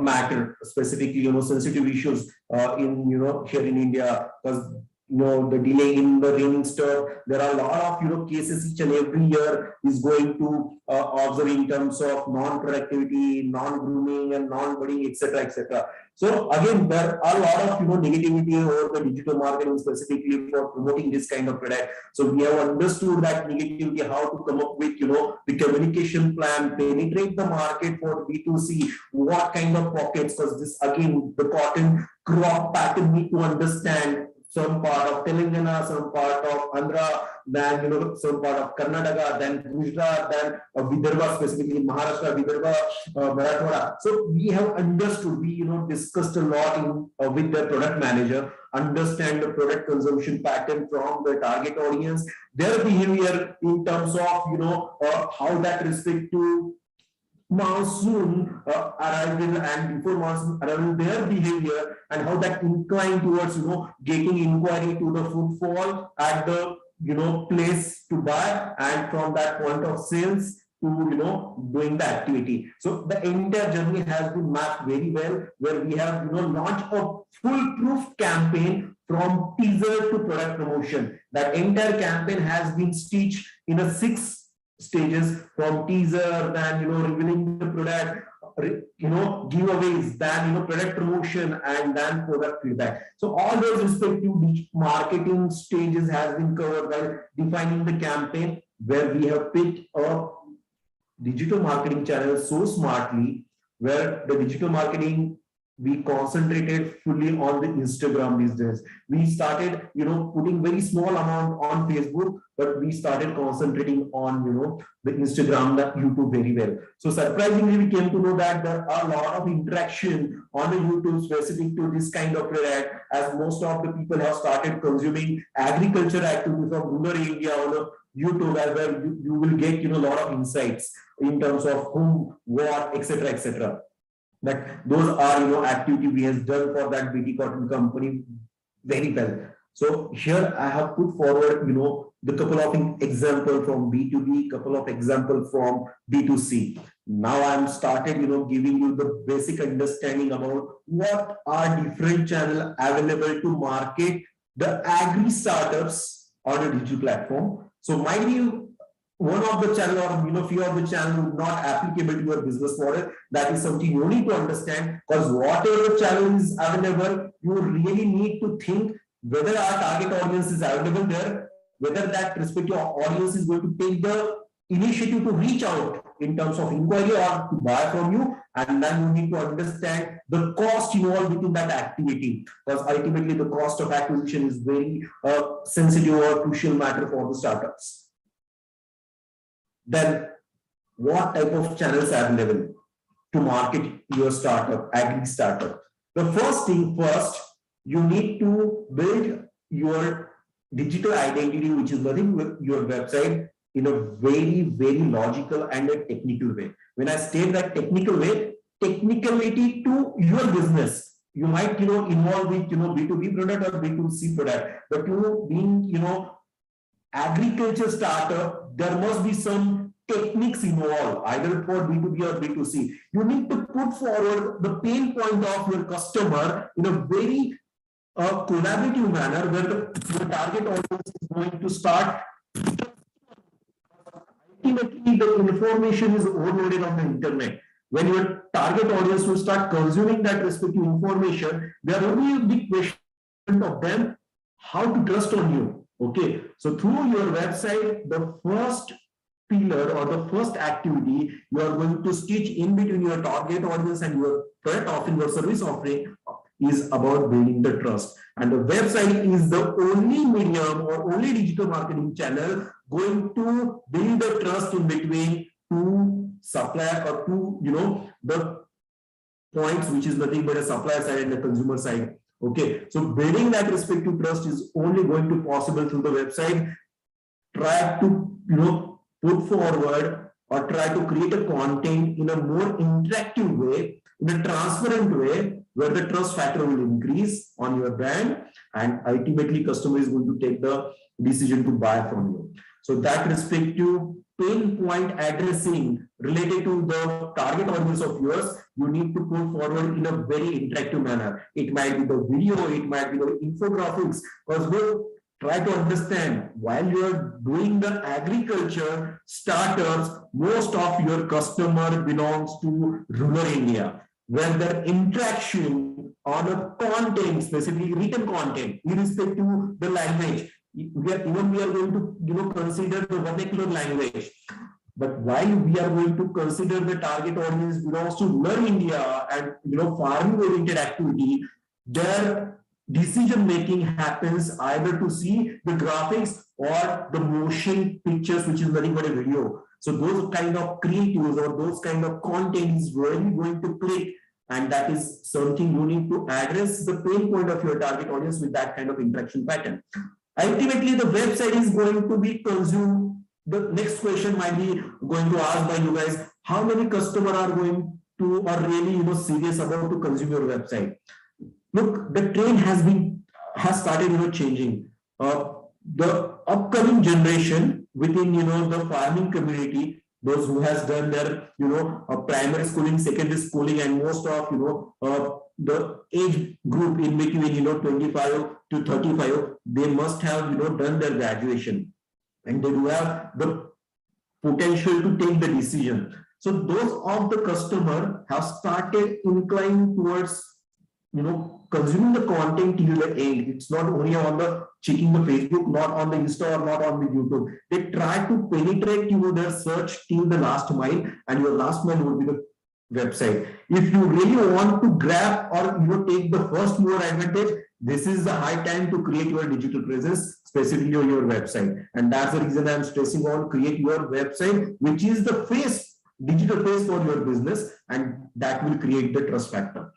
matter, specifically sensitive issues in here in India, because the delay in the raining stuff. There are a lot of cases each and every year is going to observe in terms of non-productivity, non-grooming, and non-budding, etc., etc. So again, there are a lot of negativity over the digital marketing, specifically for promoting this kind of product. So we have understood that negativity, how to come up with the communication plan, penetrate the market for B2C, what kind of pockets, because this again the cotton crop pattern need to understand. Some part of Telangana, some part of Andhra, then some part of Karnataka, then Gujarat, then Vidarbha, specifically Maharashtra, Vidarbha, Marathwada. So we have understood. We discussed a lot with the product manager, understand the product consumption pattern from the target audience, their behavior in terms of how that respect to monsoon arrival and before monsoon arrival, their behavior, and how that incline towards getting inquiry to the footfall at the place to buy, and from that point of sales to doing the activity. So the entire journey has been mapped very well, where we have launched a foolproof campaign from teaser to product promotion. That entire campaign has been stitched in a 6 stages, from teaser, then revealing the product, giveaways, then product promotion, and then product feedback. So all those respective marketing stages has been covered by defining the campaign, where we have picked a digital marketing channel so smartly, where the digital marketing we concentrated fully on the Instagram these days. We started putting very small amount on Facebook, but we started concentrating on the Instagram, the YouTube very well. So surprisingly, we came to know that there are a lot of interaction on the YouTube specific to this kind of product, as most of the people have started consuming agriculture activity from rural India on YouTube, where you will get a lot of insights in terms of whom, what, etc., etc. But those are activity we have done for that BT cotton company very well. So here I have put forward the couple of example from B2B, couple of example from B2C. Now I'm started giving you the basic understanding about what are different channels available to market the agri startups on a digital platform. So my dear one of the channel or few of the channel would not applicable to your business model. That is something you need to understand, because whatever channel is available, you really need to think whether our target audience is available there, whether that respective audience is going to take the initiative to reach out in terms of inquiry or to buy from you, and then you need to understand the cost involved within that activity, because ultimately the cost of acquisition is very sensitive or crucial matter for the startups. Then what type of channels are available to market your startup, agri startup? The first thing first, you need to build your digital identity, which is nothing but your website, in a very, very logical and a technical way. When I state that technical way, technicality to your business, you might involve with B2B product or B2C product, but being agriculture startup, there must be some techniques involved, either for B2B or B2C. You need to put forward the pain point of your customer in a very collaborative manner, where the target audience is going to start. Ultimately, the information is overloaded on the internet. When your target audience will start consuming that respective information, there will be a big question of them how to trust on you. Okay, so through your website, the first pillar or the first activity you are going to stitch in between your target audience and your product offering or service offering is about building the trust. And the website is the only medium or only digital marketing channel going to build the trust in between two supplier or two, the points, which is nothing but a supplier side and the consumer side. Okay, so building that respective trust is only going to possible through the website. Try to put forward or try to create a content in a more interactive way, in a transparent way, where the trust factor will increase on your brand, and ultimately customer is going to take the decision to buy from you. So that respective pain point addressing related to the target audience of yours, you need to put forward in a very interactive manner. It might be the video, it might be the infographics, because we'll try to understand while you're doing the agriculture startups, most of your customer belongs to rural India, where the interaction on a content, specifically written content, irrespective of the language, we are going to consider the vernacular language. But while we are going to consider the target audience belongs to rural India and farming oriented activity, their decision making happens either to see the graphics or the motion pictures, which is nothing but a video. So those kind of creatives or those kind of content is really going to click, and that is something you need to address the pain point of your target audience with that kind of interaction pattern. Ultimately, the website is going to be consumed. The next question might be going to ask by you guys: how many customers are going to or really serious about to consume your website? Look, the trend has started changing. The upcoming generation within the farming community, those who has done their primary schooling, secondary schooling, and most of the age group in between 25 to 35, they must have done their graduation, and they do have the potential to take the decision. So those of the customer have started inclining towards consuming the content till the end. It's not only on the checking the Facebook, not on the Insta or not on the YouTube. They try to penetrate their search till the last mile, and your last mile would be the website. If you really want to grab or take the first mover advantage, this is the high time to create your digital presence, specifically on your website. And that's the reason I'm stressing on create your website, which is the face, digital face for your business, and that will create the trust factor.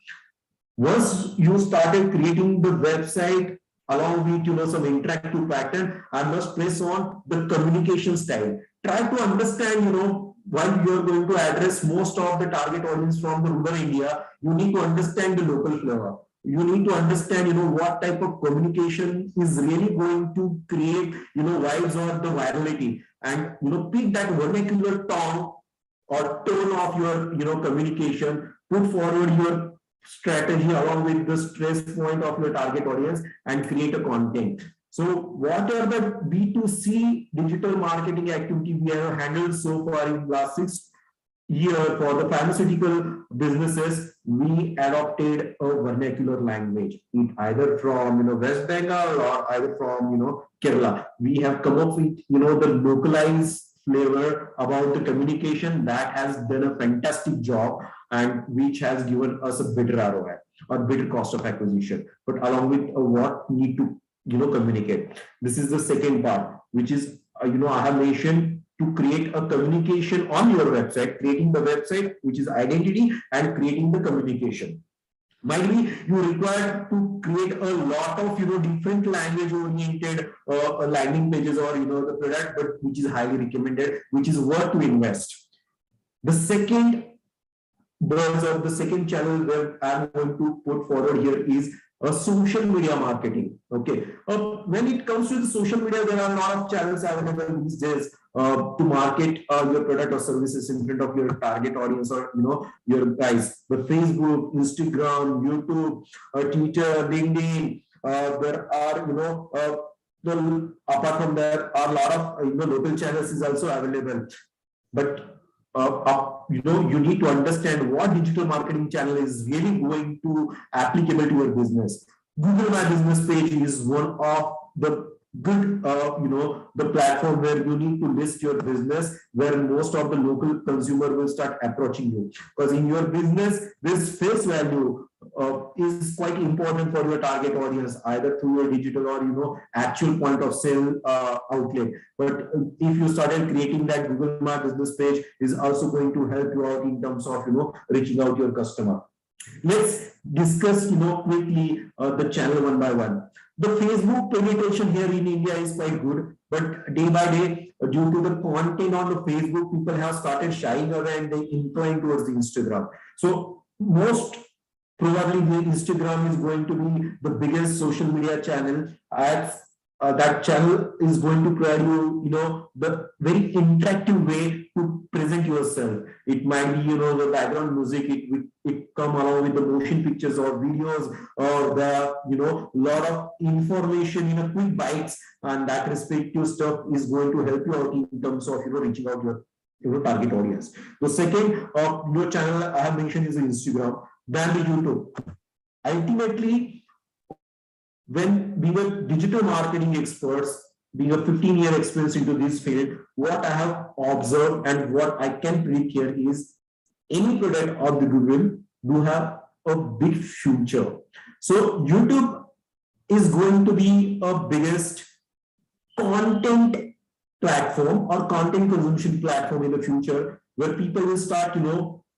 Once you started creating the website along with some interactive pattern, I must press on the communication style. Try to understand while you are going to address most of the target audience from the rural India, you need to understand the local flavor. You need to understand what type of communication is really going to create vibes or the virality, and pick that vernacular tone or tone of your communication, put forward your strategy along with the stress point of your target audience, and create a content. So what are the B2C digital marketing activity we have handled so far in last 6 years for the pharmaceutical businesses? We adopted a vernacular language, either from West Bengal or either from Kerala. We have come up with the localized flavor about the communication that has done a fantastic job and which has given us a better ROI or better cost of acquisition. But along with what need to communicate. This is the second part, which is I have mentioned to create a communication on your website, creating the website, which is identity, and creating the communication. Might be you require to create a lot of different language oriented landing pages or the product, but which is highly recommended, which is worth to invest. The second buzz or the second channel that I'm going to put forward here is social media marketing. Okay, when it comes to the social media, there are a lot of channels available these days to market your product or services in front of your target audience or your guys. The Facebook, Instagram, YouTube, Twitter, LinkedIn. There are apart from that, a lot of local channels is also available. But you need to understand what digital marketing channel is really going to applicable to your business. Google My Business page is one of the good, the platform where you need to list your business, where most of the local consumer will start approaching you. Because in your business, this face value is quite important for your target audience, either through your digital or actual point of sale outlet. But if you started creating that Google My Business page, is also going to help you out in terms of reaching out your customer. Let's discuss quickly the channel one by one. The Facebook penetration here in India is quite good, but day by day, due to the content on the Facebook, people have started shying away and they incline towards the Instagram. So most probably the Instagram is going to be the biggest social media channel. As that channel is going to provide you, the very interactive way to present yourself. It might be, the background music, it come along with the motion pictures or videos or the, lot of information in a quick bites, and that respective stuff is going to help you out in terms of, reaching out your target audience. The second your channel I have mentioned is Instagram, then the YouTube. Ultimately, when being a digital marketing experts, being a 15-year experience into this field, what I have observed and what I can predict here is any product of the Google do have a big future. So YouTube is going to be a biggest content platform or content consumption platform in the future, where people will start,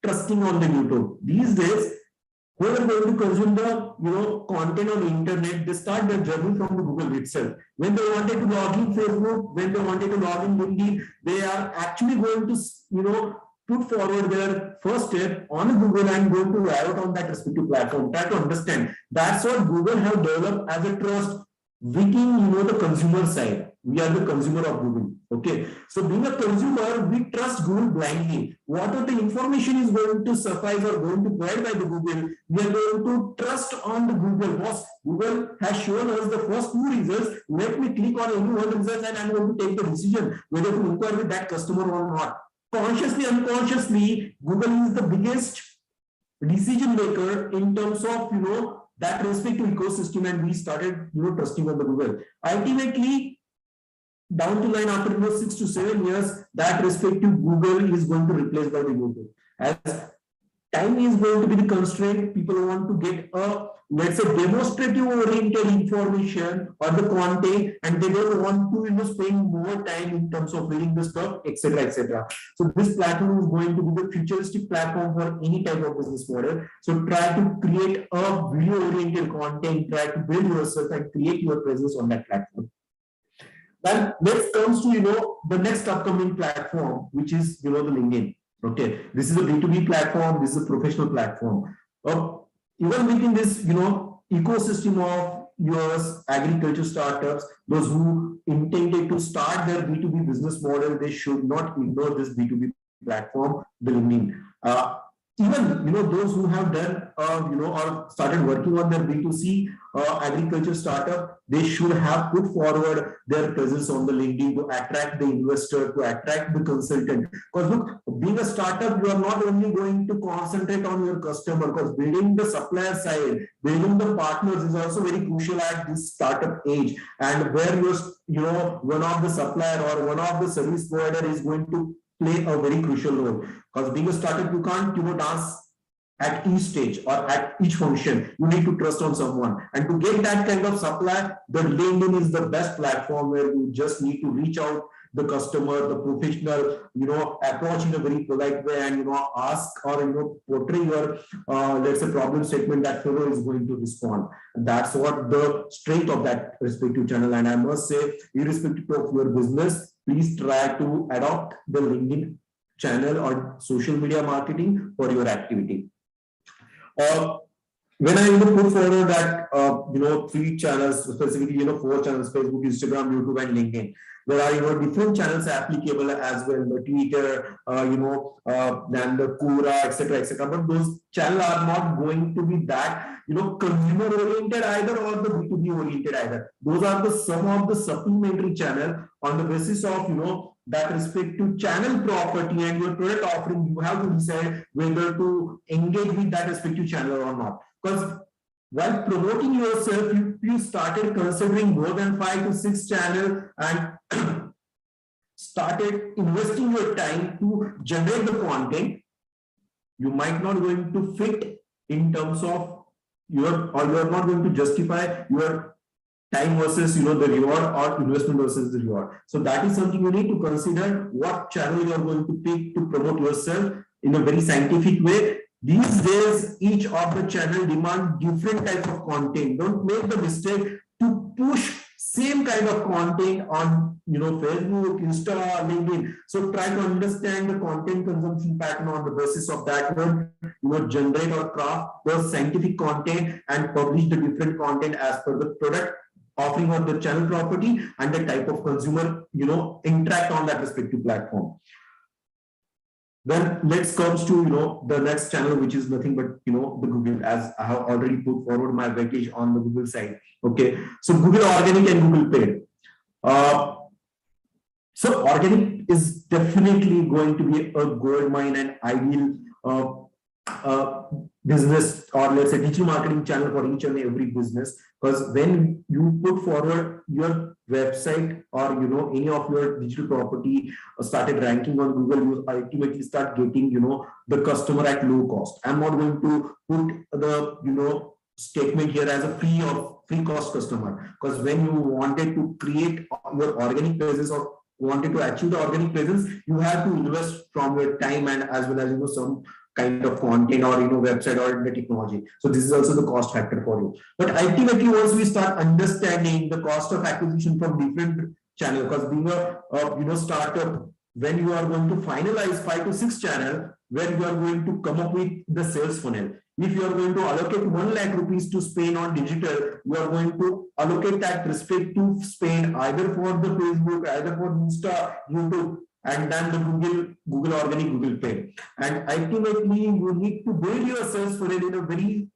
trusting on the YouTube. These days, who are going to consume the content on the internet, they start their journey from the Google itself. When they wanted to log in Facebook, when they wanted to log in LinkedIn, they are actually going to put forward their first step on Google and go to riot on that respective platform. Try to understand. That's what Google have developed as a trust within the consumer side. We are the consumer of Google. Okay. So being a consumer, we trust Google blindly. Whatever the information is going to suffice or going to provide by the Google, we are going to trust on the Google. Boss, Google has shown us the first 2 results. Let me click on any one result and I'm going to take the decision whether to inquire with that customer or not. Consciously, unconsciously, Google is the biggest decision maker in terms of that respective ecosystem, and we started trusting on the Google. Ultimately, down the line after 6 to 7 years, that respective Google is going to replace by the Google. As time is going to be the constraint, people want to get a, let's say, demonstrative oriented information or the content, and they don't want to spend more time in terms of reading the stuff, etc., etc. So this platform is going to be the futuristic platform for any type of business model. So try to create a video oriented content, try to build yourself and create your presence on that platform. Then next comes to the next upcoming platform, which is the LinkedIn. Okay, this is a B2B platform, this is a professional platform. Even within this ecosystem of yours, agriculture startups, those who intended to start their B2B business model, they should not ignore this B2B platform, the LinkedIn. even those who have done or started working on their B2C agriculture startup, they should have put forward their presence on the LinkedIn to attract the investor, to attract the consultant. Because look, being a startup, you are not only going to concentrate on your customer, because building the supplier side, building the partners is also very crucial at this startup age, and where one of the supplier or one of the service provider is going to play a very crucial role. Because being a startup, you can't dance at each stage or at each function. You need to trust on someone, and to get that kind of supply, the LinkedIn is the best platform, where you just need to reach out the customer, the professional, approach in a very polite way, and ask or portray your let's say problem statement that fellow is going to respond. And that's what the strength of that respective channel. And I must say, irrespective of your business, please try to adopt the LinkedIn channel or social media marketing for your activity. When I put forward that 3 channels, specifically 4 channels: Facebook, Instagram, YouTube, and LinkedIn. There are different channels applicable as well, the Twitter, then the Quora, etc. But those channels are not going to be that consumer oriented either, or the B2B oriented either. Those are the some of the supplementary channel on the basis of that respective channel property and your product offering. You have to decide whether to engage with that respective channel or not. Because while promoting yourself, you started considering more than 5 to 6 channels and started investing your time to generate the content, you might not going to fit in terms of you are not going to justify your time versus the reward, or investment versus the reward. So that is something you need to consider, what channel you are going to pick to promote yourself in a very scientific way. These days, each of the channel demand different types of content. Don't make the mistake to push same kind of content on Facebook, Insta, LinkedIn. So try to understand the content consumption pattern. On the basis of that one, generate or craft the scientific content and publish the different content as per the product offering of the channel property and the type of consumer interact on that respective platform. Then let's comes to the next channel, which is nothing but the Google, as I have already put forward my weightage on the Google side. Okay, so Google Organic and Google Paid. So organic is definitely going to be a gold mine and ideal business, or let's say digital marketing channel for each and every business. Because when you put forward your website or any of your digital property started ranking on Google, you ultimately start getting the customer at low cost. I'm not going to put the statement here as a free cost customer, because when you wanted to create your organic presence or wanted to achieve the organic presence, you have to invest from your time and as well as some kind of content or website or the technology. So this is also the cost factor for you. But ultimately, once we start understanding the cost of acquisition from different channels, because being a startup, when you are going to finalize 5 to 6 channels, where you are going to come up with the sales funnel. If you are going to allocate 1 lakh rupees to spend on digital, you are going to allocate that respective spend either for the Facebook, either for Insta, YouTube, and then the Google Organic, Google Pay. And ultimately, you need to build your sales funnel in a very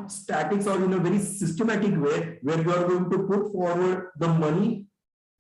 static or in a very systematic way, where you are going to put forward the money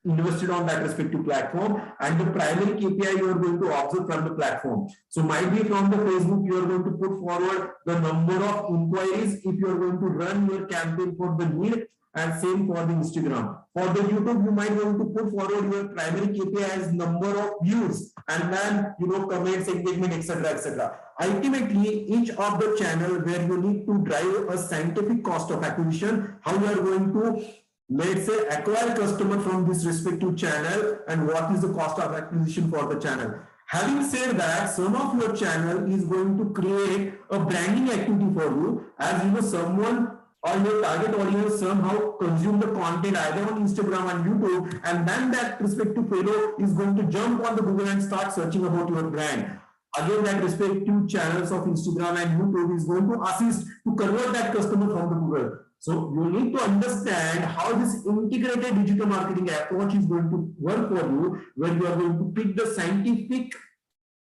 invested on that respective platform and the primary KPI you are going to observe from the platform. So might be from the Facebook, you are going to put forward the number of inquiries if you are going to run your campaign for the lead, and same for the Instagram. For the YouTube, you might want to put forward your primary KPI as number of views and then comments, engagement, etc. Ultimately, each of the channel where you need to drive a scientific cost of acquisition, how you are going to, let's say, acquire customer from this respective channel, and what is the cost of acquisition for the channel. Having said that, some of your channel is going to create a branding activity for you, as someone or your target audience somehow consume the content either on Instagram and YouTube, and then that respective fellow is going to jump on the Google and start searching about your brand. Again, that respective channels of Instagram and YouTube is going to assist to convert that customer from the Google. So you need to understand how this integrated digital marketing approach is going to work for you, where you are going to pick the scientific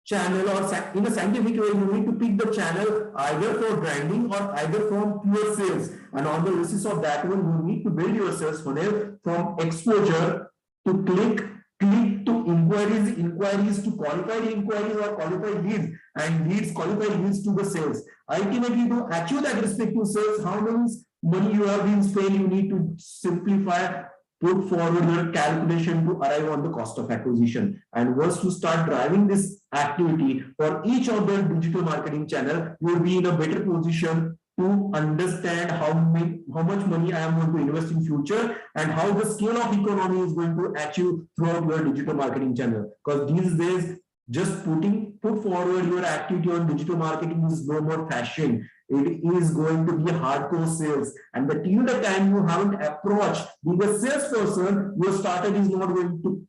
channel, or in a scientific way, you need to pick the channel either for branding or either from pure sales. And on the basis of that one, you need to build your sales funnel from exposure to click to inquiries to qualified inquiries or qualified leads, and leads, qualified leads to the sales. Ultimately, to achieve that respective sales, how much money you have been spent, you need to simplify, put forward your calculation to arrive on the cost of acquisition. And once you start driving this activity for each of the digital marketing channel, you will be in a better position to understand how much money I am going to invest in future and how the scale of economy is going to achieve throughout your digital marketing channel. Because these days, just put forward your activity on digital marketing is no more fashion. It is going to be hardcore sales. And till the time you haven't approached being a salesperson, your startup is not going to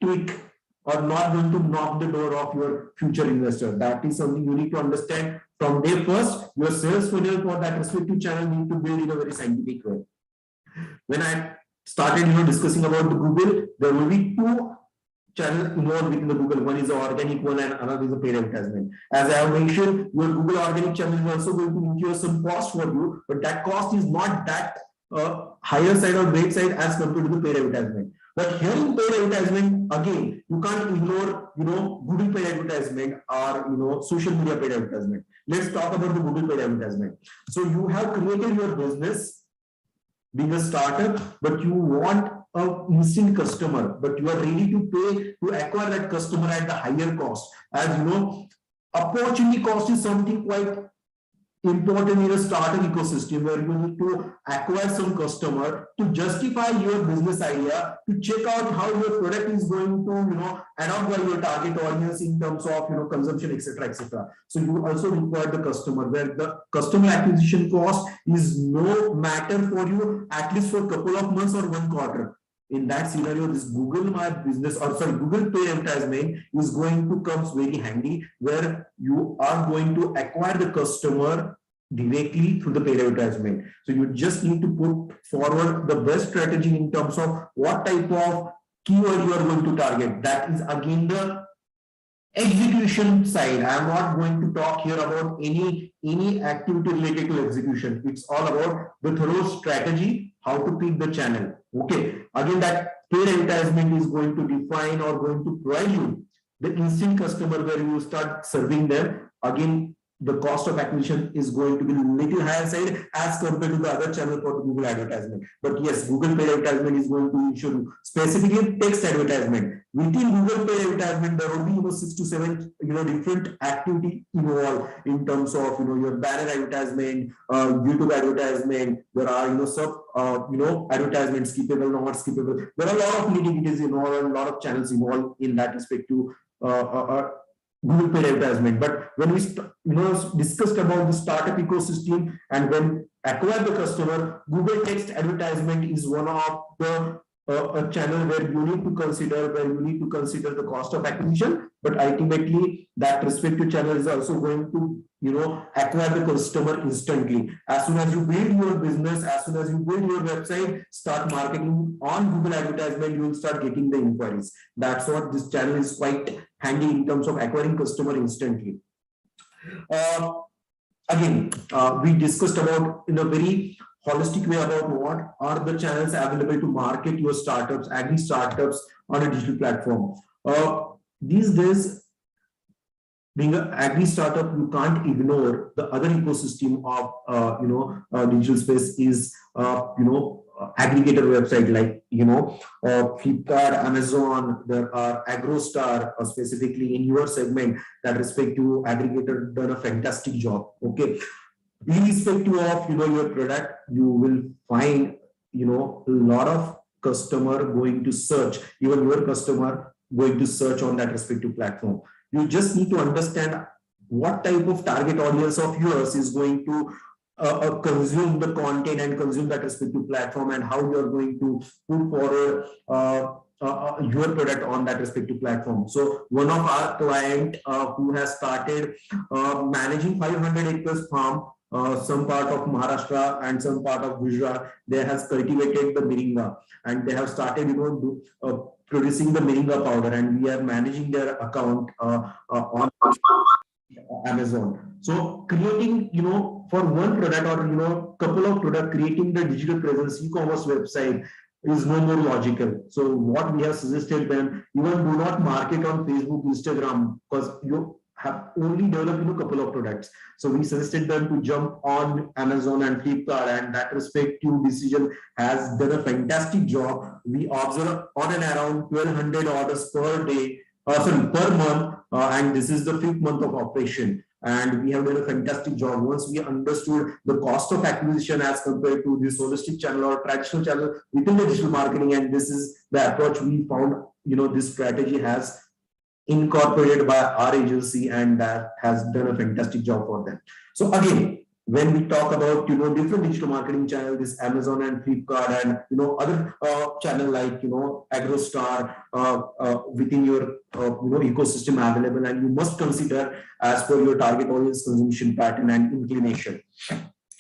click or not going to knock the door of your future investor. That is something you need to understand from day first. Your sales funnel for that respective channel need to build in a very scientific way. When I started discussing about the Google, there will be two channel involved within the Google. One is the organic one and another is the paid advertisement. As I have mentioned, your Google organic channel is also going to incur some cost for you, but that cost is not that higher side or great side as compared to the paid advertisement. But here in paid advertisement, again, you can't ignore, Google paid advertisement or, social media paid advertisement. Let's talk about the Google paid advertisement. So you have created your business, being a startup, but you want an instant customer, but you are ready to pay to acquire that customer at the higher cost. As you know, opportunity cost is something quite important in a startup ecosystem where you need to acquire some customer to justify your business idea, to check out how your product is going to, adopt by your target audience in terms of, consumption, etc., etc. So you also require the customer, where the customer acquisition cost is no matter for you, at least for a couple of months or 1 quarter. In that scenario, this Google My Business Google Pay advertisement is going to come very handy, where you are going to acquire the customer directly through the paid advertisement. So you just need to put forward the best strategy in terms of what type of keyword you are going to target. That is again the execution side. I am not going to talk here about any activity related to execution. It's all about the thorough strategy, how to pick the channel. Okay, again, that paid advertisement is going to define or going to provide you the instant customer where you start serving them. Again, the cost of acquisition is going to be little higher side as compared to the other channel for the Google advertisement. But yes, Google paid advertisement is going to ensure you, specifically text advertisement. Within Google paid advertisement, there will be 6 to 7 different activity involved in terms of your banner advertisement, YouTube advertisement. There are sub advertisements, skippable, not skippable. There are a lot of nitty-gritties involved and a lot of channels involved in that respect to Google paid advertisement. But when we discussed about the startup ecosystem and when acquire the customer, Google text advertisement is one of the a channel where you need to consider the cost of acquisition, but ultimately that respective channel is also going to acquire the customer instantly. As soon as you build your business, as soon as you build your website, start marketing on Google advertisement, you will start getting the inquiries. That's what this channel is quite handy in terms of acquiring customer instantly. Again, we discussed about in a very holistic way about what are the channels available to market your startups, agri startups on a digital platform. These days, being an agri startup, you can't ignore the other ecosystem of digital space is aggregator website like Flipkart, Amazon. There are AgroStar, specifically in your segment, that respective aggregator done a fantastic job. Okay. Irrespective of your product, you will find a lot of customer going to search, even your customer going to search on that respective platform. You just need to understand what type of target audience of yours is going to consume the content and consume that respective platform, and how you are going to put forward your product on that respective platform. So one of our client who has started managing 500 acres farm, some part of Maharashtra and some part of Gujarat, they have cultivated the moringa, and they have started producing the moringa powder, and we are managing their account on Amazon. So creating, for one product or, couple of product, creating the digital presence, e-commerce website is no more logical. So what we have suggested them, even do not market on Facebook, Instagram, because you have only developed, couple of products. So we suggested them to jump on Amazon and Flipkart, and that respective decision has done a fantastic job. We observe on and around 1,200 orders per day, per month, and this is the 5th month of operation. And we have done a fantastic job. Once we understood the cost of acquisition as compared to this holistic channel or traditional channel within the digital marketing, and this is the approach we found, this strategy has incorporated by our agency, and that has done a fantastic job for them. So again, when we talk about, different digital marketing channels, this Amazon and Flipkart and, other channel like, AgroStar within your, ecosystem available, and you must consider as per your target audience consumption pattern and inclination.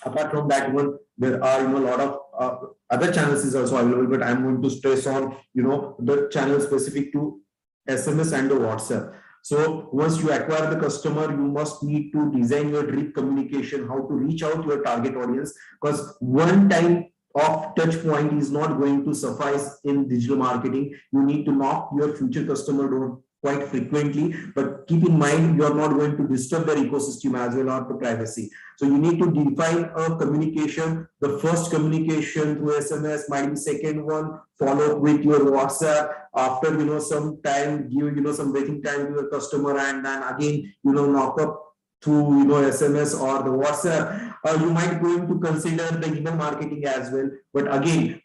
Apart from that one, there are, a lot of other channels is also available, but I'm going to stress on, the channel specific to SMS and the WhatsApp. So once you acquire the customer, you must need to design your drip communication, how to reach out to your target audience, because one time of touch point is not going to suffice in digital marketing. You need to knock your future customer door quite frequently, but keep in mind, you are not going to disturb their ecosystem as well or the privacy. So you need to define a communication. The first communication through SMS might be second one, follow with your WhatsApp. After, some time, give, some waiting time to your customer, and then again, knock up through, SMS or the WhatsApp. You might going to consider the email marketing as well. But again,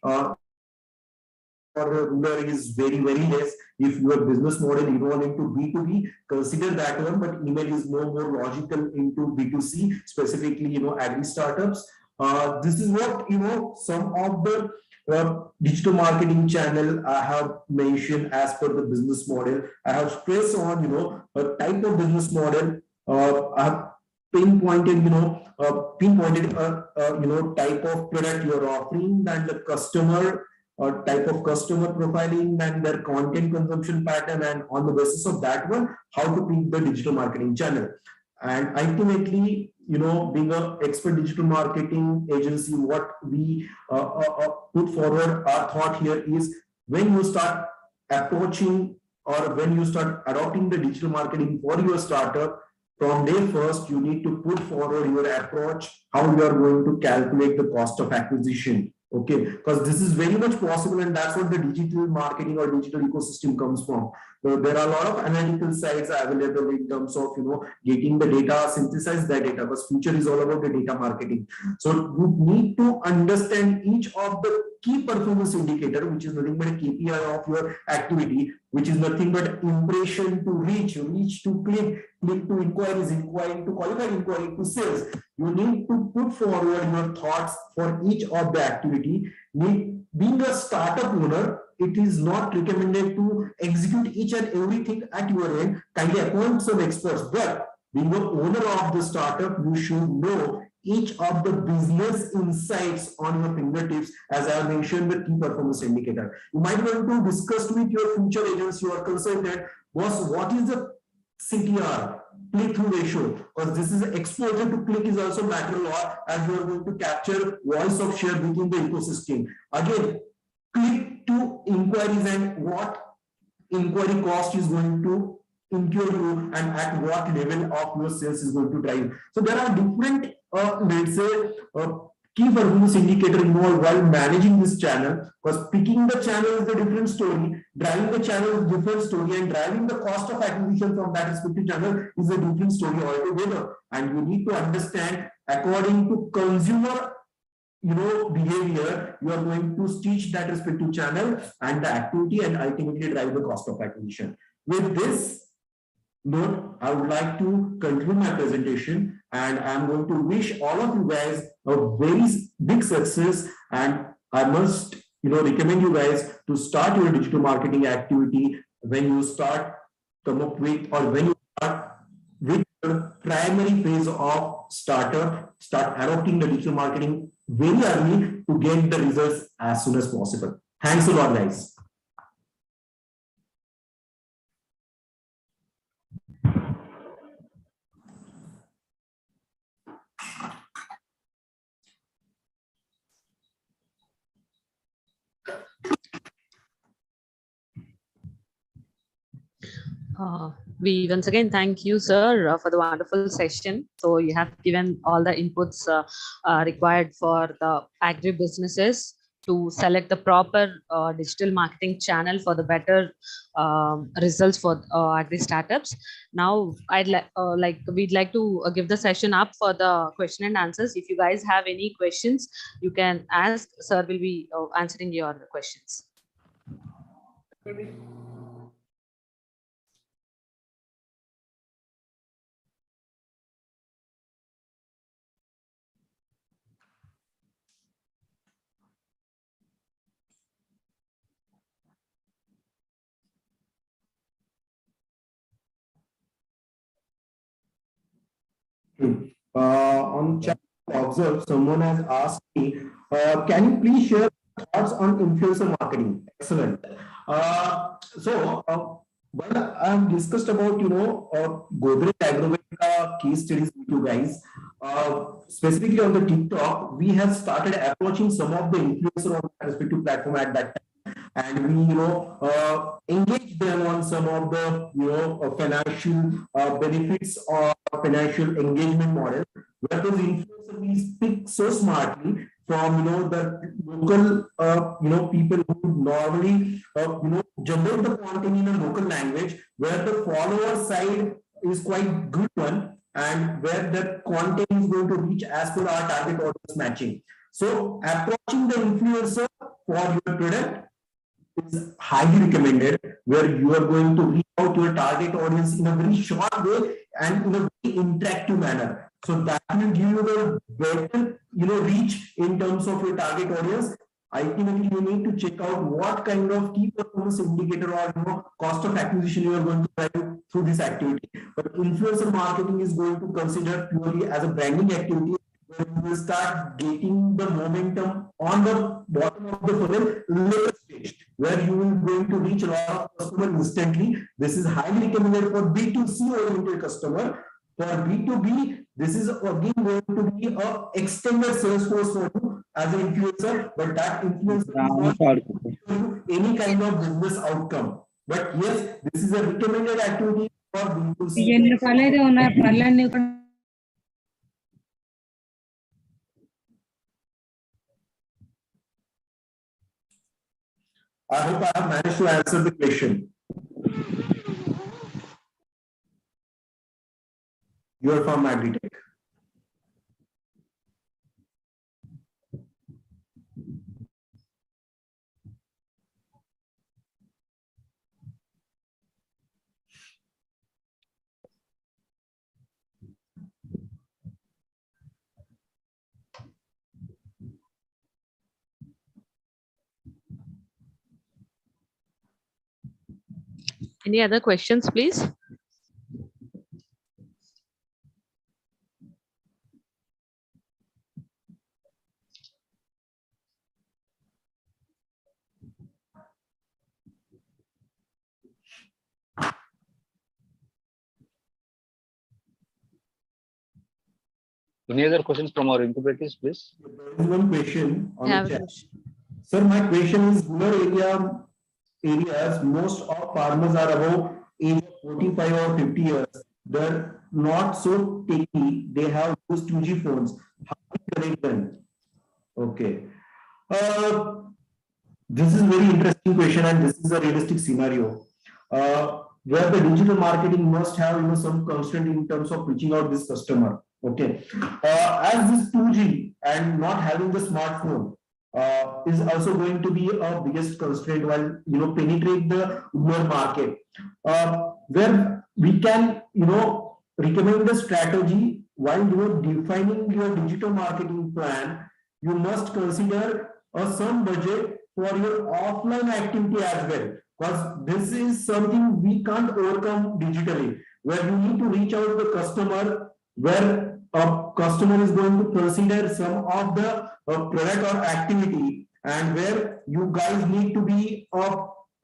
ruler is very, very less. If your business model evolve into B2B, consider that one, but email is no more logical into B2C, specifically, agri startups. This is what, some of the digital marketing channel I have mentioned as per the business model. I have stressed on, a type of business model. I have pinpointed, type of product you're offering, and the customer or type of customer profiling and their content consumption pattern, and on the basis of that one, how to pick the digital marketing channel. And ultimately, being an expert digital marketing agency, what we put forward our thought here is, when you start approaching or when you start adopting the digital marketing for your startup, from day first, you need to put forward your approach, how you are going to calculate the cost of acquisition. Okay, because this is very much possible, and that's what the digital marketing or digital ecosystem comes from. So there are a lot of analytical sites available in terms of, getting the data, synthesize that data, because future is all about the data marketing. So you need to understand each of the key performance indicator, which is nothing but a KPI of your activity, which is nothing but impression to reach to click to inquiries, inquiry to qualified inquiry to sales. You need to put forward your thoughts for each of the activity. Being a startup owner, it is not recommended to execute each and everything at your end. Kindly appoint some experts, but being the owner of the startup, you should know each of the business insights on your fingertips, as I mentioned, the key performance indicator. You might want to discuss with your future agency or consultant, boss, what is the CTR, click-through ratio, because this is exposure to click is also matter a lot, as you are going to capture voice of share within the ecosystem. Again, click to inquiries and what inquiry cost is going to incur you, and at what level of your sales is going to drive. So there are different, let's say, key performance indicator involved while managing this channel, because picking the channel is a different story, driving the channel is a different story, and driving the cost of acquisition from that respective channel is a different story altogether. And you need to understand, according to consumer behavior, you are going to stitch that respective channel and the activity, and ultimately drive the cost of acquisition. With this note, I would like to conclude my presentation, and I'm going to wish all of you guys a very big success. And I must, recommend you guys to start your digital marketing activity when you start come up with, or when you start with the primary phase of startup, start adopting the digital marketing very early to get the results as soon as possible. Thanks a lot, guys. We once again thank you, sir, for the wonderful session. So you have given all the inputs required for the agri businesses to select the proper digital marketing channel for the better results for agri startups. Now, we'd like to give the session up for the question and answers. If you guys have any questions, you can ask. Sir will be answering your questions. On chat, observe someone has asked me, can you please share thoughts on influencer marketing? Excellent. Well, I've discussed about Godrej Agrovet case studies with you guys. Specifically on the TikTok, we have started approaching some of the influencers on that respective platform at that time, and we engage them on some of the financial benefits or financial engagement model, where those influencers we speak so smartly from the local people who normally generate the content in a local language, where the follower side is quite good one, and where the content is going to reach as per our target audience matching. So approaching the influencer for your product is highly recommended, where you are going to reach out to your target audience in a very short way and in a very interactive manner. So that will give you the better reach in terms of your target audience. Ultimately, you need to check out what kind of key performance indicator or cost of acquisition you are going to drive through this activity. But influencer marketing is going to consider purely as a branding activity, where you will start getting the momentum on the bottom of the funnel later stage, where you will going to reach a lot of customers instantly. This is highly recommended for B2C oriented customer. For B2B, this is again going to be a extended sales force for you as an influencer, but that influencer is not any kind of business outcome. But yes, this is a recommended activity for B2C. I hope I have managed to answer the question. You are from AgriTech. Any other questions, please? Any other questions from our incubators, please? There is one question on the chat. Sir, my question is, rural areas, most of farmers are above age of 45 or 50 years. They're not so techy. They have those 2G phones. How do you connect them? Okay. This is a very interesting question, and this is a realistic scenario. Where the digital marketing must have some constraint in terms of reaching out this customer. Okay. As this 2G and not having the smartphone is also going to be our biggest constraint while penetrate the rural market. Where we can recommend the strategy while defining your digital marketing plan, you must consider some budget for your offline activity as well, because this is something we can't overcome digitally, where you need to reach out to the customer, where a customer is going to consider some of the product or activity, and where you guys need to be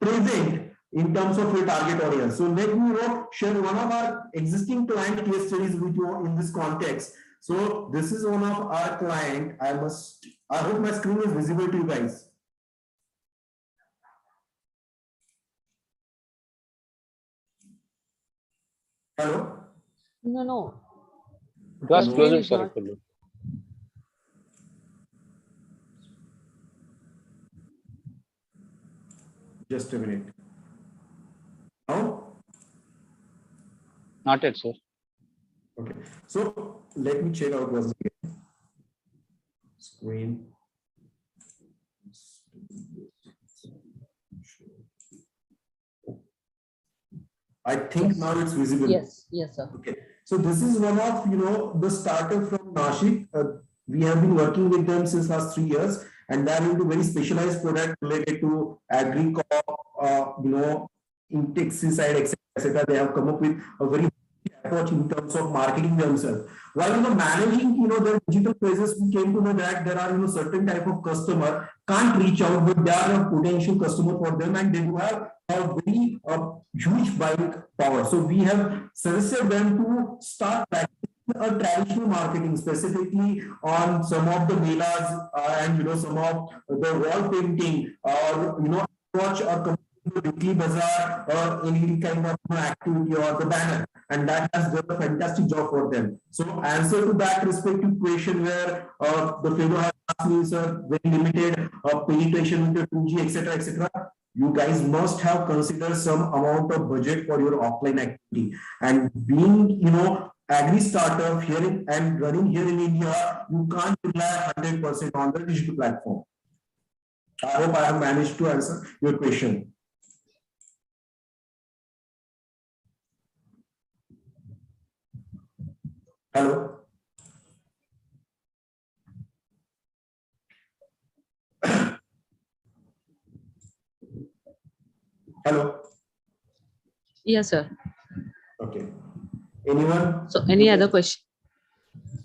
present in terms of your target audience. So let me share one of our existing client case studies with you in this context. So this is one of our client. I hope my screen is visible to you guys. Hello? No. It was His name closer, is sir, not. actually. Just a minute. Now? Not yet, sir. Okay. So let me check out once again. Screen. I think now it's visible. Yes, sir. Okay. So this is one of, the startup from Nashik. We have been working with them since last 3 years, and they are into very specialized product related to agri, insecticide, etc. They have come up with a very approach in terms of marketing themselves. While managing their digital presence, we came to know that there are certain type of customer can't reach out, but they are a potential customer for them, and they do have a very huge buying power. So we have suggested them to start practicing a traditional marketing, specifically on some of the melas and some of the wall painting, or watch or weekly bazaar or any kind of activity or the banner, and that has done a fantastic job for them. So answer to that respective question where the fellow has asked me, sir, very limited penetration into 2G, etc. You guys must have considered some amount of budget for your offline activity, and being agri startup here and running here in India, you can't rely 100% on the digital platform. I hope I have managed to answer your question. Hello. Hello. Yes, sir. Okay. Anyone? So any other question?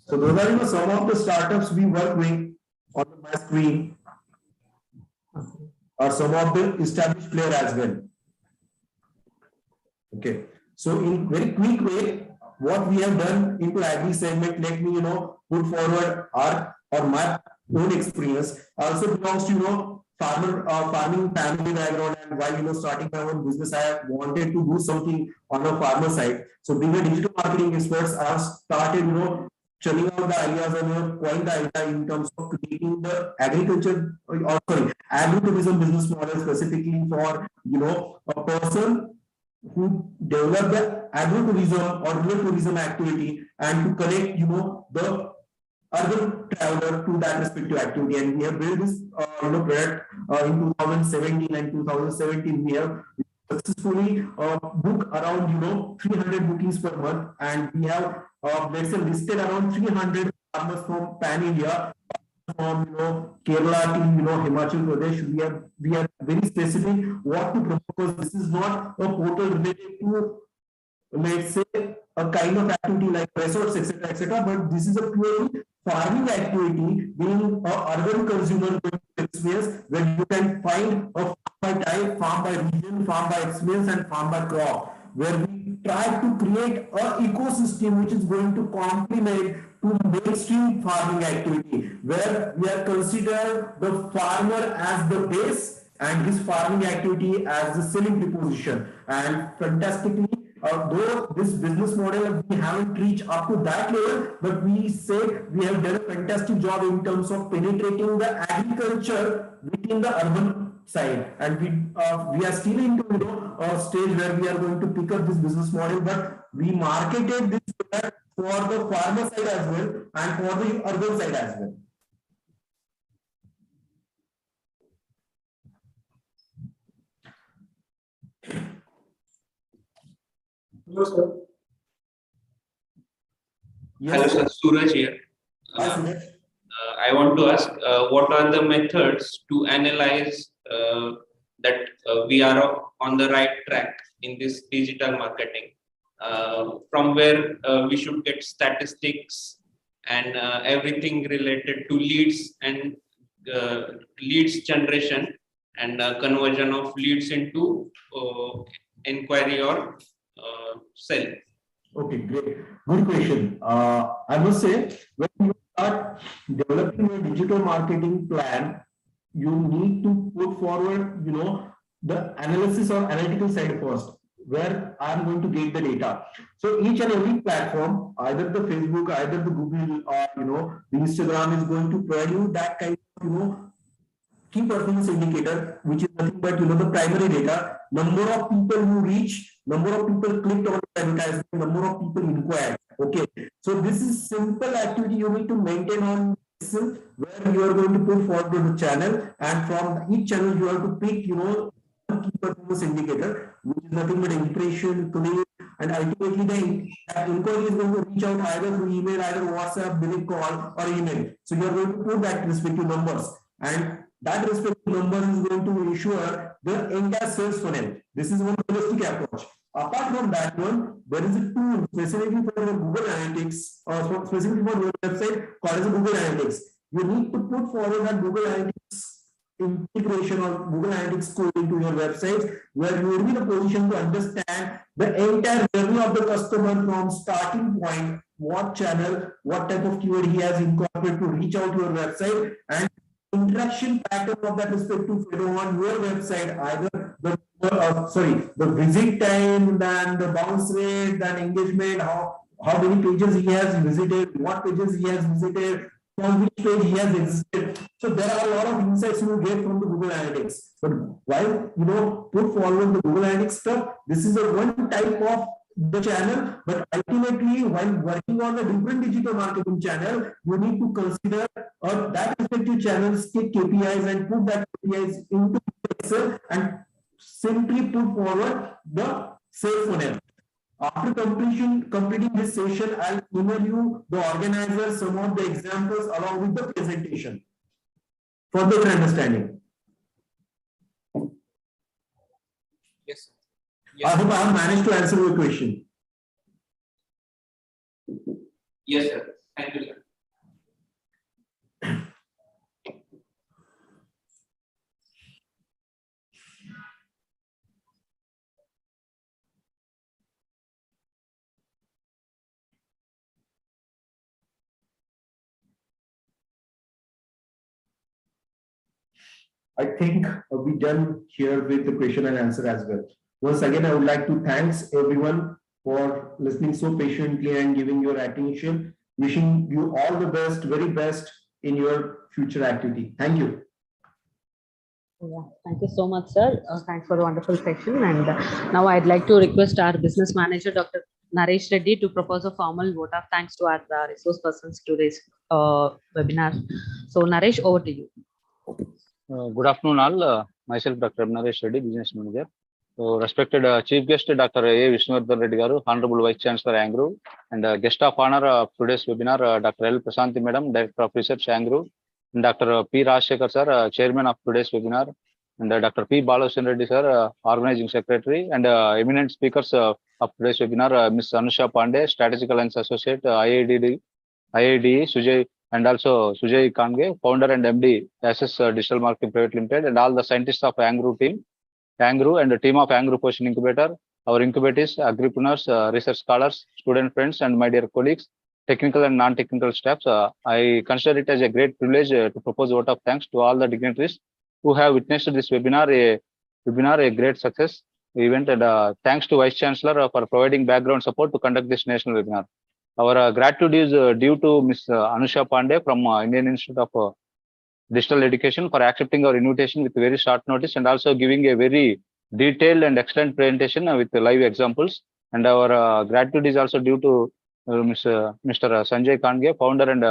So those are some of the startups we work with on my screen, or some of the established player as well. Okay. So in very quick way, what we have done into agri segment, let me put forward our or my own experience. Also belongs to farming family background, and while starting my own business, I wanted to do something on the farmer side. So being a digital marketing experts, I have started churning out the ideas and coin the idea in terms of creating the agriculture agritourism business model, specifically for a person who develop the agritourism or rural tourism activity, and to connect the urban traveler to that respective activity. And we have built this product in 2017, and 2017 we have successfully booked around 300 bookings per month, and we have let's say listed around 300 farmers from pan India, from Kerala to Himachal Pradesh. We are very specific what to propose, because this is not a portal related to, let's say, a kind of activity like resorts, etc., but this is a purely farming activity, being an urban consumer experience, where you can find a farm by type, farm by region, farm by experience, and farm by crop, where we try to create an ecosystem which is going to complement to mainstream farming activity, where we are consider the farmer as the base and his farming activity as the selling proposition. And fantastically, though this business model we haven't reached up to that level, but we say we have done a fantastic job in terms of penetrating the agriculture within the urban side, and we are still into a stage where we are going to pick up this business model, but we marketed this product for the farmer side as well and for the urban side as well. Hello, sir. Yes. Hello, sir. Suraj here. I want to ask, what are the methods to analyze that we are on the right track in this digital marketing? From where we should get statistics and everything related to leads and leads generation and conversion of leads into inquiry or sell. Okay, great. Good question. I must say, when you start developing a digital marketing plan, you need to put forward, the analysis or analytical side first. where I'm going to get the data. So each and every platform, either the Facebook, either the Google, or the Instagram is going to provide you that kind of key performance indicator, which is nothing but the primary data, number of people who reach, number of people clicked on the advertisement, number of people inquired. Okay, so this is simple activity you need to maintain on Excel, where you are going to put forward to the channel, and from each channel you have to pick key performance indicator, which is nothing but impression, click, and ultimately the inquiry is going to reach out either through email, either WhatsApp, direct call, or email. So you are going to put that respective numbers, and that respective number is going to ensure the entire sales funnel. This is one holistic approach. Apart from that one, there is a tool specifically for the Google Analytics, or specifically for your website called as a Google Analytics. You need to put forward that Google Analytics integration or Google Analytics code into your website, where you will be in a position to understand the entire journey of the customer from starting point, what channel, what type of keyword he has incorporated to reach out to your website, and interaction pattern of that respective photo on your website, either the visit time, then the bounce rate, then engagement, how many pages he has visited, what pages he has visited, from which page he has existed. So there are a lot of insights you get from the Google Analytics. But while put forward the Google Analytics stuff, this is a one type of the channel, but ultimately while working on a different digital marketing channel, you need to consider that respective channels, take KPIs and put that KPIs into Excel and simply put forward the sales funnel. After completing this session, I'll email you the organizer, some of the examples along with the presentation for better understanding. Yes. I hope I have managed to answer your question. Yes, sir. Thank you, sir. I think we're done here with the question and answer as well. Once again, I would like to thanks everyone for listening so patiently and giving your attention. Wishing you all the best, very best in your future activity. Thank you. Yeah, thank you so much, sir. Thanks for the wonderful session. And now I'd like to request our business manager, Dr. Naresh Reddy, to propose a formal vote of thanks to our resource persons to today's webinar. So, Naresh, over to you. Good afternoon, all. Myself, Dr. Naresh Reddy, Business Manager. So, respected Chief Guest, Dr. A. Vishnuvardhan Reddy Garu, Honorable Vice Chancellor, ANGRAU, and Guest of Honor of today's webinar, Dr. L. Prasanthi Madam, Director of Research, ANGRAU, and Dr. P. Rajshekar Sir, Chairman of today's webinar, and Dr. P. Poshan Reddy Sir, Organizing Secretary, and eminent speakers of today's webinar, Ms. Anusha Pandey, Strategic Alliance Associate, IID, Sujay, and also Sujay Kange, Founder and MD, SS Digital Marketing Private Limited, and all the scientists of ANGRAU team, ANGRAU and the team of ANGRAU Poshan Incubator, our incubators, agripreneurs, research scholars, student friends, and my dear colleagues, technical and non-technical staffs. I consider it as a great privilege to propose a vote of thanks to all the dignitaries who have witnessed this webinar, a great success event, and thanks to Vice Chancellor for providing background support to conduct this national webinar. Our gratitude is due to Ms. Anusha Pandey from Indian Institute of Digital Education for accepting our invitation with very short notice and also giving a very detailed and excellent presentation with live examples. And our gratitude is also due to Mr. Sanjay Kange, Founder and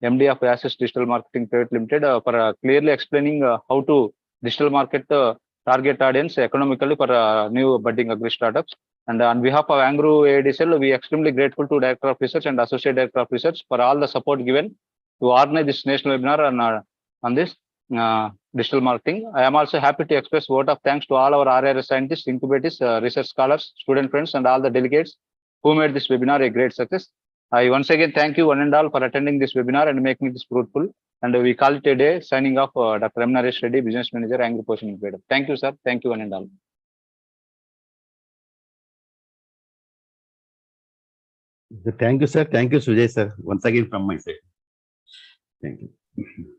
MD of Access Digital Marketing Private Limited, for clearly explaining how to digital market target audience economically for new budding agri startups. And on behalf of ANGRAU AADCL, we are extremely grateful to Director of Research and Associate Director of Research for all the support given to organize this national webinar on this digital marketing. I am also happy to express vote of thanks to all our RRS scientists, incubators, research scholars, student friends, and all the delegates who made this webinar a great success. I once again thank you one and all for attending this webinar and making this fruitful. And we call it a day. Signing off, Dr. M. Naresh Reddy, Business Manager, ANGRAU Poshan Incubator. Thank you, sir. Thank you one and all. Thank you, sir. Thank you, Sujay, sir. Once again from my side. Thank you.